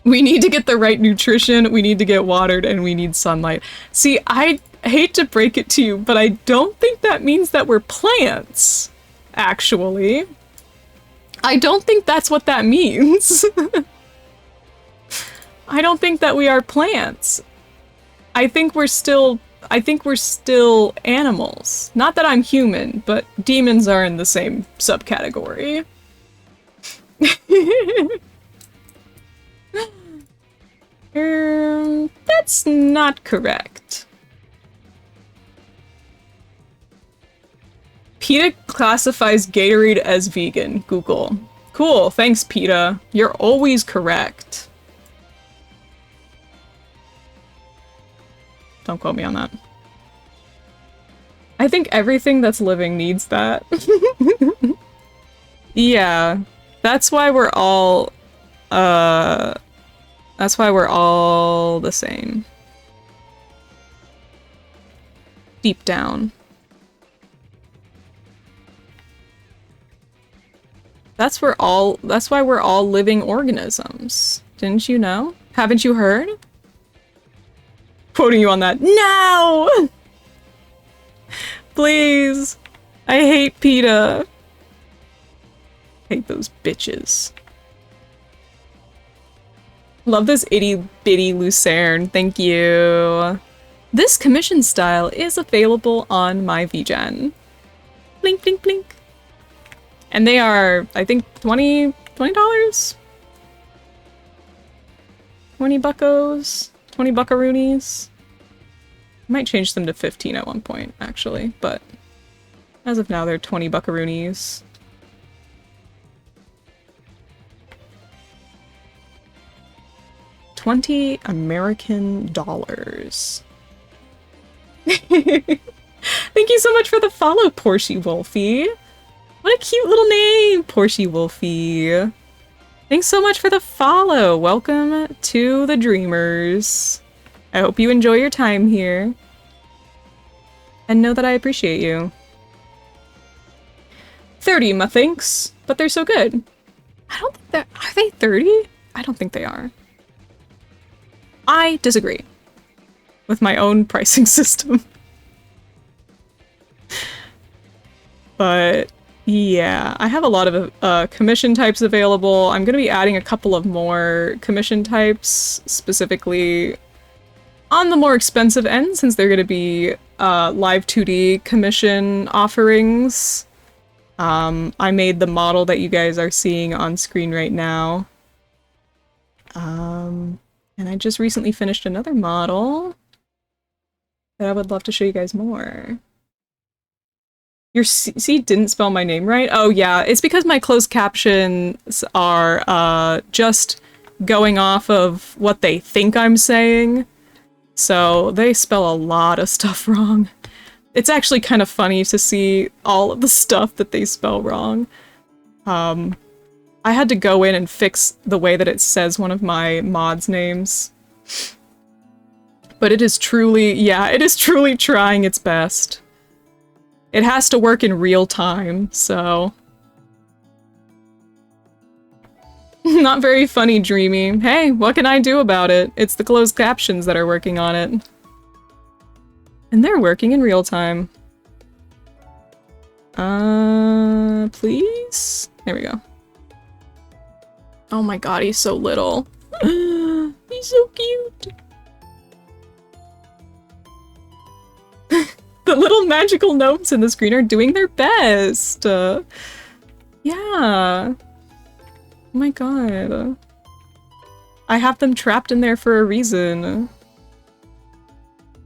We need to get the right nutrition, we need to get watered, and we need sunlight. See, I hate to break it to you, but I don't think that means that we're plants, actually. I don't think that's what that means. I don't think that we are plants. I think we're still animals. Not that I'm human, but demons are in the same subcategory. That's not correct. PETA classifies Gatorade as vegan. Google. Cool, thanks PETA. You're always correct. Don't quote me on that. I think everything that's living needs that. Yeah, that's why we're all the same. Deep down. That's why we're all living organisms. Didn't you know? Haven't you heard? Quoting you on that. No! Please. I hate PETA. Hate those bitches. Love this itty bitty lucerne. Thank you. This commission style is available on my VGen. Blink, blink, blink. And they are, I think, $20? 20 buckos? 20 buckaroonies? Might change them to 15 at one point, actually, but as of now, they're 20 buckaroonies. $20 American dollars. Thank you so much for the follow, Portia Wolfie. What a cute little name, Portia Wolfie. Thanks so much for the follow. Welcome to the Dreamers. I hope you enjoy your time here. And know that I appreciate you. 30, methinks, but they're so good. I don't think they're... Are they 30? I don't think they are. I disagree with my own pricing system. But Yeah, I have a lot of commission types available. I'm going to be adding a couple of more commission types, specifically on the more expensive end, since they're going to be live 2D commission offerings. I made the model that you guys are seeing on screen right now. And I just recently finished another model that I would love to show you guys more. Your C didn't spell my name right? Oh yeah, it's because my closed captions are just going off of what they think I'm saying. So they spell a lot of stuff wrong. It's actually kind of funny to see all of the stuff that they spell wrong. I had to go in and fix the way that it says one of my mods' names. But it is truly, yeah, it is truly trying its best. It has to work in real time, so... Not very funny, Dreamy. Hey, what can I do about it? It's the closed captions that are working on it. And they're working in real time. Please? There we go. Oh my god, he's so little. He's so cute. The little magical gnomes in the screen are doing their best. Yeah. Oh my god. I have them trapped in there for a reason.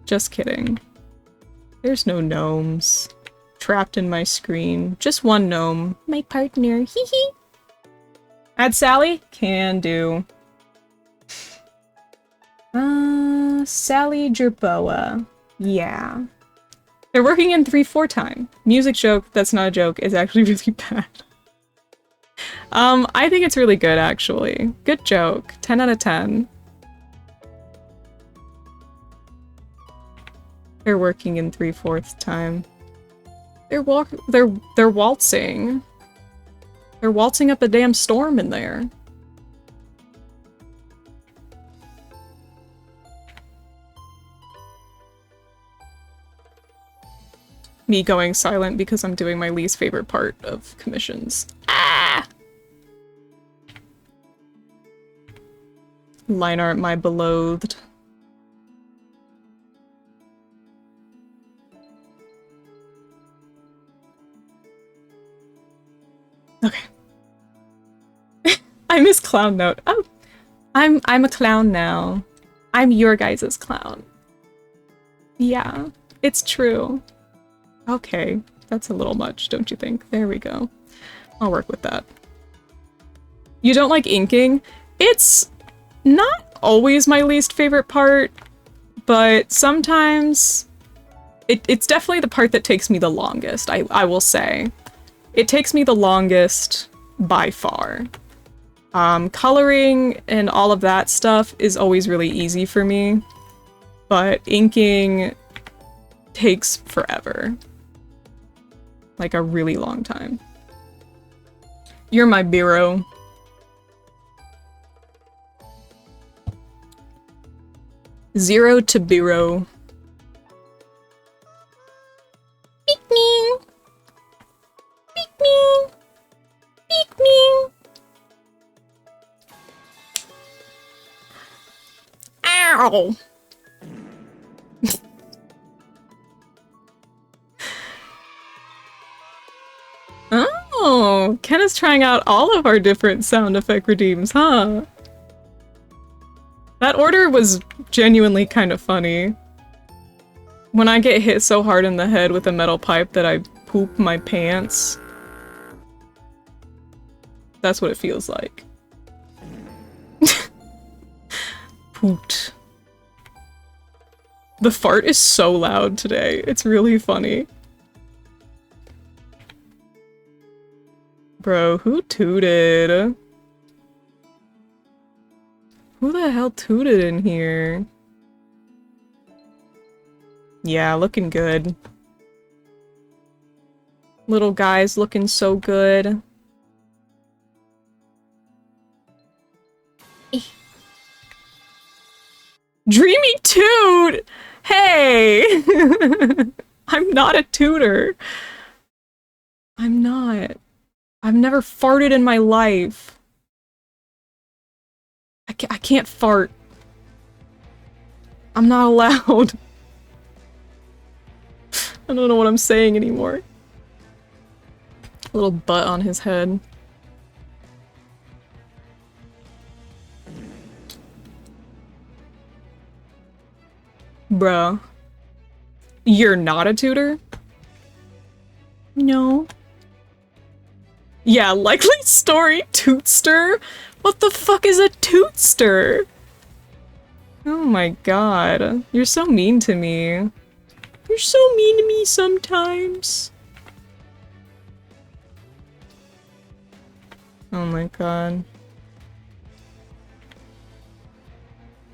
Just kidding. There's no gnomes trapped in my screen. Just one gnome. My partner. Hee hee. Add Sally? Can do. Sally Jerboa. Yeah. They're working in 3/4 time. Music joke, that's not a joke, is actually really bad. I think it's really good, actually. Good joke. 10 out of 10. They're working in 3/4 time. They're waltzing. They're waltzing up a damn storm in there. Me going silent because I'm doing my least favorite part of commissions. Ah! Line art, my beloved. Okay. I miss Clown Note. Oh, I'm a clown now. I'm your guys' clown. Yeah, it's true. Okay, that's a little much, don't you think? There we go. I'll work with that. You don't like inking? It's not always my least favorite part, but sometimes it's definitely the part that takes me the longest, I will say. It takes me the longest by far. Coloring and all of that stuff is always really easy for me, but inking takes forever. Like a really long time. You're my bureau. Zero to bureau. Beep me. Beep me. Beep me. Ow. Oh, Ken is trying out all of our different sound effect redeems, huh? That order was genuinely kind of funny. When I get hit so hard in the head with a metal pipe that I poop my pants. That's what it feels like. Pooped. The fart is so loud today. It's really funny. Bro, who tooted? Who the hell tooted in here? Yeah, looking good. Little guy's looking so good. Dreamy toot! Hey! I'm not a tutor. I'm not. I've never farted in my life. I can't fart. I'm not allowed. I don't know what I'm saying anymore. Little butt on his head. Bruh. You're not a tutor? No. Yeah, likely story, tootster? What the fuck is a tootster? Oh my god. You're so mean to me. You're so mean to me sometimes. Oh my god.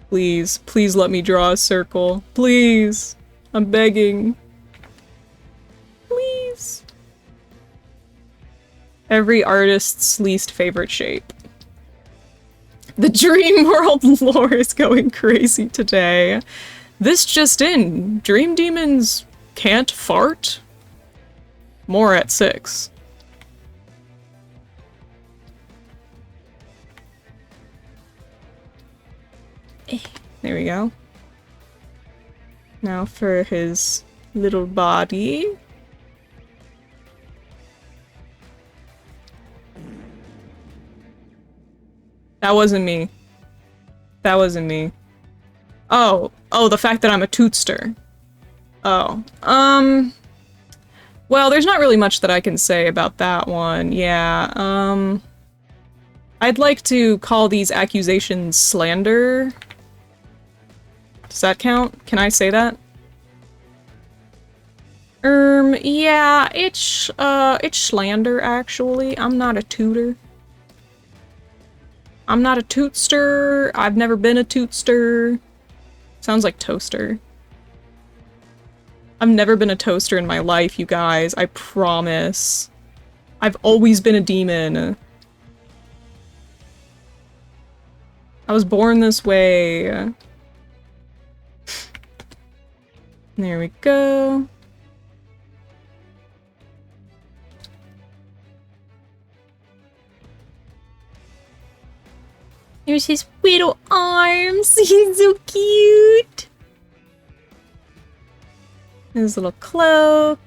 Please, please let me draw a circle. Please. I'm begging. Please. Every artist's least favorite shape. The Dream World lore is going crazy today. This just in. Dream demons can't fart? More at 6. There we go. Now for his little body. That wasn't me. That wasn't me. Oh, the fact that I'm a tootster. Oh, well, there's not really much that I can say about that one. Yeah, I'd like to call these accusations slander. Does that count? Can I say that? Yeah, it's slander, actually. I'm not a tutor. I'm not a tootster. I've never been a tootster. Sounds like toaster. I've never been a toaster in my life, you guys. I promise. I've always been a demon. I was born this way. There we go. Here's his little arms. He's so cute. His little cloak.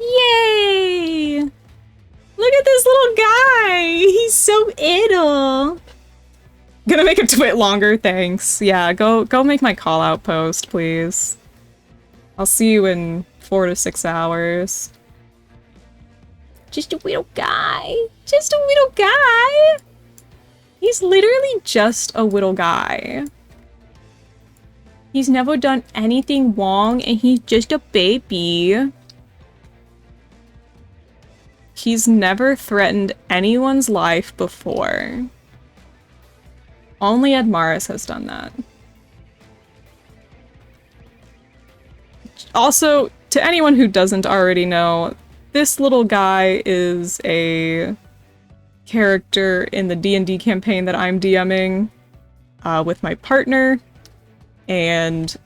Yay! Look at this little guy. He's so ittle. Gonna make him twit longer, thanks. Yeah, go make my call out post, please. I'll see you in 4 to 6 hours. Just a little guy. Just a little guy. He's literally just a little guy. He's never done anything wrong and he's just a baby. He's never threatened anyone's life before. Only Admaris has done that. Also, to anyone who doesn't already know, this little guy is a character in the D&D campaign that I'm DMing with my partner, and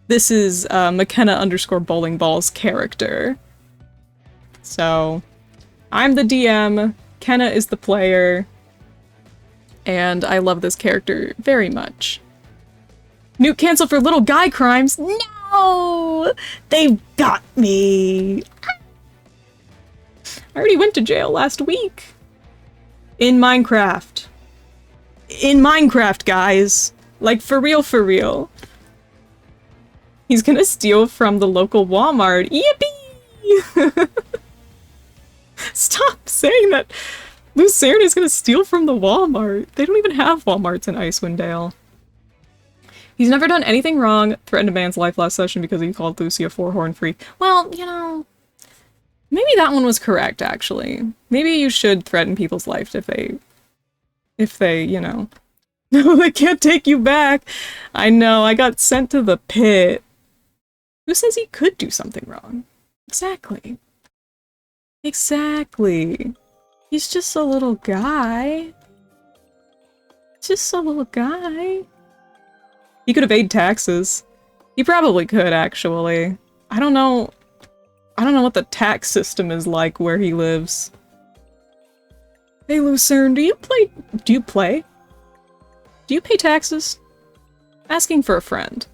this is McKenna_bowlingball's character. So, I'm the DM, Kenna is the player, and I love this character very much. Nuke cancel for little guy crimes? No! They've got me! I already went to jail last week. In Minecraft. In Minecraft, guys. Like, for real, for real. He's gonna steal from the local Walmart. Yippee! Stop saying that. Lucerne is gonna steal from the Walmart. They don't even have Walmarts in Icewind Dale. He's never done anything wrong. Threatened a man's life last session because he called Lucy a four-horn freak. Well, you know... maybe that one was correct, actually. Maybe you should threaten people's life if they, you know... No, they can't take you back! I know, I got sent to the pit. Who says he could do something wrong? Exactly. Exactly. He's just a little guy. Just a little guy. He could evade taxes. He probably could, actually. I don't know I don't know what the tax system is like where he lives. Hey Lucerne, do you play? Do you pay taxes? Asking for a friend.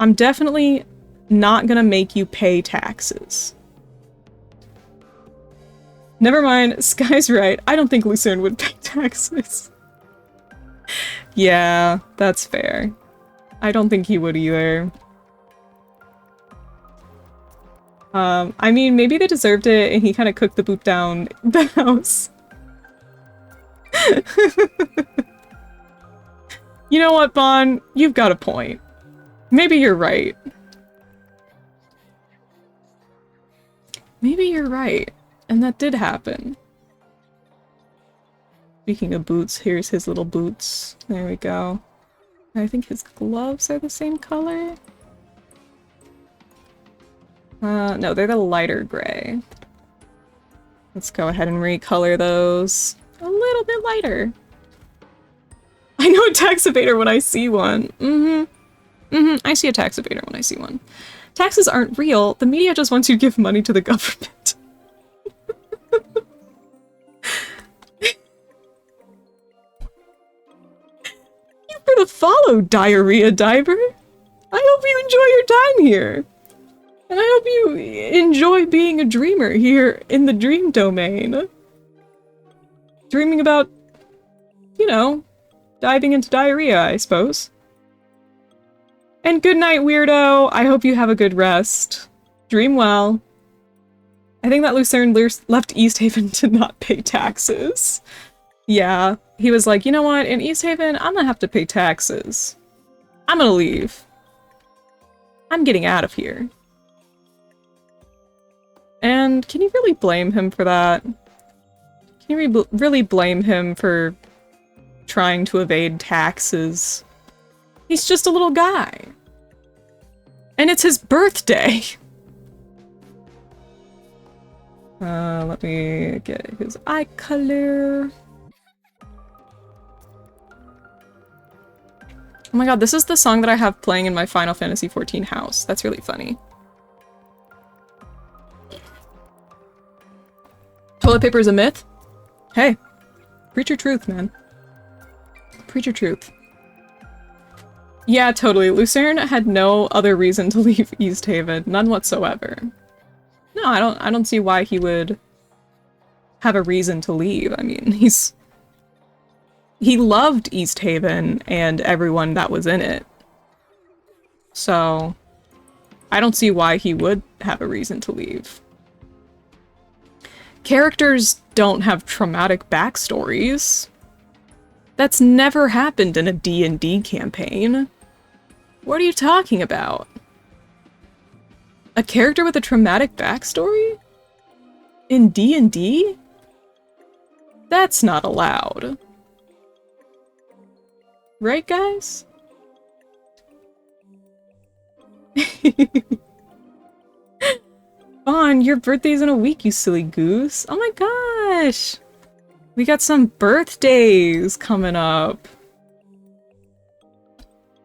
I'm definitely not gonna make you pay taxes. Never mind, Sky's right. I don't think Lucerne would pay taxes. Yeah, that's fair. I don't think he would either. I mean, maybe they deserved it and he kind of cooked the boot down the house. You know what, Bon? You've got a point. Maybe you're right. Maybe you're right. And that did happen. Speaking of boots, here's his little boots. There we go. I think his gloves are the same color. No, they're the lighter gray. Let's go ahead and recolor those a little bit lighter. I know a tax evader when I see one. I see a tax evader when I see one. Taxes aren't real. The media just wants you to give money to the government. You for the follow, Diarrhea Diver. I hope you enjoy your time here. And I hope you enjoy being a dreamer here in the dream domain. Dreaming about, you know, diving into diarrhea, I suppose. And good night, weirdo. I hope you have a good rest. Dream well. I think that Lucerne left East Haven to not pay taxes. Yeah, he was like, you know what, in East Haven, I'm gonna have to pay taxes. I'm gonna leave. I'm getting out of here. And can you really blame him for that? Can you really blame him for trying to evade taxes? He's just a little guy. And it's his birthday! Let me get his eye color. Oh my god, this is the song that I have playing in my Final Fantasy XIV house. That's really funny. Toilet paper is a myth? Hey, preach your truth, man. Preach your truth. Yeah, totally. Lucerne had no other reason to leave East Haven. None whatsoever. No, I don't see why he would have a reason to leave. I mean, he loved East Haven and everyone that was in it. So, I don't see why he would have a reason to leave. Characters don't have traumatic backstories. That's never happened in a D&D campaign. What are you talking about? A character with a traumatic backstory? In D&D? That's not allowed. Right, guys? Vaughn, your birthday's in a week, you silly goose. Oh my gosh! We got some birthdays coming up.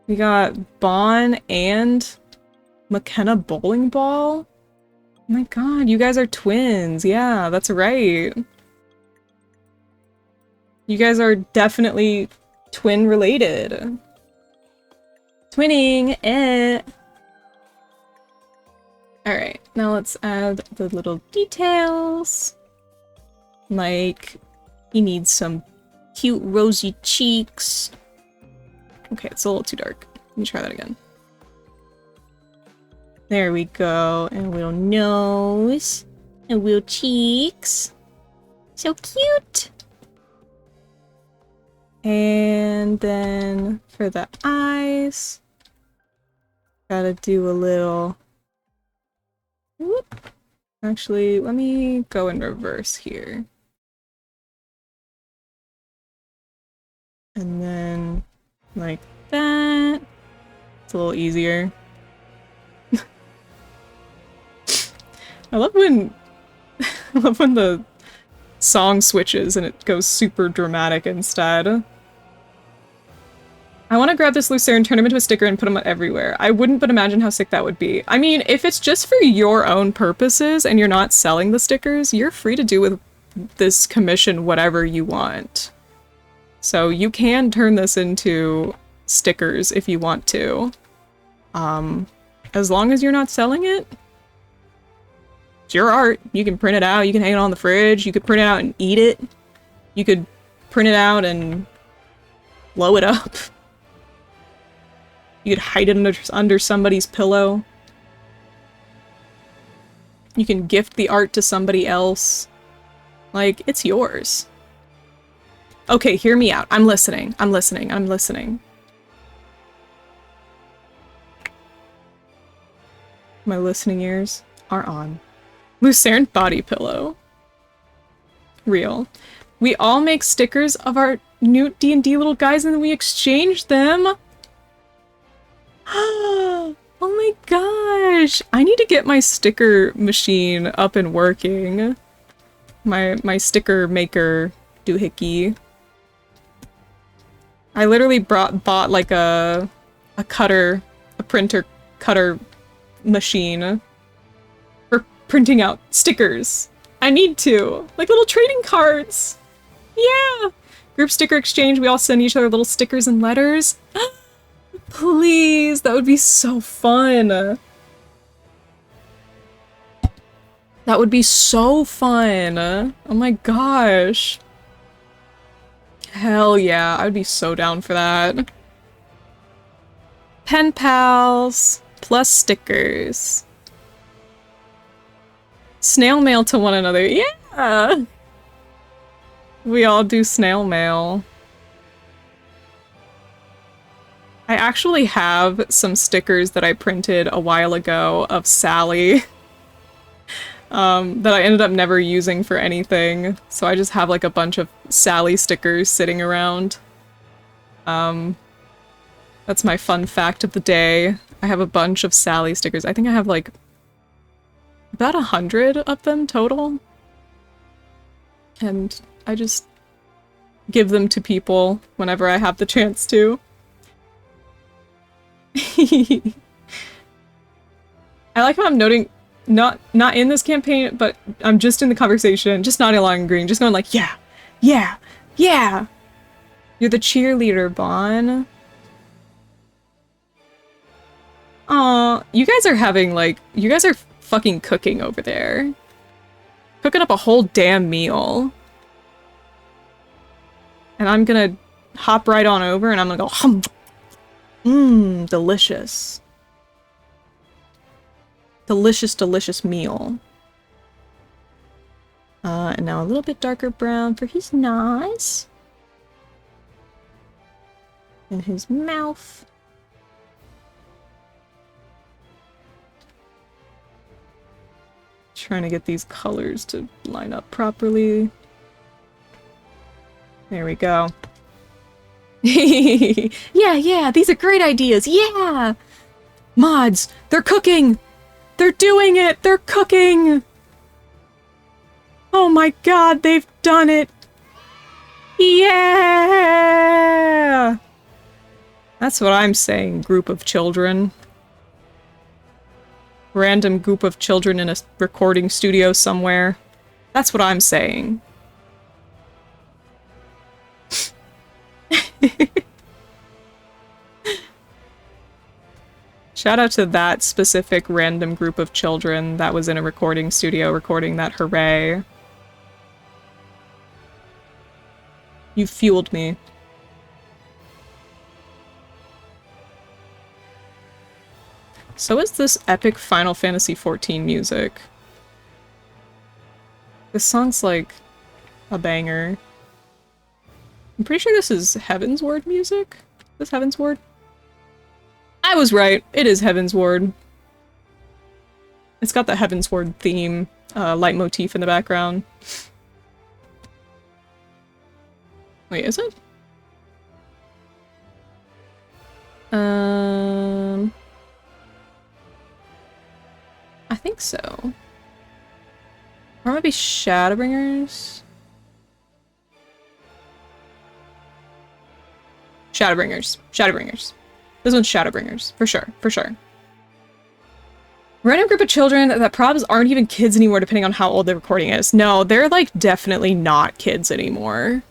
We got Bon and McKenna Bowling Ball. Oh my god, you guys are twins. Yeah, that's right. You guys are definitely twin related. Twinning, eh. Alright, now let's add the little details. Like, he needs some cute rosy cheeks. Okay, it's a little too dark. Let me try that again. There we go. And a little nose. And little cheeks. So cute! And then for the eyes, gotta do a little... Whoop. Actually, let me go in reverse here. And then, like that. It's a little easier. I love when the song switches and it goes super dramatic instead. I want to grab this Lucerne, turn him into a sticker, and put him everywhere. I wouldn't but imagine how sick that would be. I mean, if it's just for your own purposes and you're not selling the stickers, you're free to do with this commission whatever you want. So you can turn this into stickers if you want to. As long as you're not selling it, it's your art. You can print it out, you can hang it on the fridge, you could print it out and eat it. You could print it out and blow it up. You could hide it under somebody's pillow. You can gift the art to somebody else. Like, it's yours. Okay, hear me out. I'm listening. I'm listening. I'm listening. My listening ears are on. Lucerne body pillow. Real. We all make stickers of our new D&D little guys and then we exchange them. Oh my gosh. I need to get my sticker machine up and working. My sticker maker doohickey. I literally bought like a printer cutter machine for printing out stickers. I need to. Like little trading cards. Yeah! Group sticker exchange, we all send each other little stickers and letters. Please, that would be so fun. That would be so fun. Oh my gosh. Hell yeah, I would be so down for that. Pen pals plus stickers. Snail mail to one another. Yeah! We all do snail mail. I actually have some stickers that I printed a while ago of Sally that I ended up never using for anything. So I just have like a bunch of Sally stickers sitting around. That's my fun fact of the day. I have a bunch of Sally stickers. I think I have like about 100 of them total. And I just give them to people whenever I have the chance to. I like how I'm noting, not in this campaign, but I'm just in the conversation, just nodding along in green, just going like, yeah, yeah, yeah! You're the cheerleader, Bon. Aw, you guys are having like, you guys are fucking cooking over there. Cooking up a whole damn meal. And I'm gonna hop right on over and I'm gonna go, hum! Mmm, delicious. Delicious, delicious meal. And now a little bit darker brown for his nose. And his mouth. Trying to get these colors to line up properly. There we go. Yeah, these are great ideas. Yeah! Mods, they're cooking! They're doing it! They're cooking! Oh my god, they've done it! Yeah! That's what I'm saying, group of children. Random group of children in a recording studio somewhere. That's what I'm saying. Shout out to that specific random group of children that was in a recording studio recording that hooray. You fueled me. So is this epic Final Fantasy XIV music. This song's like a banger. I'm pretty sure this is Heaven's Ward music. Is this Heaven's Ward? I was right. It is Heaven's Ward. It's got the Heaven's Ward theme, leitmotif in the background. Wait, is it? I think so. Or it might be Shadowbringers. Shadowbringers. Shadowbringers. This one's Shadowbringers. For sure. For sure. Random group of children that probs aren't even kids anymore depending on how old the recording is. No, they're like definitely not kids anymore.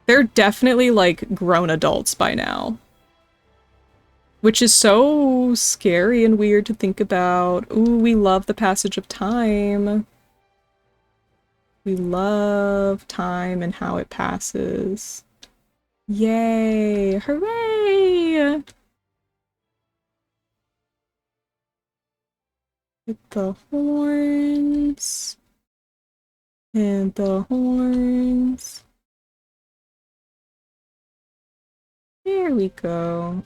They're definitely like grown adults by now. Which is so scary and weird to think about. Ooh, we love the passage of time. We love time and how it passes. Yay! Hooray! Hit the horns. And the horns. There we go.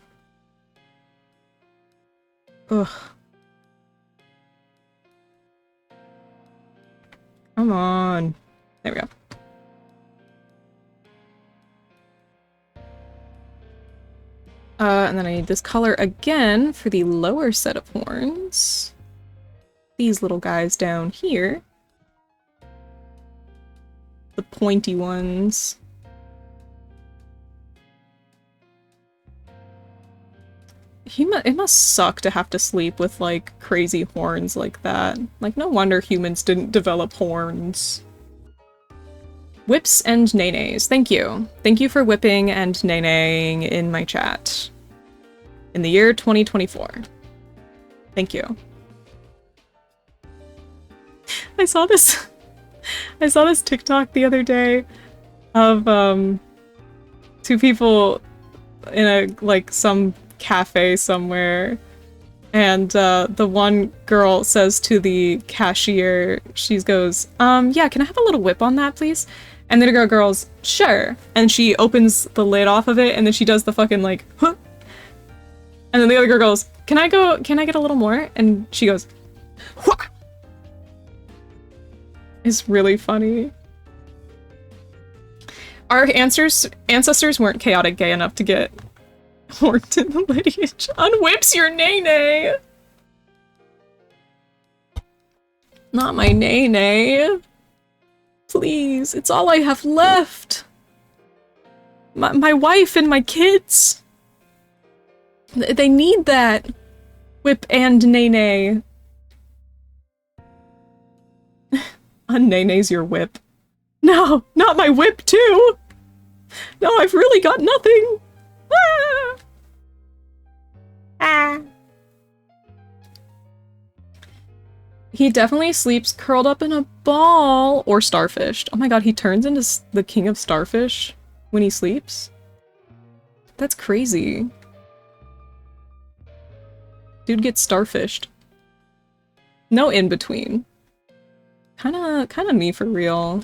Ugh. Come on. There we go. And then I need this color again for the lower set of horns. These little guys down here. The pointy ones. It must suck to have to sleep with, like, crazy horns like that. Like, no wonder humans didn't develop horns. Whips and nays. Thank you. Thank you for whipping and naying in my chat. In the year 2024. Thank you. I saw this TikTok the other day of, two people in a, like, some cafe somewhere, and the one girl says to the cashier, she goes, yeah, can I have a little whip on that, please? And then the girl goes, sure. And she opens the lid off of it, and then she does the fucking, like, huh. And then the other girl goes, can I get a little more? And she goes, wha. It's really funny. Our ancestors weren't chaotic gay enough to get horked in the lineage. Unwhips your nay-nay! Not my nay-nay. Please, it's all I have left. My wife and my kids. They need that. Whip and nay-nay. Nay-nay's your whip. No, not my whip too! No, I've really got nothing! Ah! Ah. He definitely sleeps curled up in a ball or starfished. Oh my god, he turns into the king of starfish when he sleeps? That's crazy. Dude gets starfished. No in between. Kinda me for real.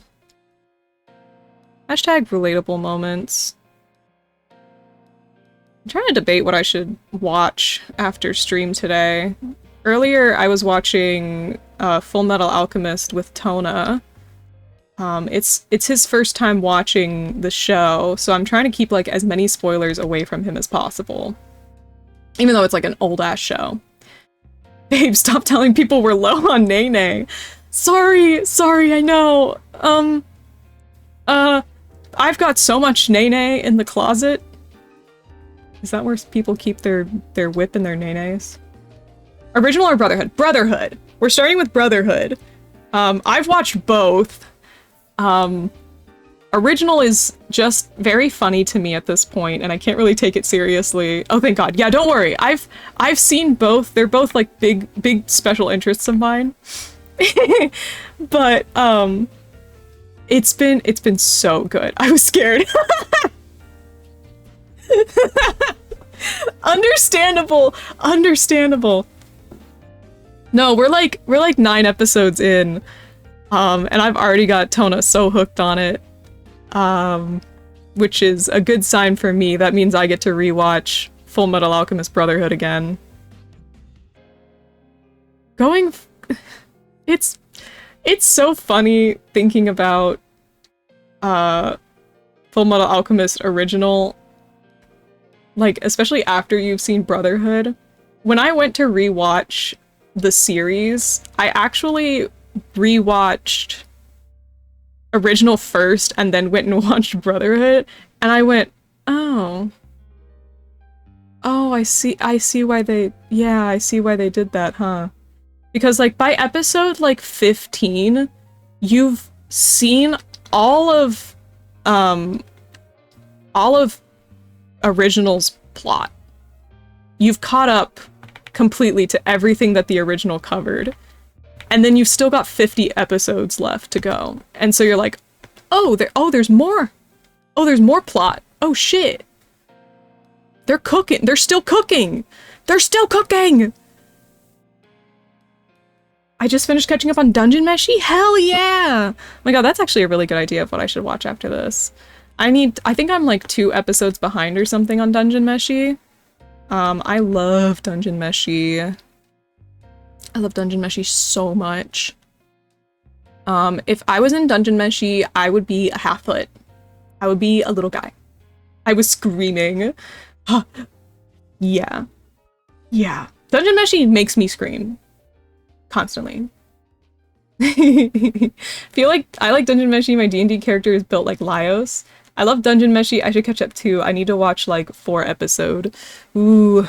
Hashtag relatable moments. I'm trying to debate what I should watch after stream today. Earlier, I was watching Full Metal Alchemist with Tona. It's his first time watching the show, so I'm trying to keep like as many spoilers away from him as possible. Even though it's like an old-ass show. Babe, stop telling people we're low on nay-nay. Sorry, I know. I've got so much nay-nay in the closet. Is that where people keep their whip and their nay-nays? Original or Brotherhood? Brotherhood! We're starting with Brotherhood. I've watched both. Original is just very funny to me at this point, and I can't really take it seriously. Oh, thank God. Yeah, don't worry. I've seen both. They're both like big special interests of mine. But it's been so good. I was scared. Understandable. No, we're like 9 episodes in, and I've already got Tona so hooked on it, which is a good sign for me. That means I get to rewatch Full Metal Alchemist Brotherhood again. It's so funny thinking about Full Metal Alchemist Original, like, especially after you've seen Brotherhood. When I went to rewatch the series, I actually rewatched Original first and then went and watched Brotherhood, and I went, Oh. Oh, I see why they, yeah, I see why they did that, huh? Because, like, by episode, like, 15, you've seen all of, um, all of Original's plot. You've caught up completely to everything that the original covered. And then you've still got 50 episodes left to go. And so you're like, oh, there's more. Oh, there's more plot. Oh, shit. They're cooking. They're still cooking. They're still cooking. I just finished catching up on Dungeon Meshi? Hell yeah! Oh my god, that's actually a really good idea of what I should watch after this. I think I'm like 2 episodes behind or something on Dungeon Meshi. I love Dungeon Meshi. I love Dungeon Meshi so much. If I was in Dungeon Meshi, I would be a half-foot. I would be a little guy. I was screaming. Huh. Yeah. Yeah. Dungeon Meshi makes me scream. Constantly. Feel like I like Dungeon Meshi. My D&D character is built like Laios. I love Dungeon Meshi. I should catch up too. I need to watch like 4 episodes. Ooh.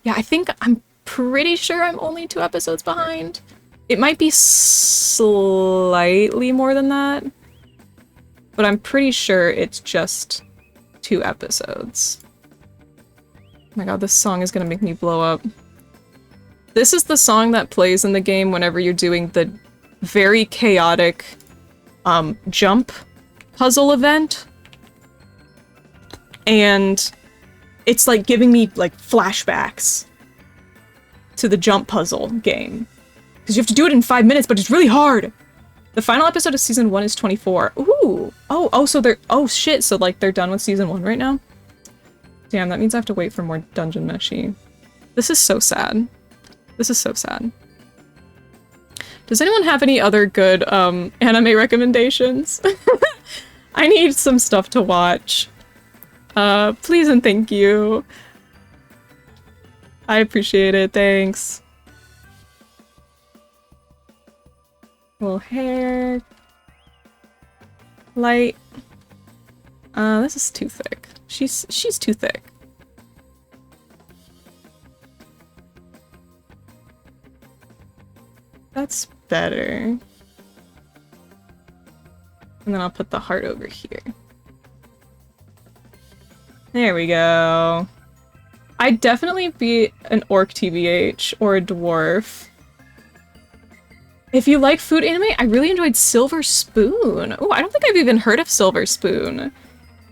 Yeah, I'm pretty sure I'm only 2 episodes behind. It might be slightly more than that. But I'm pretty sure it's just 2 episodes. Oh my god, this song is gonna make me blow up. This is the song that plays in the game whenever you're doing the very chaotic jump puzzle event. And it's like giving me like flashbacks to the jump puzzle game. Because you have to do it in 5 minutes, but it's really hard. The final episode of season 1 is 24. Ooh. Oh, so they're, oh shit, so like they're done with season 1 right now? Damn, that means I have to wait for more Dungeon Meshi. This is so sad. This is so sad. Does anyone have any other good anime recommendations? I need some stuff to watch. Please and thank you. I appreciate it, thanks. Little hair. Light. This is too thick. She's too thick. That's better. And then I'll put the heart over here. There we go. I'd definitely be an orc TBH or a dwarf. If you like food anime, I really enjoyed Silver Spoon. Oh, I don't think I've even heard of Silver Spoon.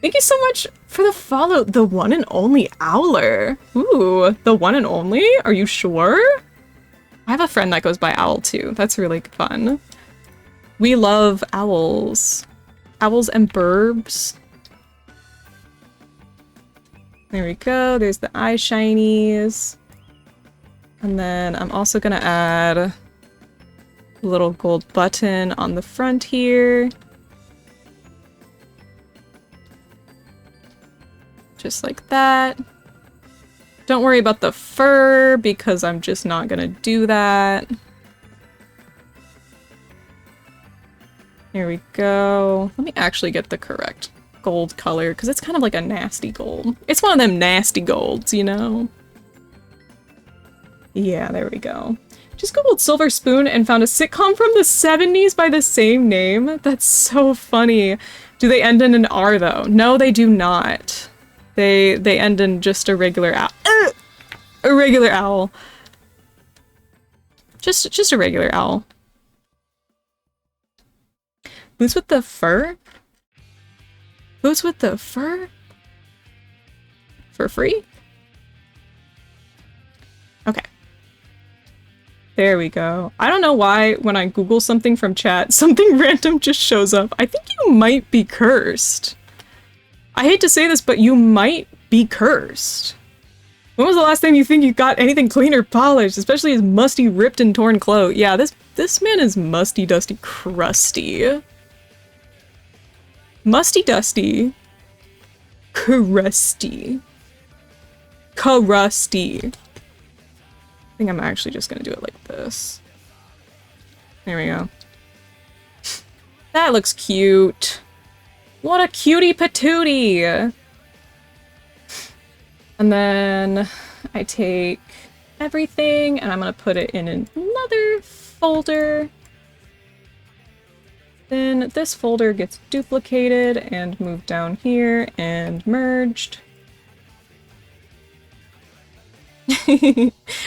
Thank you so much for the follow. The one and only Owler. Ooh, the one and only? Are you sure? I have a friend that goes by Owl too. That's really fun. We love owls. Owls and burbs. There we go. There's the eye shinies. And then I'm also gonna add a little gold button on the front here. Just like that. Don't worry about the fur, because I'm just not gonna do that. Here we go. Let me actually get the correct gold color, because it's kind of like a nasty gold. It's one of them nasty golds, you know? Yeah, there we go. Just googled Silver Spoon and found a sitcom from the 70s by the same name. That's so funny. Do they end in an R though? No, they do not. They end in just a regular owl. A regular owl. Just a regular owl. Boots with the fur? Boots with the fur? For free? Okay. There we go. I don't know why when I Google something from chat, something random just shows up. I think you might be cursed. I hate to say this, but you might be cursed. When was the last time you think you got anything clean or polished, especially his musty, ripped, and torn clothes? Yeah, this man is musty, dusty, crusty. Musty, dusty. Crusty. Crusty. I think I'm actually just gonna do it like this. There we go. That looks cute. What a cutie patootie! And then I take everything and I'm gonna put it in another folder. Then this folder gets duplicated and moved down here and merged.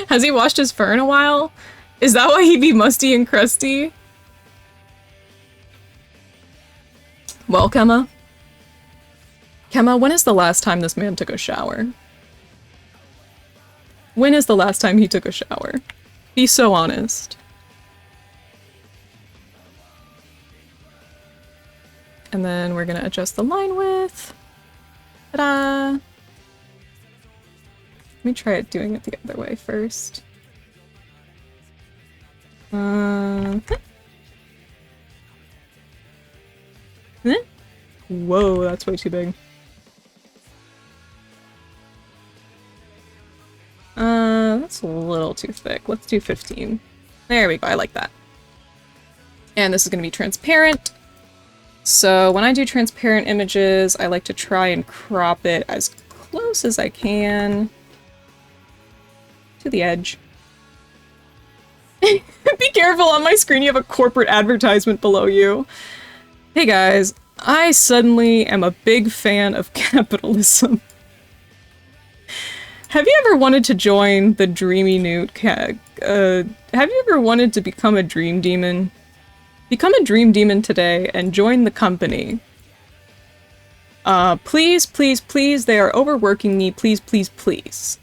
Has he washed his fur in a while? Is that why he'd be musty and crusty? Well, Kemma, when is the last time this man took a shower? When is the last time he took a shower? Be so honest. And then we're gonna adjust the line width. Ta-da! Let me try doing it the other way first. Whoa, that's way too big. That's a little too thick. Let's do 15. There we go, I like that. And this is gonna be transparent. So when I do transparent images, I like to try and crop it as close as I can to the edge. Be careful, on my screen you have a corporate advertisement below you. Hey guys, I suddenly am a big fan of capitalism. Have you ever wanted to join the Dreamy Newt have you ever wanted to become a dream demon? Become a dream demon today and join the company. Please, please, please, they are overworking me. Please, please, please.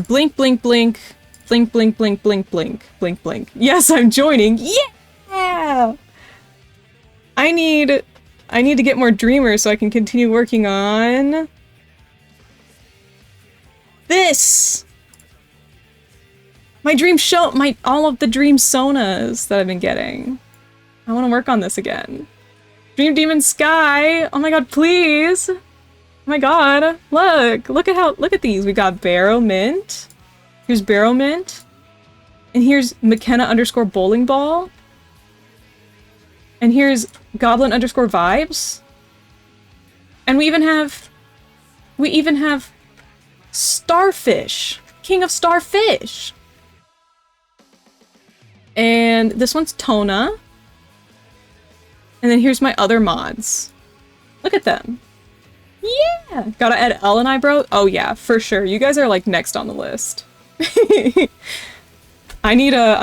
Blink, blink, blink. Blink, blink, blink, blink, blink. Blink, blink. Yes, I'm joining. Yeah! I need to get more dreamers so I can continue working on this. My dream show, all of the dream sonas that I've been getting. I want to work on this again. Dream Demon Sky! Oh my god, please! Oh my god, look at these. We got Barrow Mint. Here's Barrow Mint. And here's McKenna _ bowling ball. And here's Goblin _ vibes. And we even have Starfish. King of Starfish. And this one's Tona. And then here's my other mods. Look at them. Yeah! Gotta add L and I, bro? Oh yeah, for sure. You guys are like next on the list. I'm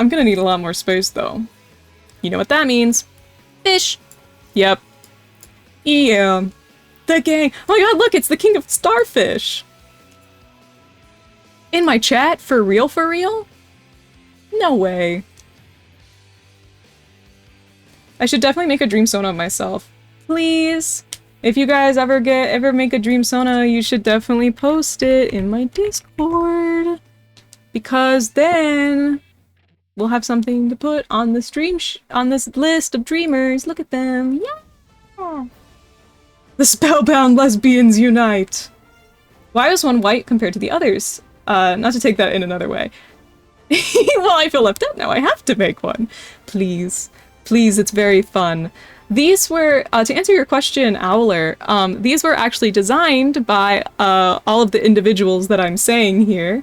gonna need a lot more space though. You know what that means. Fish! Yep. Yeah. The gang! Oh my god, look, it's the King of Starfish! In my chat? For real, for real? No way. I should definitely make a dream sona of myself. Please! If you guys ever make a dream sona, you should definitely post it in my Discord. Because then we'll have something to put on this on this list of dreamers. Look at them. Yeah! The spellbound lesbians unite! Why is one white compared to the others? Not to take that in another way. Well, I feel left out now. I have to make one. Please. Please, it's very fun. These were, to answer your question, Owler, these were actually designed by all of the individuals that I'm saying here.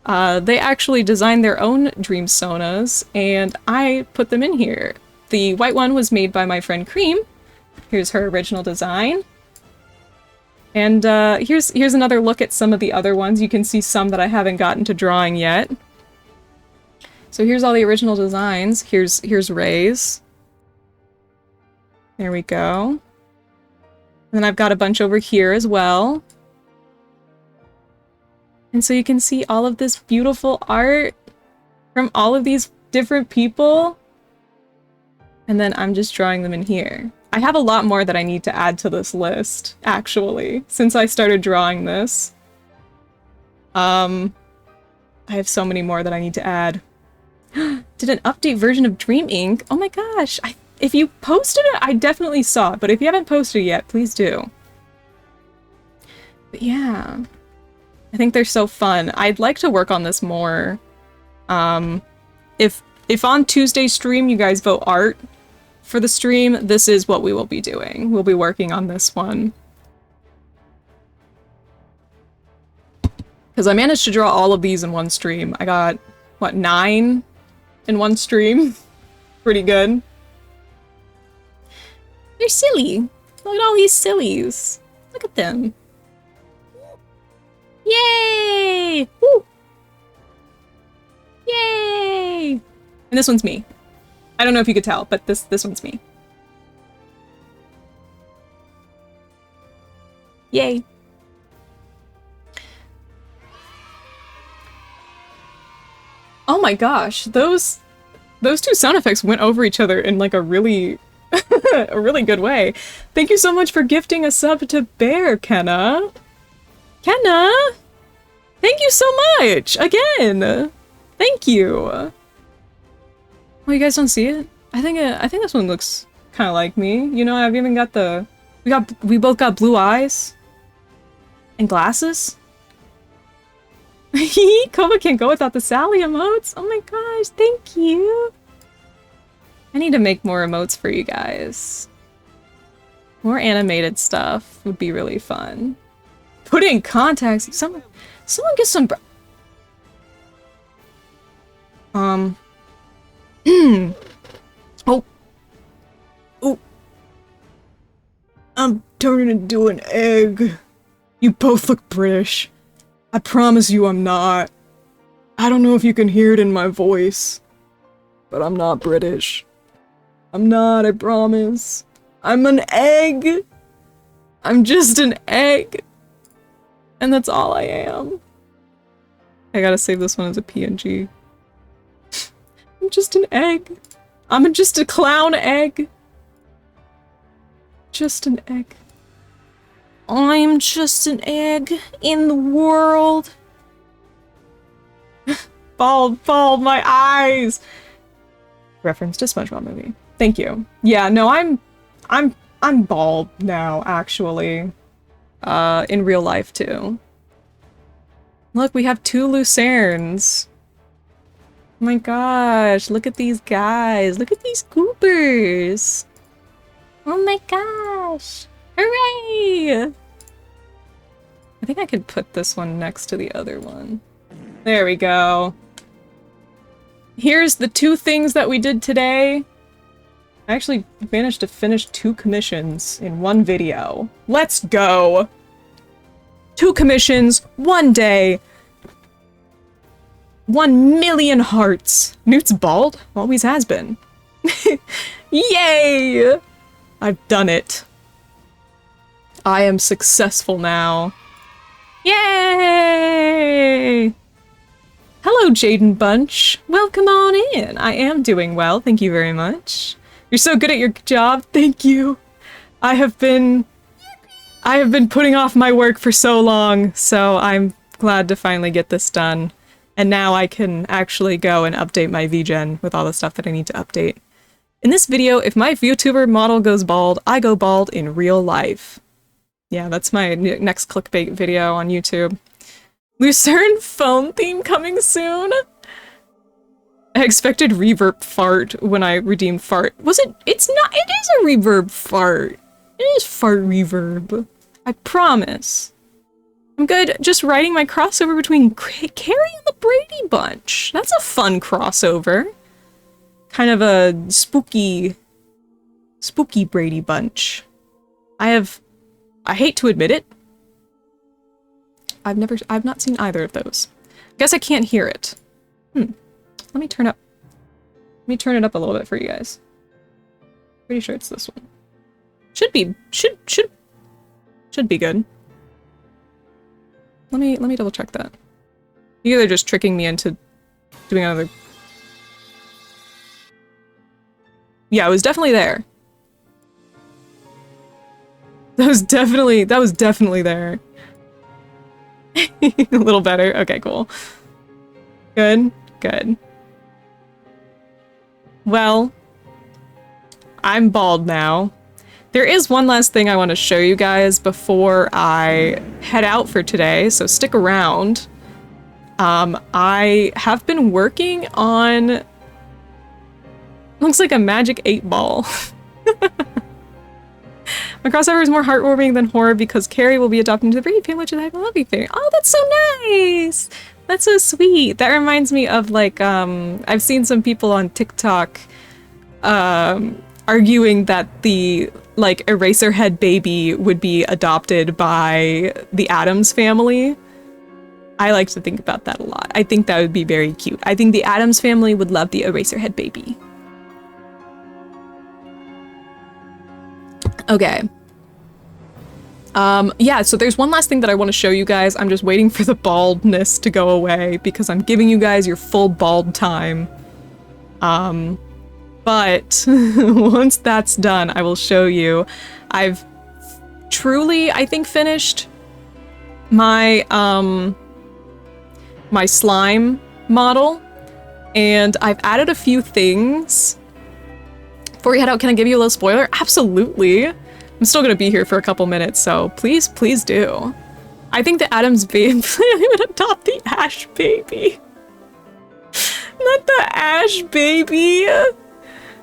They actually designed their own dream sonas, and I put them in here. The white one was made by my friend Cream. Here's her original design. And here's another look at some of the other ones. You can see some that I haven't gotten to drawing yet. So here's all the original designs. Here's Ray's. There we go. And then I've got a bunch over here as well. And so you can see all of this beautiful art from all of these different people. And then I'm just drawing them in here. I have a lot more that I need to add to this list, actually, since I started drawing this. I have so many more that I need to add. Did an update version of Dream Inc. Oh my gosh, if you posted it, I definitely saw it, but if you haven't posted it yet, please do. But yeah, I think they're so fun. I'd like to work on this more. If on Tuesday's stream you guys vote art for the stream, this is what we will be doing. We'll be working on this one. Because I managed to draw all of these in one stream. I got, what, 9 in one stream? Pretty good. They're silly. Look at all these sillies. Look at them. Yay! Woo! Yay! And this one's me. I don't know if you could tell, but this one's me. Yay! Oh my gosh, those two sound effects went over each other in like a really a really good way. Thank you so much for gifting a sub to Bear, Kenna. Kenna! Thank you so much! Again! Thank you! Oh, you guys don't see it? I think this one looks kind of like me. You know, I've even got the... We both got blue eyes. And glasses. Koma can't go without the Sally emotes. Oh my gosh, thank you! I need to make more emotes for you guys. More animated stuff would be really fun. Put in contacts. Someone get some. Oh. Oh. I'm turning into an egg. You both look British. I promise you I'm not. I don't know if you can hear it in my voice, but I'm not British. I'm not, I promise. I'm an egg. I'm just an egg. And that's all I am. I gotta save this one as a PNG. I'm just an egg. I'm just a clown egg. Just an egg. I'm just an egg in the world. Bald, my eyes. Reference to SpongeBob movie. Thank you. Yeah, no, I'm bald now, actually. In real life, too. Look, we have 2 Lucernes. Oh my gosh, look at these guys. Look at these goopers. Oh my gosh. Hooray! I think I could put this one next to the other one. There we go. Here's the 2 things that we did today. I actually managed to finish 2 commissions in one video. Let's go! 2 commissions, 1 day. 1 million hearts. Newt's bald? Always has been. Yay! I've done it. I am successful now. Yay! Hello, Jaden Bunch. Welcome on in. I am doing well, thank you very much. You're so good at your job, thank you. I have been putting off my work for so long, so I'm glad to finally get this done. And now I can actually go and update my VGen with all the stuff that I need to update. In this video, if my VTuber model goes bald, I go bald in real life. Yeah, that's my next clickbait video on YouTube. Lucerne phone theme coming soon? I expected reverb fart when I redeemed fart. Was it? It's not. It is a reverb fart. It is fart reverb. I promise. I'm good just writing my crossover between Carrie and the Brady Bunch. That's a fun crossover. Kind of a spooky Brady Bunch. I hate to admit it. I've not seen either of those. Guess I can't hear it. Let me turn it up a little bit for you guys. Pretty sure it's this one. Should be good. Let me double check that. Either they're just tricking me into doing another. Yeah, it was definitely there. That was definitely there. A little better. Okay, cool. Good. Well, I'm bald now. There is one last thing I want to show you guys before I head out for today, so stick around. I have been working on... Looks like a magic 8-ball. My crossover is more heartwarming than horror because Carrie will be adopted into the Brady family, which is I love you thing. Oh, that's so nice. That's so sweet. That reminds me of like I've seen some people on TikTok arguing that the like Eraserhead baby would be adopted by the Addams family. I like to think about that a lot. I think that would be very cute. I think the Addams family would love the Eraserhead baby. Okay. Yeah, so there's one last thing that I want to show you guys. I'm just waiting for the baldness to go away because I'm giving you guys your full bald time. But once that's done, I will show you. I've truly, I think, finished my, my slime model, and I've added a few things. Before we head out, can I give you a little spoiler? Absolutely. I'm still gonna be here for a couple minutes, so please, please do. I think the Addams baby would adopt the Ash baby. Not the Ash baby.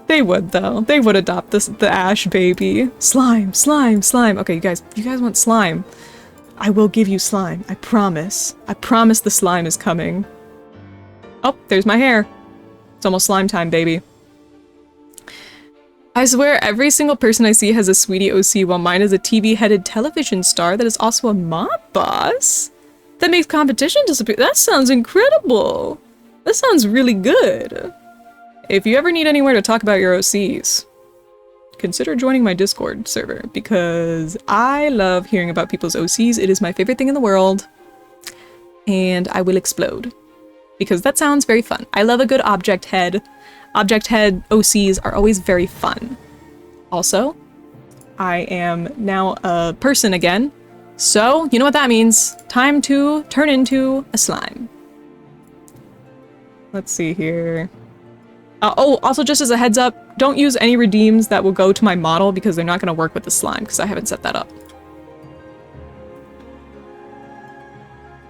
They would though. They would adopt the Ash baby. Slime, slime, slime. Okay, you guys want slime. I will give you slime. I promise. I promise the slime is coming. Oh, there's my hair. It's almost slime time, baby. I swear every single person I see has a sweetie OC, while mine is a TV-headed television star that is also a mob boss. That makes competition disappear. That sounds incredible. That sounds really good. If you ever need anywhere to talk about your OCs, consider joining my Discord server, because I love hearing about people's OCs. It is my favorite thing in the world, and I will explode, because that sounds very fun. I love a good object head. Object head OCs are always very fun. Also, I am now a person again, so you know what that means. Time to turn into a slime. Let's see here. Oh, also just as a heads up, don't use any redeems that will go to my model because they're not going to work with the slime because I haven't set that up.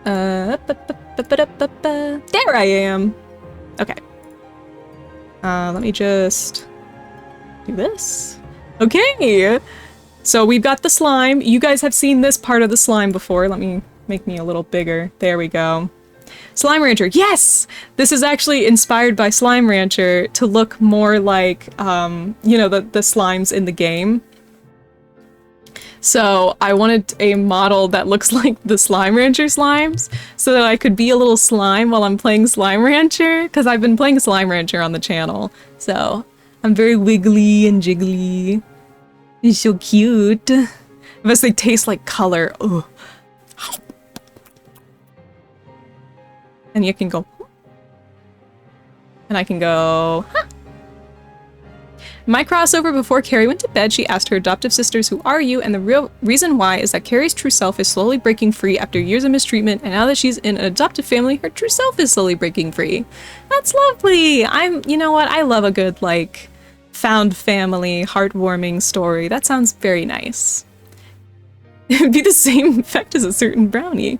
There I am. Okay. Let me just do this. Okay. So we've got the slime. You guys have seen this part of the slime before. Let me make me a little bigger. There we go. Slime Rancher, yes! This is actually inspired by Slime Rancher to look more like, you know, the slimes in the game. So I wanted a model that looks like the Slime Rancher slimes, so that I could be a little slime while I'm playing Slime Rancher, because I've been playing Slime Rancher on the channel. So I'm very wiggly and jiggly. It's so cute. Unless they taste like color. Ugh. And you can go, and I can go, huh. My crossover before Carrie went to bed, she asked her adoptive sisters, "Who are you?" And the real reason why is that Carrie's true self is slowly breaking free after years of mistreatment, and now that she's in an adoptive family, her true self is slowly breaking free. That's lovely. You know what? I love a good, like, found family, heartwarming story. That sounds very nice. It would be the same effect as a certain brownie.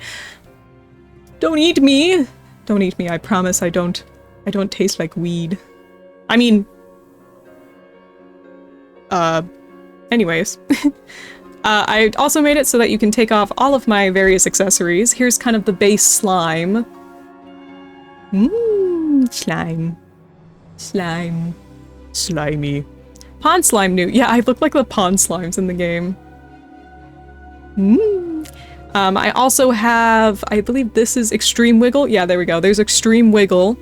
Don't eat me. Don't eat me, I promise I don't taste like weed. I mean... anyways. I also made it so that you can take off all of my various accessories. Here's kind of the base slime. Slime. Slime. Slimy. Pond slime new. Yeah, I look like the pond slimes in the game. I also have, I believe this is Extreme Wiggle. Yeah, there we go. There's Extreme Wiggle.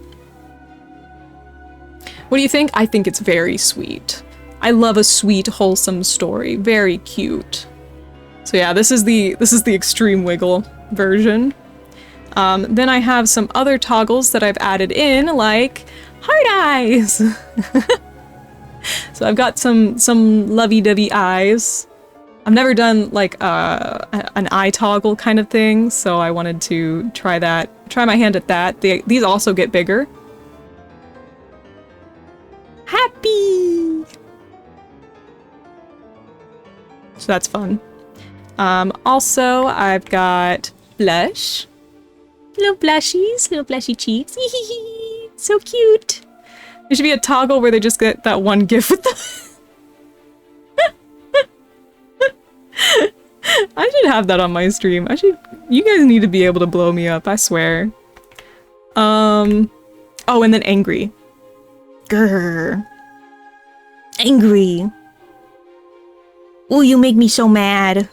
What do you think? I think it's very sweet. I love a sweet, wholesome story. Very cute. So yeah, this is the Extreme Wiggle version. Then I have some other toggles that I've added in, like heart eyes. So I've got some lovey-dovey eyes. I've never done like an eye toggle kind of thing, so I wanted to try my hand at that. These also get bigger. Happy! So that's fun. Also, I've got blush. Little blushies, little blushy cheeks. So cute. There should be a toggle where they just get that one gif with the I should have that on my stream. You guys need to be able to blow me up, I swear. Oh, and then angry. Grr. Angry. Ooh, you make me so mad.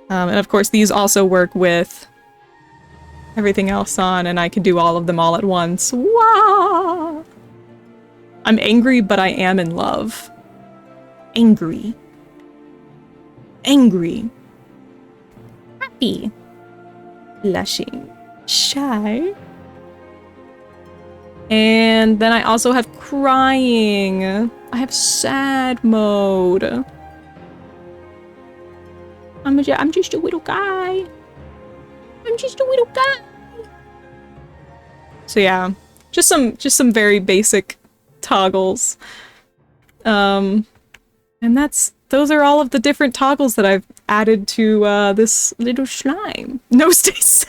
And of course, these also work with everything else on, and I can do all of them all at once. Wow! I'm angry, but I am in love. Angry. Angry. Happy. Blushing. Shy. And then I also have crying. I have sad mode. I'm just a little guy. I'm just a little guy. So yeah, just some very basic toggles. And those are all of the different toggles that I've added to this little slime. No stays.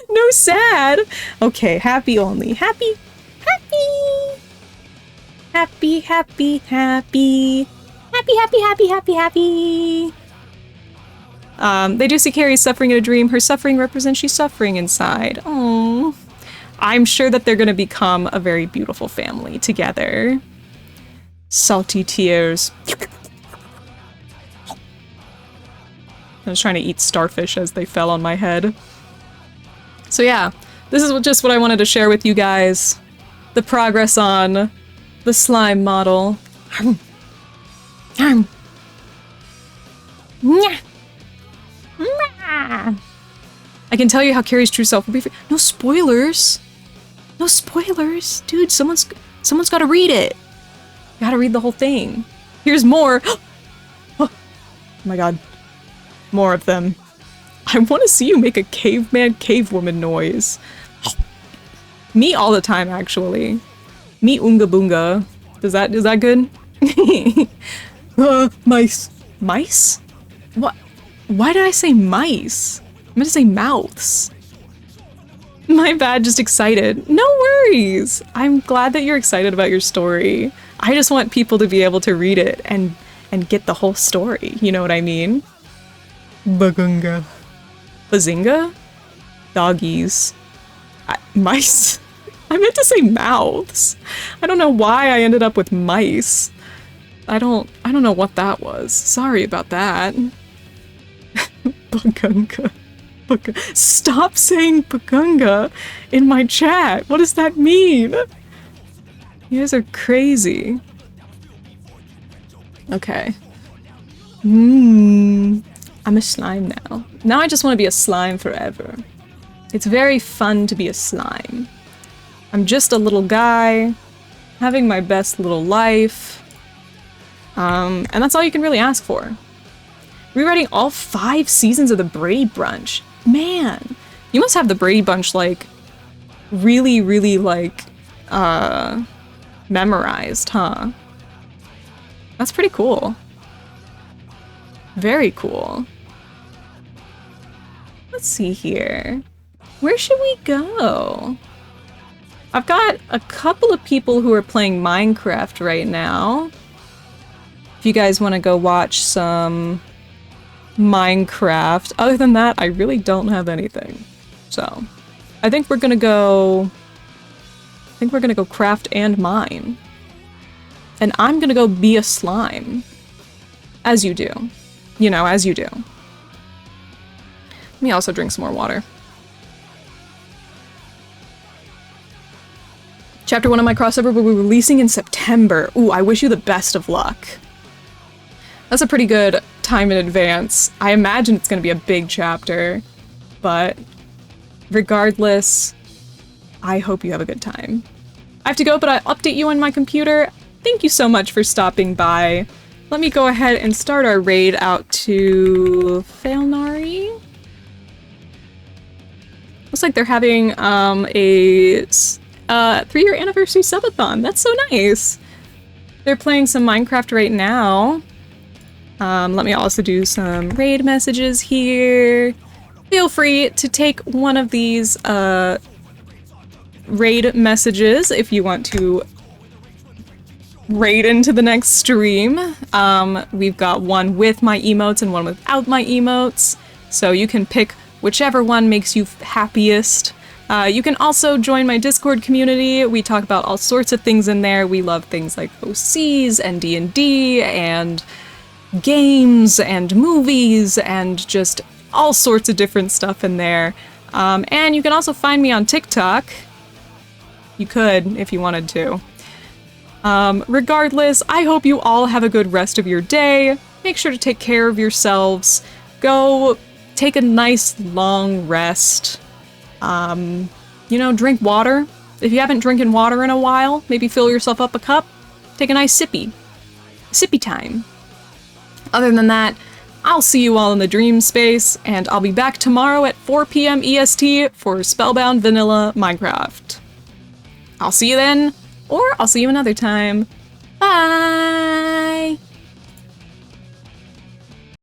No sad. Okay, happy only. Happy. Happy. Happy, happy, happy. Happy, happy, happy, happy, happy. They do see Carrie suffering in a dream. Her suffering represents she's suffering inside. Oh, I'm sure that they're gonna become a very beautiful family together. Salty tears. I was trying to eat starfish as they fell on my head. So yeah, this is just what I wanted to share with you guys. The progress on the slime model. I can tell you how Carrie's true self will be. No spoilers. No spoilers, dude. Someone's got to read it. You gotta read the whole thing. Here's more. Oh my god, more of them. I want to see you make a caveman, cavewoman noise. Me all the time, actually. Me unga boonga. Is that good? Mice. Mice? What? Why did I say mice? I meant to say mouths. My bad, just excited. No worries! I'm glad that you're excited about your story. I just want people to be able to read it and get the whole story, you know what I mean? Bagunga. Bazinga? Doggies. Mice? I meant to say mouths. I don't know why I ended up with mice. I don't know what that was. Sorry about that. Bagunga. Stop saying Bagunga in my chat. What does that mean? You guys are crazy. Okay. I'm a slime now. Now I just want to be a slime forever. It's very fun to be a slime. I'm just a little guy, having my best little life. And that's all you can really ask for. Rewriting all 5 seasons of the Brady Bunch. Man, you must have the Brady Bunch, like, really, really, like, memorized, huh? That's pretty cool. Very cool. Let's see here. Where should we go? I've got a couple of people who are playing Minecraft right now. If you guys want to go watch some Minecraft. Other than that, I really don't have anything. So, I think we're gonna go craft and mine. And I'm gonna go be a slime. As you do. You know, as you do. Let me also drink some more water. Chapter 1 of my crossover will be releasing in September. Ooh, I wish you the best of luck. That's a pretty good time in advance. I imagine it's going to be a big chapter, but regardless, I hope you have a good time. I have to go, but I'll update you on my computer. Thank you so much for stopping by. Let me go ahead and start our raid out to Failnari. Looks like they're having a 3-year anniversary subathon. That's so nice. They're playing some Minecraft right now. Let me also do some raid messages here. Feel free to take one of these raid messages if you want to right into the next stream. We've got one with my emotes and one without my emotes, so you can pick whichever one makes you happiest. You can also join my Discord community. We talk about all sorts of things in there. We love things like OCs and D&D and games and movies and just all sorts of different stuff in there. And you can also find me on TikTok. You could if you wanted to. Regardless, I hope you all have a good rest of your day. Make sure to take care of yourselves. Go take a nice long rest. You know, drink water. If you haven't drinking water in a while, maybe fill yourself up a cup. Take a nice sippy time. Other than that, I'll see you all in the dream space, and I'll be back tomorrow at 4 p.m. EST for Spellbound Vanilla Minecraft. I'll see you then, or I'll see you another time. Bye!